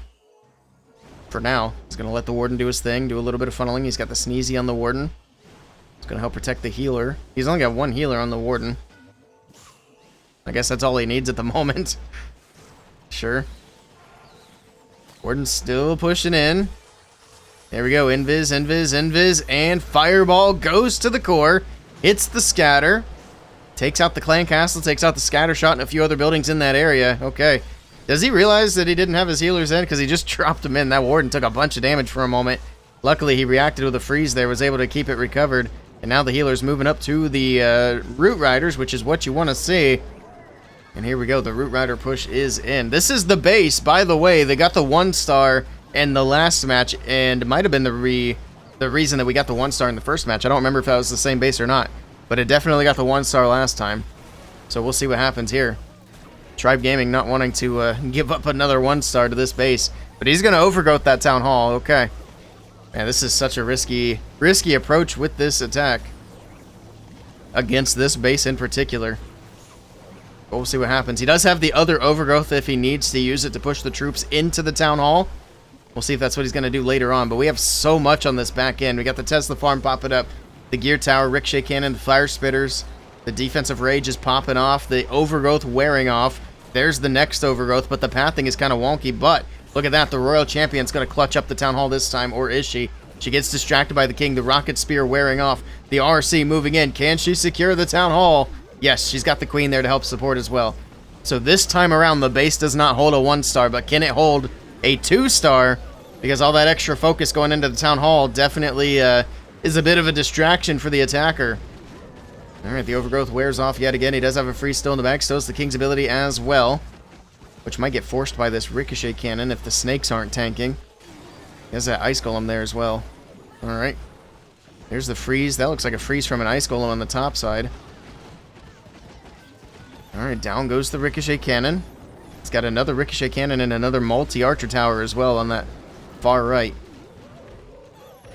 For now, he's going to let the Warden do his thing, do a little bit of funneling. He's got the Sneezy on the Warden. It's going to help protect the healer. He's only got one healer on the Warden. I guess that's all he needs at the moment. Sure. Warden's still pushing in. There we go. Invis, invis, invis, and fireball goes to the core. Hits the scatter. Takes out the clan castle, takes out the scatter shot and a few other buildings in that area. Okay. Does he realize that he didn't have his healers in? Because he just dropped them in. That Warden took a bunch of damage for a moment. Luckily, he reacted with a freeze there, was able to keep it recovered. And now the healer's moving up to the Root Riders, which is what you want to see. And here we go. The Root Rider push is in. This is the base, by the way. They got the 1-star in the last match, and it might have been the reason that we got the 1-star in the first match. I don't remember if that was the same base or not. But it definitely got the 1-star last time. So we'll see what happens here. Tribe Gaming not wanting to give up another 1-star to this base. But he's going to overgrowth that Town Hall. Okay. Man, this is such a risky approach with this attack. Against this base in particular. But we'll see what happens. He does have the other overgrowth if he needs to use it to push the troops into the Town Hall. We'll see if that's what he's going to do later on. But we have so much on this back end. We got the Tesla farm popping up. The gear tower, ricochet cannon, the fire spitters. The defensive rage is popping off. The overgrowth wearing off. There's the next overgrowth, but the pathing is kind of wonky. But look at that. The Royal Champion's going to clutch up the Town Hall this time, or is she? She gets distracted by the King. The rocket spear wearing off. The RC moving in. Can she secure the Town Hall? Yes, she's got the Queen there to help support as well. So this time around, the base does not hold a 1-star, but can it hold a 2-star? Because all that extra focus going into the Town Hall definitely is a bit of a distraction for the attacker. Alright, the overgrowth wears off yet again. He does have a freeze still in the back. So is the King's ability as well. Which might get forced by this ricochet cannon if the snakes aren't tanking. He has that ice golem there as well. Alright. There's the freeze. That looks like a freeze from an ice golem on the top side. Alright, down goes the ricochet cannon. It's got another ricochet cannon and another multi-archer tower as well on that far right.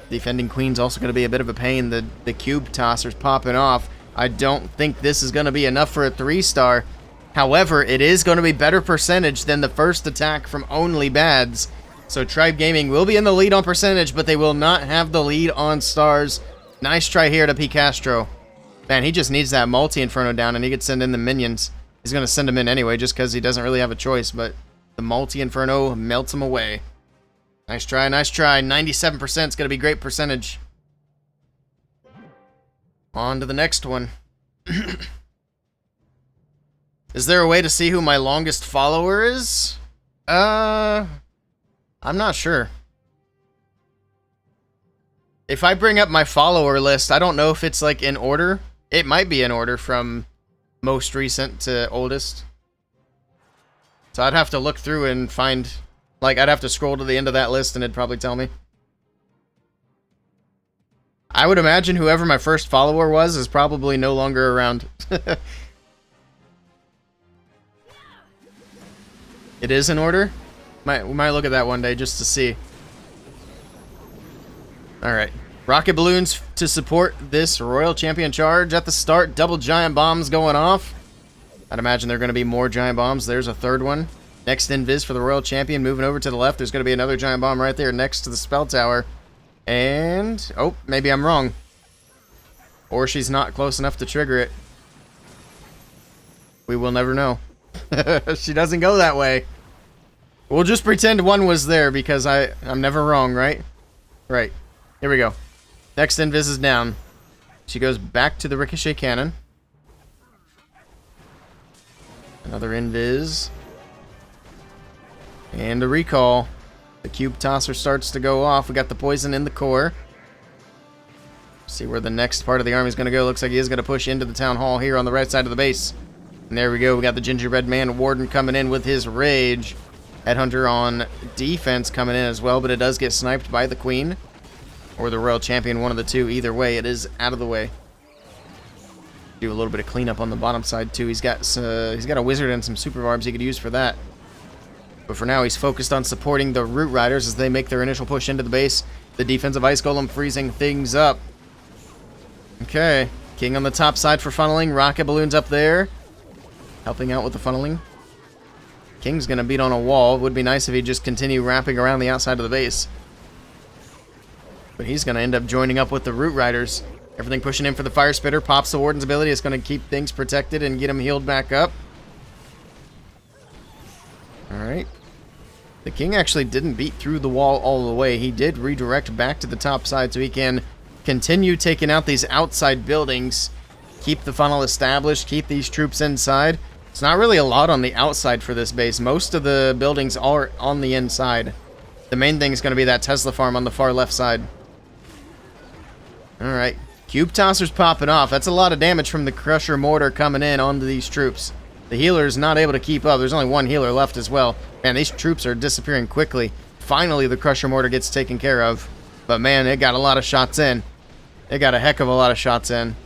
Defending Queen's also going to be a bit of a pain. The cube tosser's popping off. I don't think this is going to be enough for a 3-star. However, it is going to be better percentage than the first attack from only bads. So Tribe Gaming will be in the lead on percentage, but they will not have the lead on stars. Nice try here to P. Castro. Man, he just needs that multi-inferno down, and he could send in the minions. He's going to send them in anyway, just because he doesn't really have a choice, but the multi-inferno melts him away. Nice try, nice try. 97% is going to be great percentage. On to the next one. Is there a way to see who my longest follower is? I'm not sure. If I bring up my follower list, I don't know if it's like in order. It might be in order from most recent to oldest. So I'd have to look through and find, like, I'd have to scroll to the end of that list and it'd probably tell me. I would imagine whoever my first follower was is probably no longer around. It is in order? We might look at that one day just to see. Alright. Rocket balloons to support this Royal Champion charge at the start. Double giant bombs going off. I'd imagine there are going to be more giant bombs. There's a third one. Next invis for the Royal Champion. Moving over to the left. There's going to be another giant bomb right there next to the spell tower. And... oh, maybe I'm wrong. Or she's not close enough to trigger it. We will never know. She doesn't go that way. We'll just pretend one was there because I'm never wrong, right? Right. Here we go. Next invis is down. She goes back to the ricochet cannon. Another invis. And a recall. The cube tosser starts to go off. We got the poison in the core. See where the next part of the army is going to go. Looks like he is going to push into the town hall here on the right side of the base. And there we go. We got the gingerbread man warden coming in with his rage. Headhunter on defense coming in as well, but it does get sniped by the queen. Or the royal champion, one of the two. Either way, it is out of the way. Do a little bit of cleanup on the bottom side too. He's got a wizard and some super barbs he could use for that. But for now, he's focused on supporting the root riders as they make their initial push into the base. The defensive ice golem freezing things up. Okay, king on the top side for funneling. Rocket balloons up there, helping out with the funneling. King's gonna beat on a wall. Would be nice if he'd just continue wrapping around the outside of the base. But he's gonna end up joining up with the root riders. Everything pushing in for the fire spitter. Pops the warden's ability. It's gonna keep things protected and get him healed back up. Alright. The king actually didn't beat through the wall all the way. He did redirect back to the top side so he can continue taking out these outside buildings. Keep the funnel established. Keep these troops inside. It's not really a lot on the outside for this base. Most of the buildings are on the inside. The main thing is going to be that Tesla farm on the far left side. Alright. Cube tosser's popping off. That's a lot of damage from the crusher mortar coming in onto these troops. The healer's not able to keep up. There's only one healer left as well. Man, these troops are disappearing quickly. Finally, the crusher mortar gets taken care of. But man, it got a lot of shots in. It got a heck of a lot of shots in.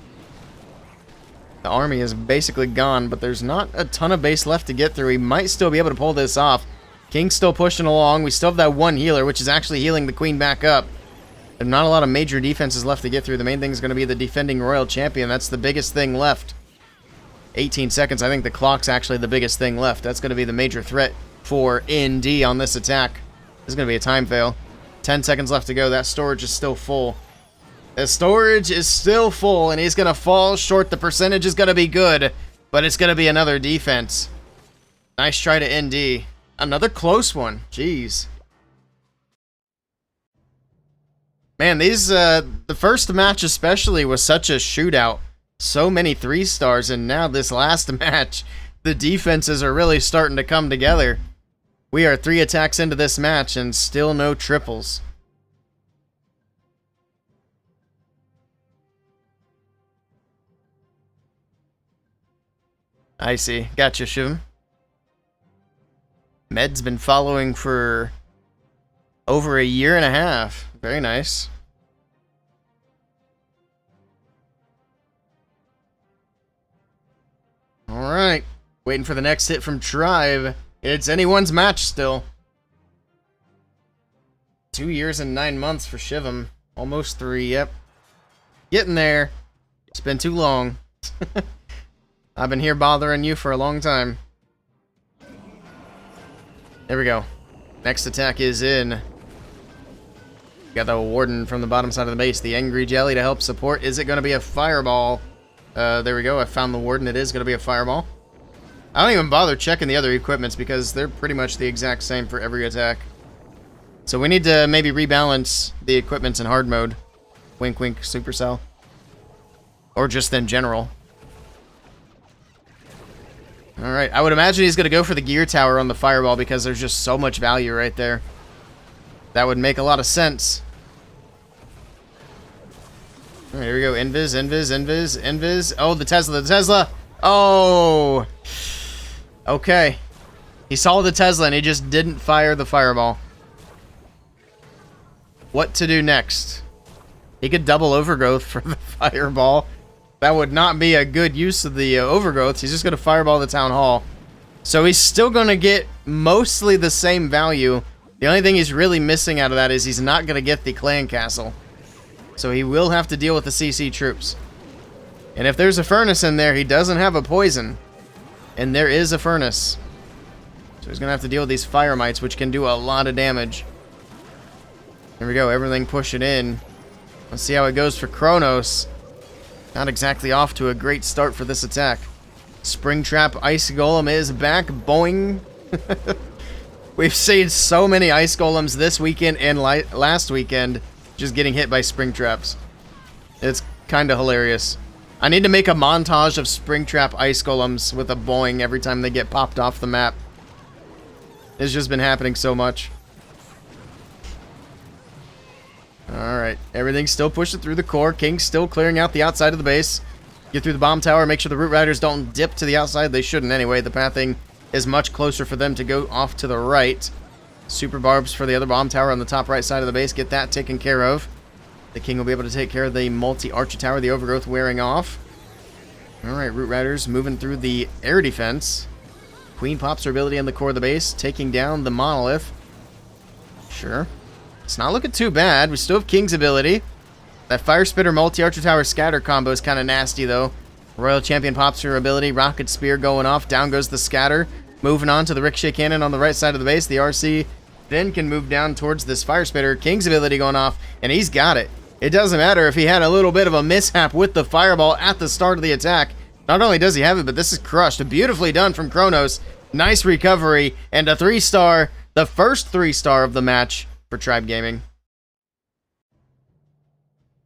The army is basically gone, but there's not a ton of base left to get through. He might still be able to pull this off. King's still pushing along. We still have that one healer, which is actually healing the queen back up. There's not a lot of major defenses left to get through. The main thing is going to be the defending royal champion. That's the biggest thing left. 18 seconds. I think the clock's actually the biggest thing left. That's going to be the major threat for ND on this attack. This is going to be a time fail. 10 seconds left to go. That storage is still full. The storage is still full, and he's going to fall short. The percentage is going to be good, but it's going to be another defense. Nice try to ND. Another close one. Jeez. Man, these the first match especially was such a shootout. So many 3-stars, and now this last match, the defenses are really starting to come together. We are 3 attacks into this match, and still no triples. I see. Gotcha, Shivam. Med's been following for over a year and a half. Very nice. Alright. Waiting for the next hit from Tribe. It's anyone's match still. 2 years and 9 months for Shivam. Almost 3, yep. Getting there. It's been too long. I've been here bothering you for a long time. There we go. Next attack is in. Got the warden from the bottom side of the base. The angry jelly to help support. Is it going to be a fireball? There we go. I found the warden. It is going to be a fireball. I don't even bother checking the other equipments because they're pretty much the exact same for every attack. So we need to maybe rebalance the equipments in hard mode. Wink, wink, Supercell. Or just in general. Alright, I would imagine he's going to go for the gear tower on the fireball because there's just so much value right there. That would make a lot of sense. Alright, here we go. Invis, invis, invis, invis. Oh, the Tesla, the Tesla! Oh! Okay. He saw the Tesla and he just didn't fire the fireball. What to do next? He could double overgrowth for the fireball. That would not be a good use of the overgrowth. He's just going to fireball the town hall. So he's still going to get mostly the same value. The only thing he's really missing out of that is he's not going to get the clan castle. So he will have to deal with the CC troops. And if there's a furnace in there, he doesn't have a poison. And there is a furnace. So he's going to have to deal with these fire mites, which can do a lot of damage. Here we go, everything pushing in. Let's see how it goes for Kronos. Not exactly off to a great start for this attack. Springtrap Ice Golem is back. Boing. We've seen so many Ice Golems this weekend and last weekend just getting hit by Springtraps. It's kind of hilarious. I need to make a montage of Springtrap Ice Golems with a boing every time they get popped off the map. It's just been happening so much. Alright, everything's still pushing through the core. King's still clearing out the outside of the base. Get through the bomb tower, make sure the Root Riders don't dip to the outside. They shouldn't anyway. The pathing is much closer for them to go off to the right. Super barbs for the other bomb tower on the top right side of the base. Get that taken care of. The King will be able to take care of the multi-archer tower, the overgrowth wearing off. Alright, Root Riders moving through the air defense. Queen pops her ability in the core of the base, taking down the monolith. Sure. It's not looking too bad. We still have King's ability. That Fire Spitter multi-archer tower scatter combo is kind of nasty, though. Royal Champion pops her ability. Rocket Spear going off. Down goes the scatter. Moving on to the Ricochet Cannon on the right side of the base. The RC then can move down towards this Fire Spitter. King's ability going off, and he's got it. It doesn't matter if he had a little bit of a mishap with the Fireball at the start of the attack. Not only does he have it, but this is crushed. Beautifully done from Kronos. Nice recovery, and a 3-star, the first 3-star of the match for Tribe Gaming.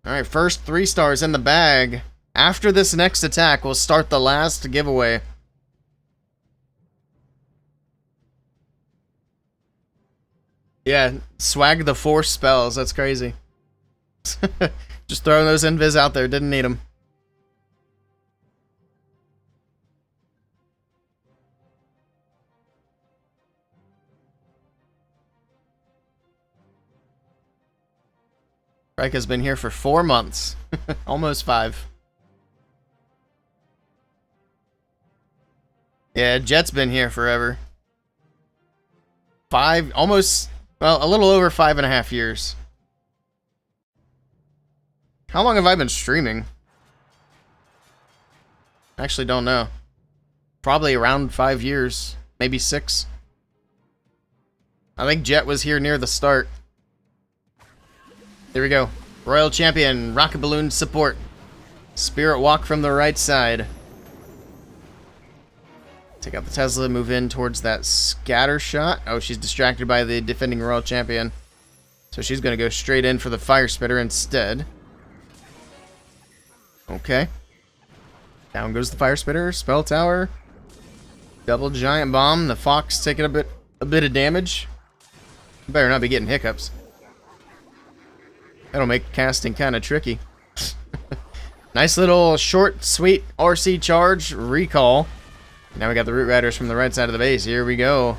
Alright, first 3 stars in the bag. After this next attack, we'll start the last giveaway. Yeah, swag the 4 spells. That's crazy. Just throwing those invis out there. Didn't need them. Rika's been here for 4 months. Almost 5. Yeah, Jet's been here forever. 5, almost, well, a little over 5.5 years. How long have I been streaming? Actually don't know. Probably around 5 years. Maybe 6. I think Jet was here near the start. There we go. Royal Champion, Rocket Balloon support. Spirit Walk from the right side. Take out the Tesla, move in towards that scatter shot. Oh, she's distracted by the defending Royal Champion. So she's going to go straight in for the Fire Spitter instead. Okay. Down goes the Fire Spitter, Spell Tower. Double Giant Bomb. The Fox taking a bit of damage. Better not be getting hiccups. That'll make casting kind of tricky. Nice little short, sweet RC charge recall. Now we got the Root Riders from the right side of the base. Here we go.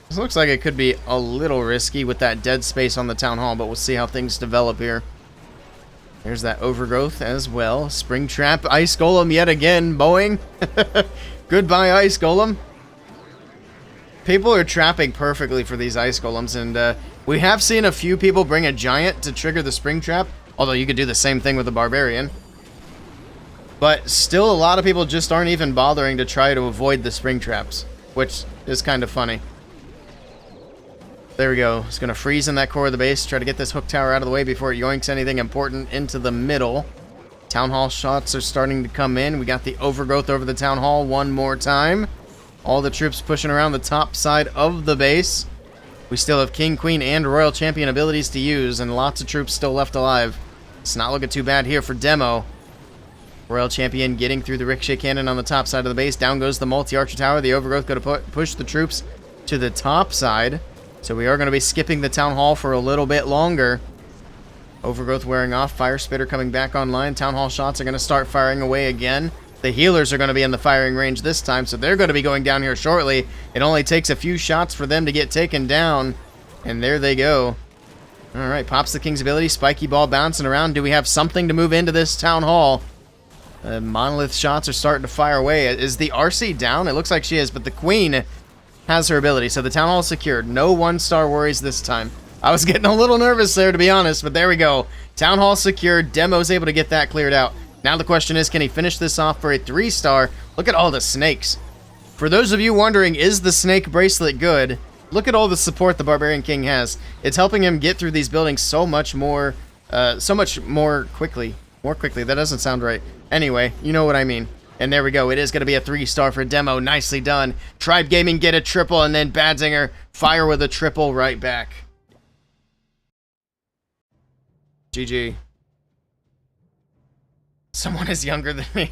This looks like it could be a little risky with that dead space on the Town Hall, but we'll see how things develop here. There's that overgrowth as well. Springtrap Ice Golem yet again. Boing. Goodbye, Ice Golem. People are trapping perfectly for these Ice Golems, and we have seen a few people bring a Giant to trigger the Springtrap, although you could do the same thing with a Barbarian. But still, a lot of people just aren't even bothering to try to avoid the Springtraps, which is kind of funny. There we go. It's going to freeze in that core of the base, try to get this hook tower out of the way before it yoinks anything important into the middle. Town Hall shots are starting to come in. We got the overgrowth over the Town Hall one more time. All the troops pushing around the top side of the base. We still have King, Queen, and Royal Champion abilities to use, and lots of troops still left alive. It's not looking too bad here for Demo. Royal Champion getting through the Ricochet Cannon on the top side of the base. Down goes the multi-archer tower. The overgrowth going to push the troops to the top side. So we are going to be skipping the Town Hall for a little bit longer. Overgrowth wearing off. Fire Spitter coming back online. Town Hall shots are going to start firing away again. The healers are going to be in the firing range this time, so they're going to be going down here shortly. It only takes a few shots for them to get taken down. And there they go. Alright, pops the King's ability. Spiky ball bouncing around. Do we have something to move into this Town Hall? Monolith shots are starting to fire away. Is the RC down? It looks like she is, but the Queen has her ability. So the Town Hall is secured. No 1-star worries this time. I was getting a little nervous there, to be honest, but there we go. Town Hall secured. Demo's able to get that cleared out. Now the question is, can he finish this off for a 3-star? Look at all the snakes. For those of you wondering, is the snake bracelet good? Look at all the support the Barbarian King has. It's helping him get through these buildings so much more quickly. More quickly. That doesn't sound right. Anyway, you know what I mean. And there we go. It is going to be a 3-star for Demo. Nicely done. Tribe Gaming get a triple, and then Badzinger fire with a triple right back. GG. Someone is younger than me.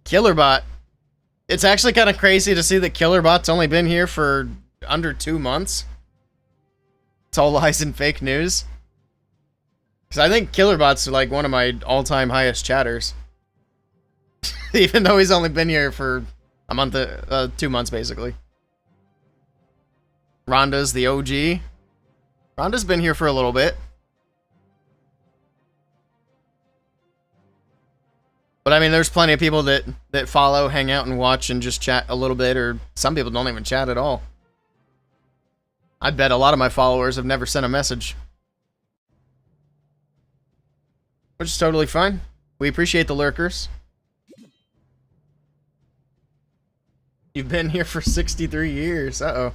Killerbot. It's actually kind of crazy to see that Killerbot's only been here for under 2 months. It's all lies and fake news. Because I think Killerbot's like one of my all-time highest chatters. Even though he's only been here for a month, 2 months basically. Rhonda's the OG. Rhonda's been here for a little bit. But I mean, there's plenty of people that follow, hang out, and watch and just chat a little bit, or some people don't even chat at all. I bet a lot of my followers have never sent a message. Which is totally fine. We appreciate the lurkers. You've been here for 63 years. Uh-oh.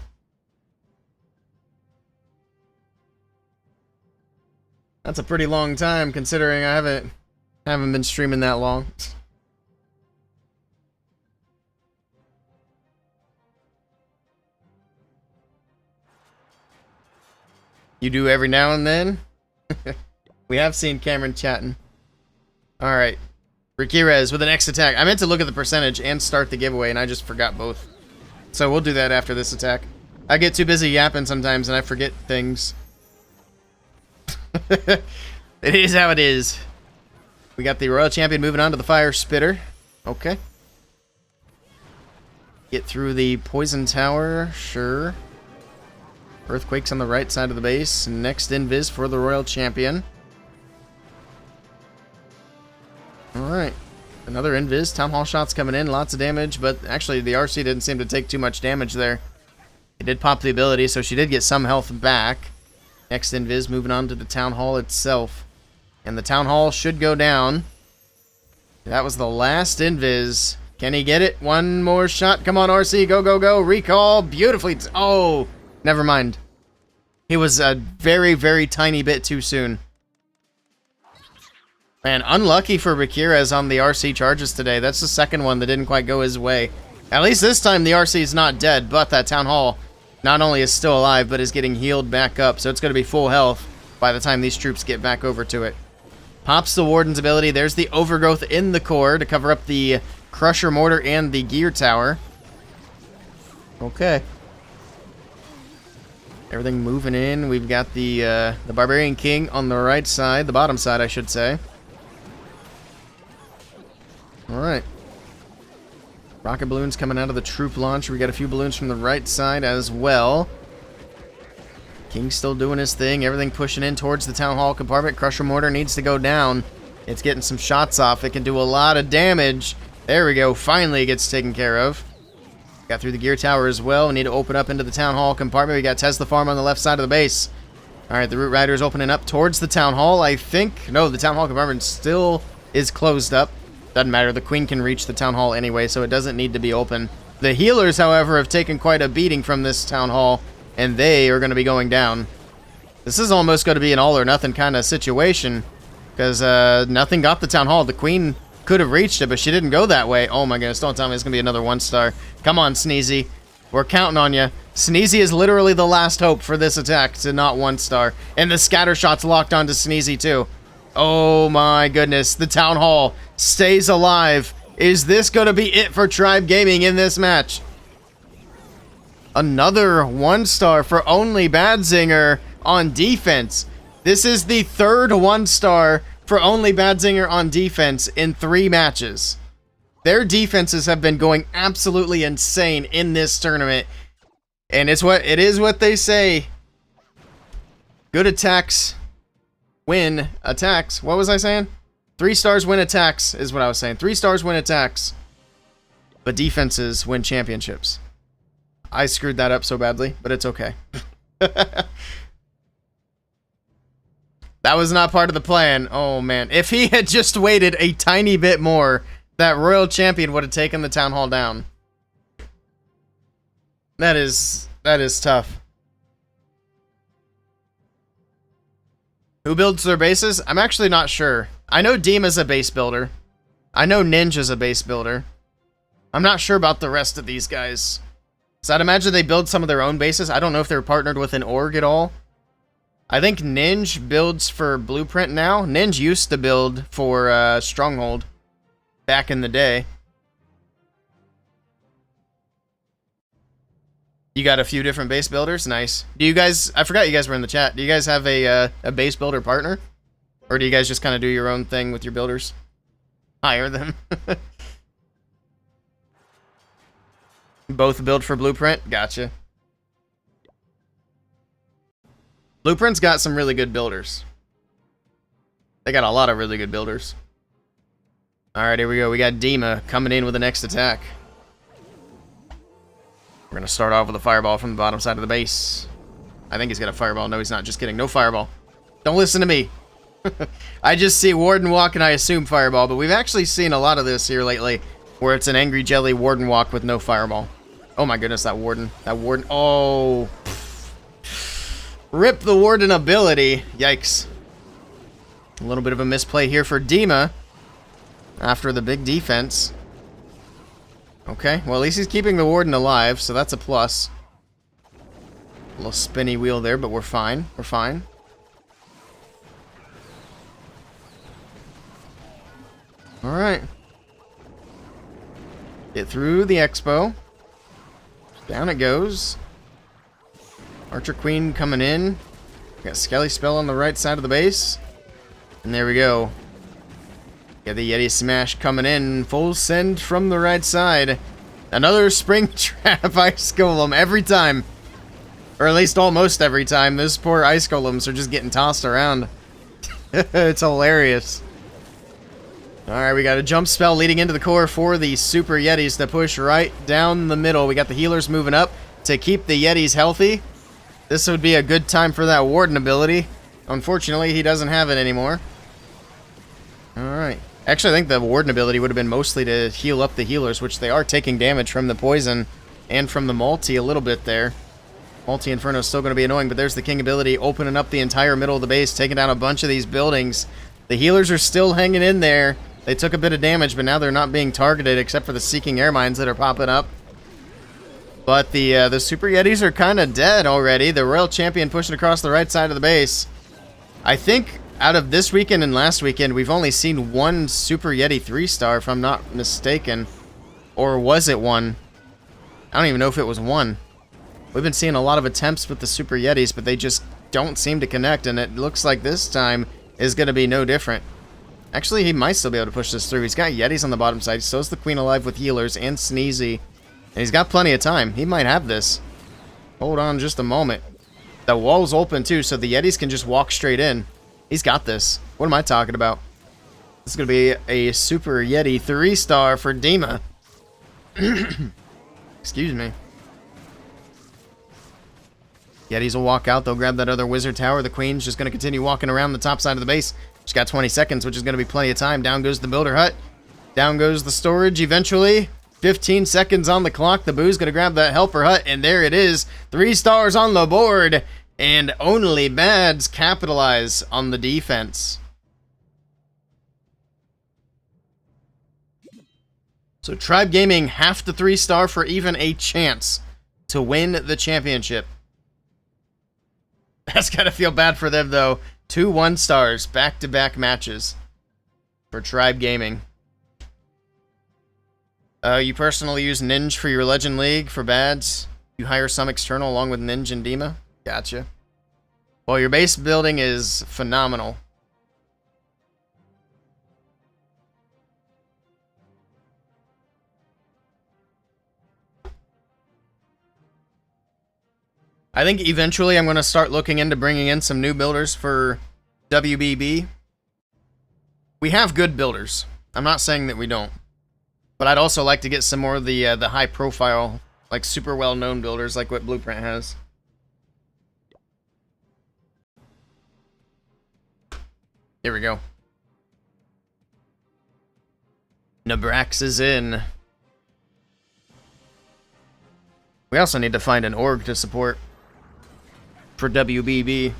That's a pretty long time, considering I haven't been streaming that long. You do every now and then? We have seen Cameron chatting. Alright. Rikirez with an X attack. I meant to look at the percentage and start the giveaway, and I just forgot both. So we'll do that after this attack. I get too busy yapping sometimes, and I forget things. It is how it is. We got the Royal Champion moving on to the Fire Spitter. Okay. Get through the Poison Tower. Sure. Earthquake's on the right side of the base. Next invis for the Royal Champion. Alright. Another invis. Town Hall shots coming in. Lots of damage, but actually the RC didn't seem to take too much damage there. It did pop the ability, so she did get some health back. Next invis moving on to the Town Hall itself. And the Town Hall should go down. That was the last invis. Can he get it? One more shot. Come on, RC. Go, go, go. Recall. Beautifully. Oh, never mind. He was a very, very tiny bit too soon. Man, unlucky for Bakirez on the RC charges today. That's the second one that didn't quite go his way. At least this time the RC is not dead, but that Town Hall not only is still alive, but is getting healed back up. So it's going to be full health by the time these troops get back over to it. Pops the Warden's ability. There's the Overgrowth in the core to cover up the Crusher Mortar and the Gear Tower. Okay. Everything moving in. We've got the Barbarian King on the right side. The bottom side, I should say. Alright. Rocket balloons coming out of the troop launch. We got a few balloons from the right side as well. King's still doing his thing. Everything pushing in towards the Town Hall compartment. Crusher Mortar needs to go down. It's getting some shots off. It can do a lot of damage. There we go. Finally it gets taken care of. Got through the Gear Tower as well. We need to open up into the Town Hall compartment. We got Tesla Farm on the left side of the base. Alright, the Root Rider is opening up towards the Town Hall, I think. No, the Town Hall compartment still is closed up. Doesn't matter. The Queen can reach the Town Hall anyway, so it doesn't need to be open. The healers, however, have taken quite a beating from this Town Hall, and they are going to be going down. This is almost going to be an all-or-nothing kind of situation, because nothing got the Town Hall. The Queen could have reached it, but she didn't go that way. Oh my goodness, don't tell me it's going to be another 1-star. Come on, Sneezy. We're counting on you. Sneezy is literally the last hope for this attack to not 1-star. And the scatter shot's locked onto Sneezy, too. Oh my goodness, the Town Hall stays alive. Is this going to be it for Tribe Gaming in this match? Another 1-star for only Badzinger on defense. This is the third 1-star for only Badzinger on defense in 3 matches. Their defenses have been going absolutely insane in this tournament. And it is what they say. Good attacks win attacks. What was I saying? 3 stars win attacks is what I was saying. 3 stars win attacks, but defenses win championships. I screwed that up so badly, but it's okay. That was not part of the plan. Oh, man. If he had just waited a tiny bit more, that Royal Champion would have taken the Town Hall down. That is tough. Who builds their bases? I'm actually not sure. I know Dima's a base builder. I know Ninja's a base builder. I'm not sure about the rest of these guys. So I'd imagine they build some of their own bases. I don't know if they're partnered with an org at all. I think Ninja builds for Blueprint now. Ninja used to build for Stronghold back in the day. You got a few different base builders? Nice. Do you guys... I forgot you guys were in the chat. Do you guys have a base builder partner? Or do you guys just kind of do your own thing with your builders? Hire them? Both build for Blueprint? Gotcha. Blueprint's got some really good builders. They got a lot of really good builders. Alright, here we go. We got Dima coming in with the next attack. We're going to start off with a fireball from the bottom side of the base. I think he's got a fireball. No, he's not. Just kidding. No fireball. Don't listen to me. I just see Warden Walk and I assume fireball, but we've actually seen a lot of this here lately where it's an Angry Jelly Warden Walk with no fireball. Oh my goodness, that Warden. That Warden. Oh. Rip the Warden ability. Yikes. A little bit of a misplay here for Dima after the big defense. Okay, well at least he's keeping the Warden alive, so that's a plus. A little spinny wheel there, but we're fine. We're fine. Alright. Get through the expo. Down it goes. Archer Queen coming in. Got Skelly Spell on the right side of the base. And there we go. Got the Yeti Smash coming in. Full send from the right side. Another Spring Trap Ice Golem every time. Or at least almost every time. Those poor Ice Golems are just getting tossed around. It's hilarious. Alright, we got a jump spell leading into the core for the Super Yetis to push right down the middle. We got the healers moving up to keep the Yetis healthy. This would be a good time for that Warden ability. Unfortunately, he doesn't have it anymore. Alright. Actually, I think the Warden ability would have been mostly to heal up the healers, which they are taking damage from the poison and from the multi a little bit there. Multi Inferno is still going to be annoying, but there's the King ability opening up the entire middle of the base, taking down a bunch of these buildings. The healers are still hanging in there. They took a bit of damage, but now they're not being targeted except for the Seeking Air Mines that are popping up. But the Super Yetis are kind of dead already. The Royal Champion pushing across the right side of the base. I think out of this weekend and last weekend, we've only seen one Super Yeti 3-star, if I'm not mistaken. Or was it one? I don't even know if it was one. We've been seeing a lot of attempts with the Super Yetis, but they just don't seem to connect, and it looks like this time is going to be no different. Actually, he might still be able to push this through. He's got Yetis on the bottom side. So's the Queen alive with healers and Sneezy. And he's got plenty of time. He might have this. Hold on just a moment. The wall's open too, so the Yetis can just walk straight in. He's got this. What am I talking about? This is going to be a Super Yeti 3-star for Dima. Excuse me. Yetis will walk out. They'll grab that other Wizard Tower. The Queen's just going to continue walking around the top side of the base. She's got 20 seconds, which is going to be plenty of time. Down goes the Builder Hut. Down goes the storage eventually. 15 seconds on the clock. The Boo's going to grab that Helper Hut, and there it is. 3 stars on the board, and only Bads capitalize on the defense. So Tribe Gaming have to 3-star for even a chance to win the championship. That's got to feel bad for them, though. 2 1-stars, back-to-back matches for Tribe Gaming. You personally use Ninja for your Legend League for Bads. You hire some external along with Ninja and Dima. Gotcha. Well, your base building is phenomenal. I think eventually I'm going to start looking into bringing in some new builders for WBB. We have good builders. I'm not saying that we don't. But I'd also like to get some more of the high profile, like super well known builders like what Blueprint has. Here we go. Nabrax is in. We also need to find an org to support for WBB.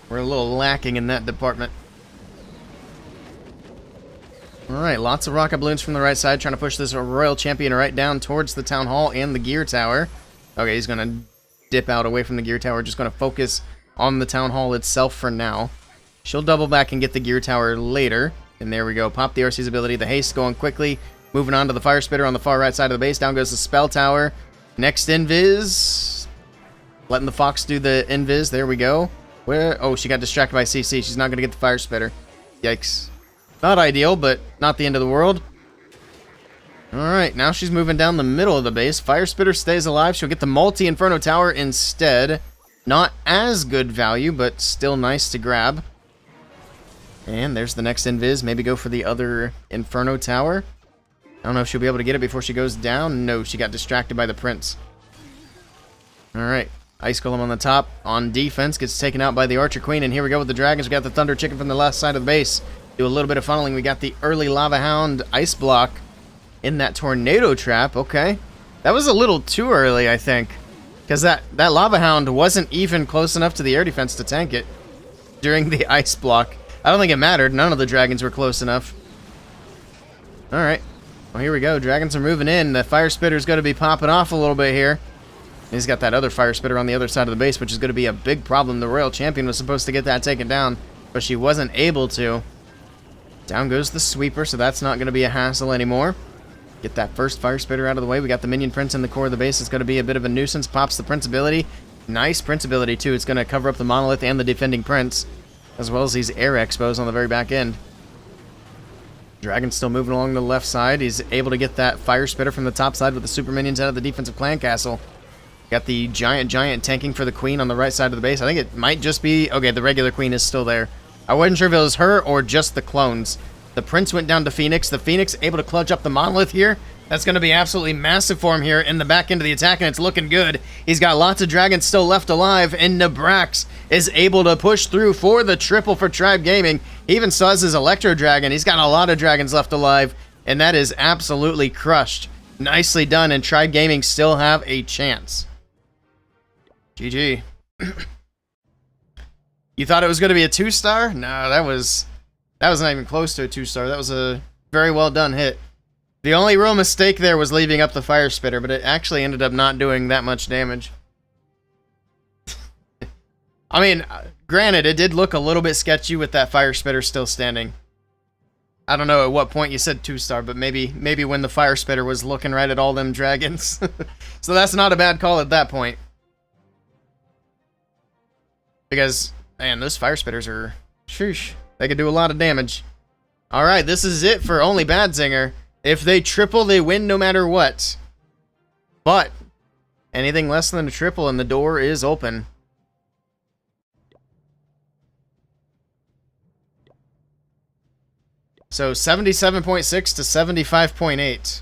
We're a little lacking in that department. Alright, lots of rocket balloons from the right side, trying to push this Royal Champion right down towards the Town Hall and the Gear Tower. Okay, he's going to dip out away from the Gear Tower, just going to focus on the Town Hall itself for now. She'll double back and get the Gear Tower later. And there we go, pop the RC's ability, the haste going quickly. Moving on to the Fire Spitter on the far right side of the base, down goes the Spell Tower. Next Invis. Letting the Fox do the Invis, there we go. Where? Oh, she got distracted by CC, she's not going to get the Fire Spitter. Yikes. Not ideal, but not the end of the world. Alright, now she's moving down the middle of the base. Fire Spitter stays alive. She'll get the Multi-Inferno Tower instead. Not as good value, but still nice to grab. And there's the next Invis. Maybe go for the other Inferno Tower. I don't know if she'll be able to get it before she goes down. No, she got distracted by the Prince. Alright, Ice Golem on the top. On defense, gets taken out by the Archer Queen. And here we go with the Dragons. We got the Thunder Chicken from the left side of the base. Do a little bit of funneling. We got the early Lava Hound Ice Block in that Tornado Trap. Okay. That was a little too early, I think. Because that Lava Hound wasn't even close enough to the air defense to tank it during the Ice Block. I don't think it mattered. None of the Dragons were close enough. Alright. Well, here we go. Dragons are moving in. The Fire Spitter's going to be popping off a little bit here. He's got that other Fire Spitter on the other side of the base, which is going to be a big problem. The Royal Champion was supposed to get that taken down, but she wasn't able to. Down goes the Sweeper, so that's not going to be a hassle anymore. Get that first Fire Spitter out of the way. We got the Minion Prince in the core of the base. It's going to be a bit of a nuisance. Pops the Prince ability. Nice Prince ability, too. It's going to cover up the Monolith and the defending Prince, as well as these Air Expos on the very back end. Dragon's still moving along the left side. He's able to get that Fire Spitter from the top side with the Super Minions out of the defensive clan castle. Got the Giant tanking for the Queen on the right side of the base. I think it might just be... Okay, the regular Queen is still there. I wasn't sure if it was her or just the clones. The Prince went down to Phoenix. The Phoenix able to clutch up the Monolith here. That's going to be absolutely massive for him here in the back end of the attack, and it's looking good. He's got lots of Dragons still left alive, and Nabrax is able to push through for the triple for Tribe Gaming. He even still has his Electro Dragon. He's got a lot of Dragons left alive, and that is absolutely crushed. Nicely done, and Tribe Gaming still have a chance. GG. You thought it was going to be a 2-star? No, that was not even close to a 2-star. That was a very well done hit. The only real mistake there was leaving up the Fire Spitter, but it actually ended up not doing that much damage. I mean, granted, it did look a little bit sketchy with that Fire Spitter still standing. I don't know at what point you said 2-star, but maybe when the Fire Spitter was looking right at all them Dragons. So that's not a bad call at that point. Because, man, those Fire Spitters are... Sheesh. They could do a lot of damage. Alright, this is it for Only Badsinger. If they triple, they win no matter what. But, anything less than a triple and the door is open. So, 77.6 to 75.8.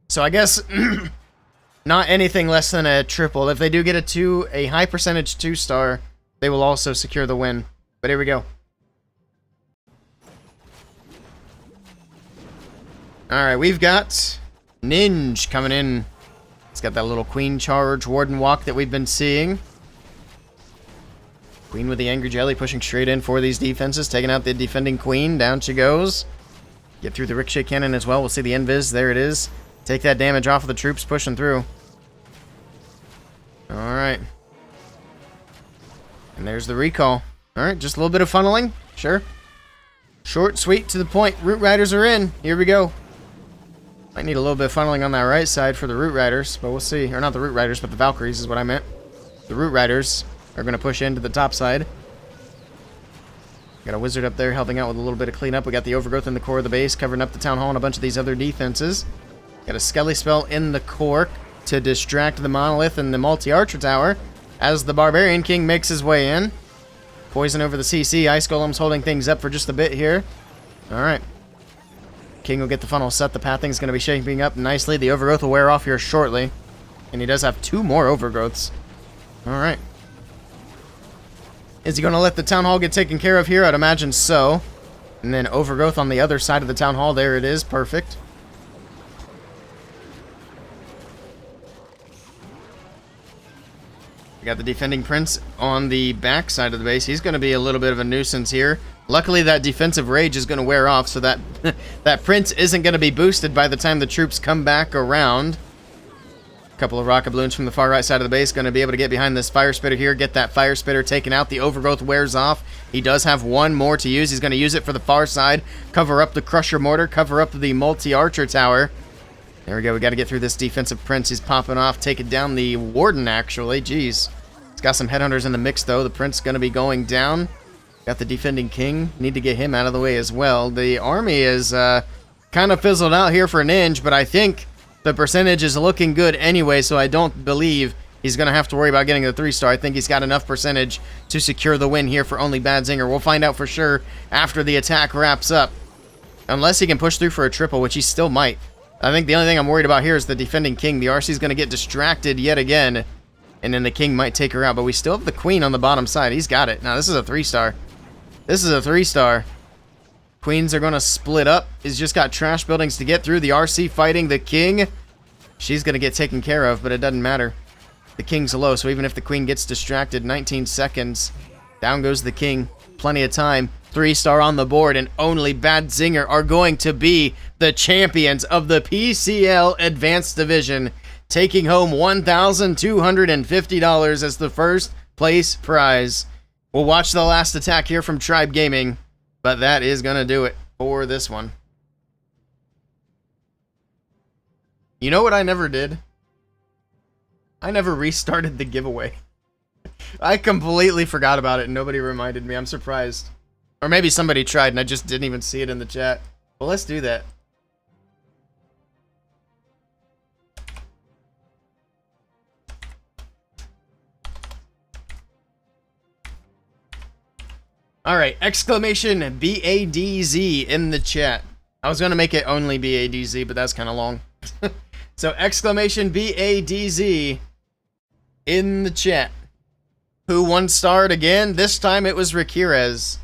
So, I guess... not anything less than a triple. If they do get a high percentage 2-star... they will also secure the win. But here we go. Alright, we've got Ninja coming in. It's got that little Queen Charge Warden Walk that we've been seeing. Queen with the Angry Jelly pushing straight in for these defenses. Taking out the defending Queen. Down she goes. Get through the Ricochet Cannon as well. We'll see the Invis. There it is. Take that damage off of the troops pushing through. Alright. And there's the recall. Alright, just a little bit of funneling. Sure. Short, sweet, to the point. Root Riders are in. Here we go. Might need a little bit of funneling on that right side for the Root Riders, but we'll see. Or not the Root Riders, but the Valkyries is what I meant. The Root Riders are going to push into the top side. Got a Wizard up there helping out with a little bit of cleanup. We got the Overgrowth in the core of the base, covering up the Town Hall and a bunch of these other defenses. Got a Skelly Spell in the core to distract the Monolith and the Multi-Archer Tower as the Barbarian King makes his way in. Poison over the CC. Ice Golem's holding things up for just a bit here. Alright. King will get the funnel set. The pathing's going to be shaping up nicely. The Overgrowth will wear off here shortly. And he does have 2 more Overgrowths. Alright. Is he going to let the Town Hall get taken care of here? I'd imagine so. And then Overgrowth on the other side of the Town Hall. There it is. Perfect. We got the defending Prince on the back side of the base. He's going to be a little bit of a nuisance here. Luckily, that defensive rage is going to wear off, so that that Prince isn't going to be boosted by the time the troops come back around. A couple of rocket balloons from the far right side of the base. Going to be able to get behind this Fire Spitter here. Get that Fire Spitter taken out. The Overgrowth wears off. He does have 1 more to use. He's going to use it for the far side. Cover up the Crusher Mortar. Cover up the Multi-Archer Tower. There we go. We got to get through this defensive Prince. He's popping off. Taking down the Warden, actually. Jeez. It's got some Headhunters in the mix, though. The Prince going to be going down. Got the defending King. Need to get him out of the way as well. The army is kind of fizzled out here for an inch, but I think the percentage is looking good anyway, so I don't believe he's going to have to worry about getting the 3-star. I think he's got enough percentage to secure the win here for only Bad Zinger. We'll find out for sure after the attack wraps up. Unless he can push through for a triple, which he still might. I think the only thing I'm worried about here is the defending King. The RC is going to get distracted yet again, and then the King might take her out. But we still have the Queen on the bottom side. He's got it. Now, this is a 3-star. This is a 3-star. Queens are going to split up. He's just got trash buildings to get through. The RC fighting the King. She's going to get taken care of, but it doesn't matter. The King's low, so even if the Queen gets distracted, 19 seconds. Down goes the King. Plenty of time. 3-star on the board, and only Bad Zinger are going to be the champions of the PCL Advanced Division, taking home $1,250 as the first place prize. We'll watch the last attack here from Tribe Gaming, but that is going to do it for this one. You know what I never did? I never restarted the giveaway. I completely forgot about it and nobody reminded me. I'm surprised. Or maybe somebody tried and I just didn't even see it in the chat. Well, let's do that. Alright, exclamation BADZ in the chat. I was going to make it only BADZ, but that's kind of long. So, exclamation BADZ in the chat. Who 1-starred again? This time it was Rakirez.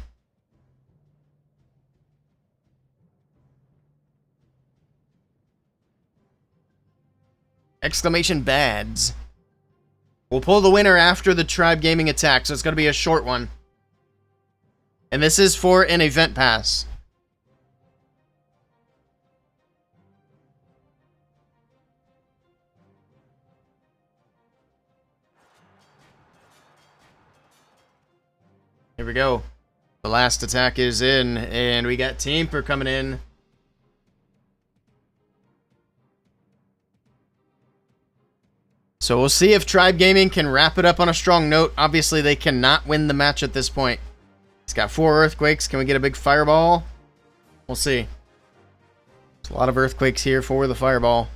Exclamation BADS. We'll pull the winner after the Tribe Gaming attack, so it's going to be a short one. And this is for an event pass. Here we go. The last attack is in, and we got Teamper coming in. So we'll see if Tribe Gaming can wrap it up on a strong note. Obviously, they cannot win the match at this point. He's got 4 earthquakes. Can we get a big fireball? We'll see. There's a lot of earthquakes here for the fireball.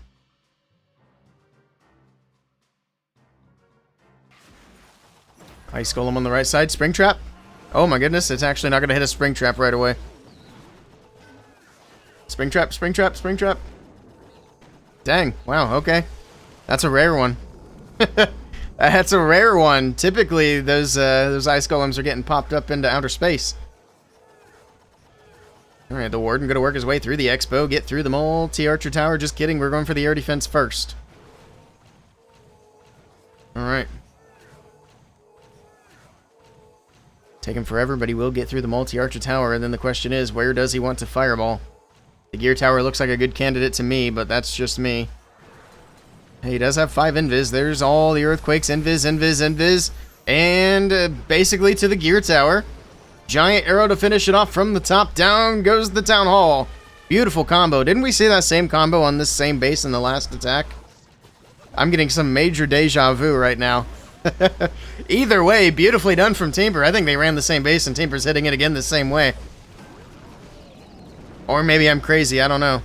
Ice Golem on the right side. Spring Trap. Oh my goodness, it's actually not going to hit a Spring Trap right away. Spring Trap, Spring Trap, Spring Trap. Dang, wow, okay. That's a rare one. That's a rare one. Typically, those Ice Golems are getting popped up into outer space. Alright, the Warden going to work his way through the Expo, get through the Multi-Archer Tower. Just kidding, we're going for the air defense first. Alright. Taking forever, but he will get through the Multi-Archer Tower, and then the question is, where does he want to fireball? The Gear Tower looks like a good candidate to me, but that's just me. Hey, he does have 5 invis. There's all the earthquakes. Invis, invis, invis. And basically to the Gear Tower. Giant arrow to finish it off from the top. Down goes the Town Hall. Beautiful combo. Didn't we see that same combo on this same base in the last attack? I'm getting some major deja vu right now. Either way, beautifully done from Teamper. I think they ran the same base and Teamper's hitting it again the same way. Or maybe I'm crazy. I don't know.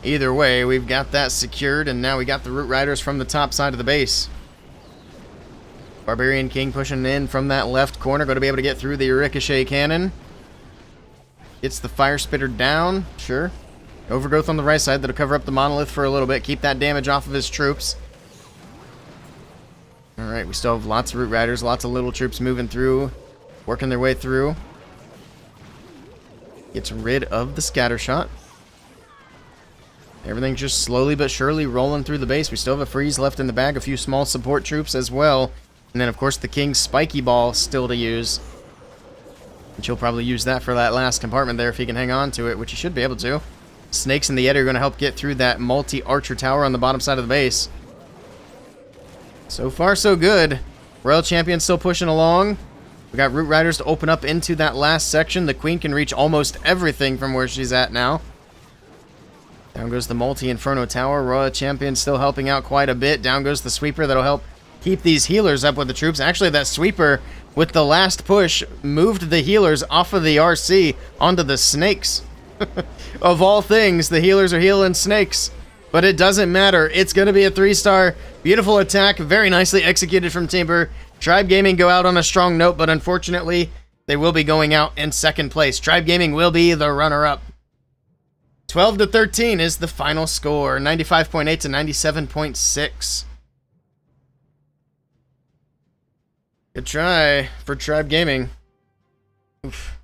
Either way, we've got that secured, and now we got the Root Riders from the top side of the base. Barbarian King pushing in from that left corner. Going to be able to get through the ricochet cannon. Gets the fire spitter down. Sure. Overgrowth on the right side. That'll cover up the monolith for a little bit. Keep that damage off of his troops. Alright, we still have lots of root riders. Lots of little troops moving through. Working their way through. Gets rid of the scatter shot. Everything's just slowly but surely rolling through the base. We still have a freeze left in the bag. A few small support troops as well. And then, of course, the King's spiky ball still to use. Which he'll probably use that for that last compartment there if he can hang on to it, which he should be able to. Snakes and the Yeti are going to help get through that multi-archer tower on the bottom side of the base. So far, so good. Royal Champion still pushing along. We got Root Riders to open up into that last section. The Queen can reach almost everything from where she's at now. Down goes the multi-Inferno Tower. Royal Champion still helping out quite a bit. Down goes the Sweeper. That'll help keep these healers up with the troops. Actually, that Sweeper, with the last push, moved the healers off of the RC onto the snakes. Of all things, the healers are healing snakes. But it doesn't matter. It's going to be a 3-star. Beautiful attack. Very nicely executed from Timber. Tribe Gaming go out on a strong note, but unfortunately, they will be going out in second place. Tribe Gaming will be the runner-up. 12-13 is the final score. 95.8 to 97.6. Good try for Tribe Gaming. Oof.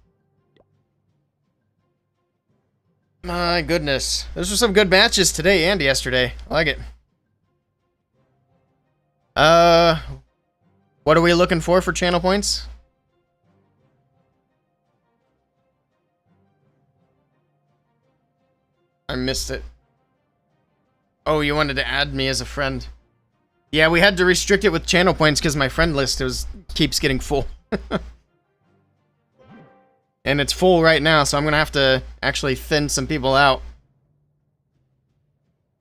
My goodness. Those were some good matches today and yesterday. I like it. What are we looking for channel points? I missed it. Oh, you wanted to add me as a friend. Yeah, we had to restrict it with channel points because my friend list keeps getting full. And it's full right now, so I'm going to have to actually thin some people out.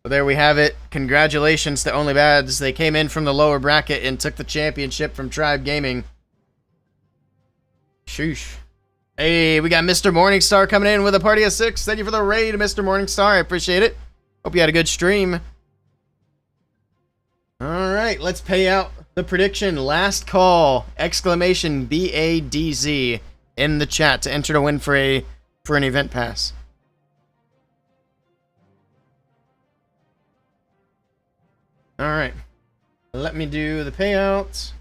But there we have it. Congratulations to Only Bads. They came in from the lower bracket and took the championship from Tribe Gaming. Sheesh. Hey, we got Mr. Morningstar coming in with a party of 6. Thank you for the raid, Mr. Morningstar. I appreciate it. Hope you had a good stream. Alright, let's pay out the prediction. Last call! Exclamation BADZ in the chat to enter to win for an event pass. Alright. Let me do the payouts.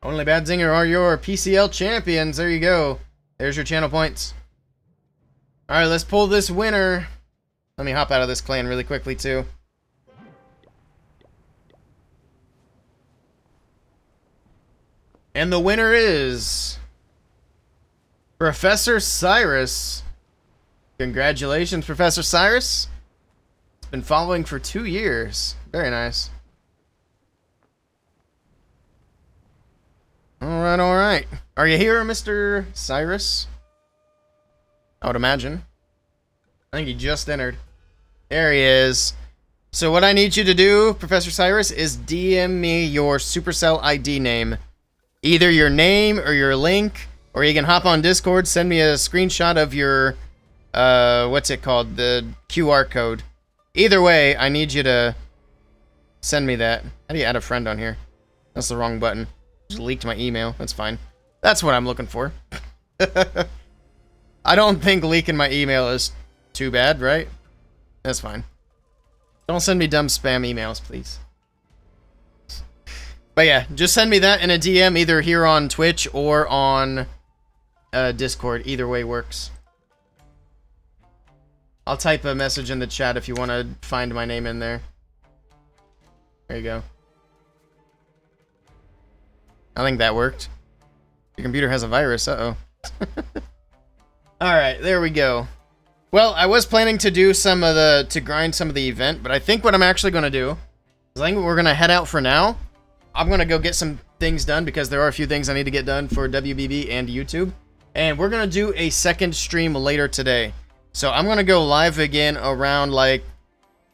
Only Bad Zinger are your PCL champions. There you go. There's your channel points. Alright, let's pull this winner. Let me hop out of this clan really quickly, too. And the winner is Professor Cyrus. Congratulations, Professor Cyrus. It's been following for 2 years. Very nice. Alright, alright. Are you here, Mr. Cyrus? I would imagine. I think he just entered. There he is. So what I need you to do, Professor Cyrus, is DM me your Supercell ID name. Either your name or your link, or you can hop on Discord, send me a screenshot of your, what's it called? The QR code. Either way, I need you to send me that. How do you add a friend on here? That's the wrong button. Just leaked my email. That's fine. That's what I'm looking for. I don't think leaking my email is too bad, right? That's fine. Don't send me dumb spam emails, please. But yeah, just send me that in a DM either here on Twitch or on Discord. Either way works. I'll type a message in the chat if you want to find my name in there. There you go. I think that worked. Your computer has a virus, uh-oh. Alright, there we go. Well, I was planning to do to grind some of the event, but I think what I'm actually going to do is I think we're going to head out for now. I'm going to go get some things done because there are a few things I need to get done for WBB and YouTube. And we're going to do a second stream later today. So I'm going to go live again around like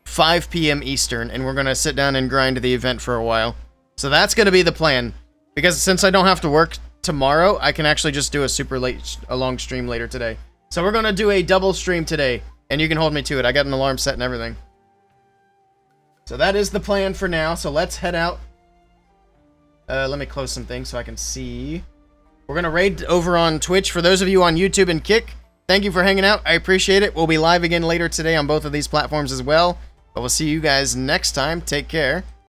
5 p.m. Eastern, and we're going to sit down and grind the event for a while. So that's going to be the plan. Because since I don't have to work tomorrow, I can actually just do a long stream later today. So we're going to do a double stream today, and you can hold me to it. I got an alarm set and everything. So that is the plan for now. So let's head out. Let me close some things so I can see. We're going to raid over on Twitch. For those of you on YouTube and Kick, thank you for hanging out. I appreciate it. We'll be live again later today on both of these platforms as well. But we'll see you guys next time. Take care.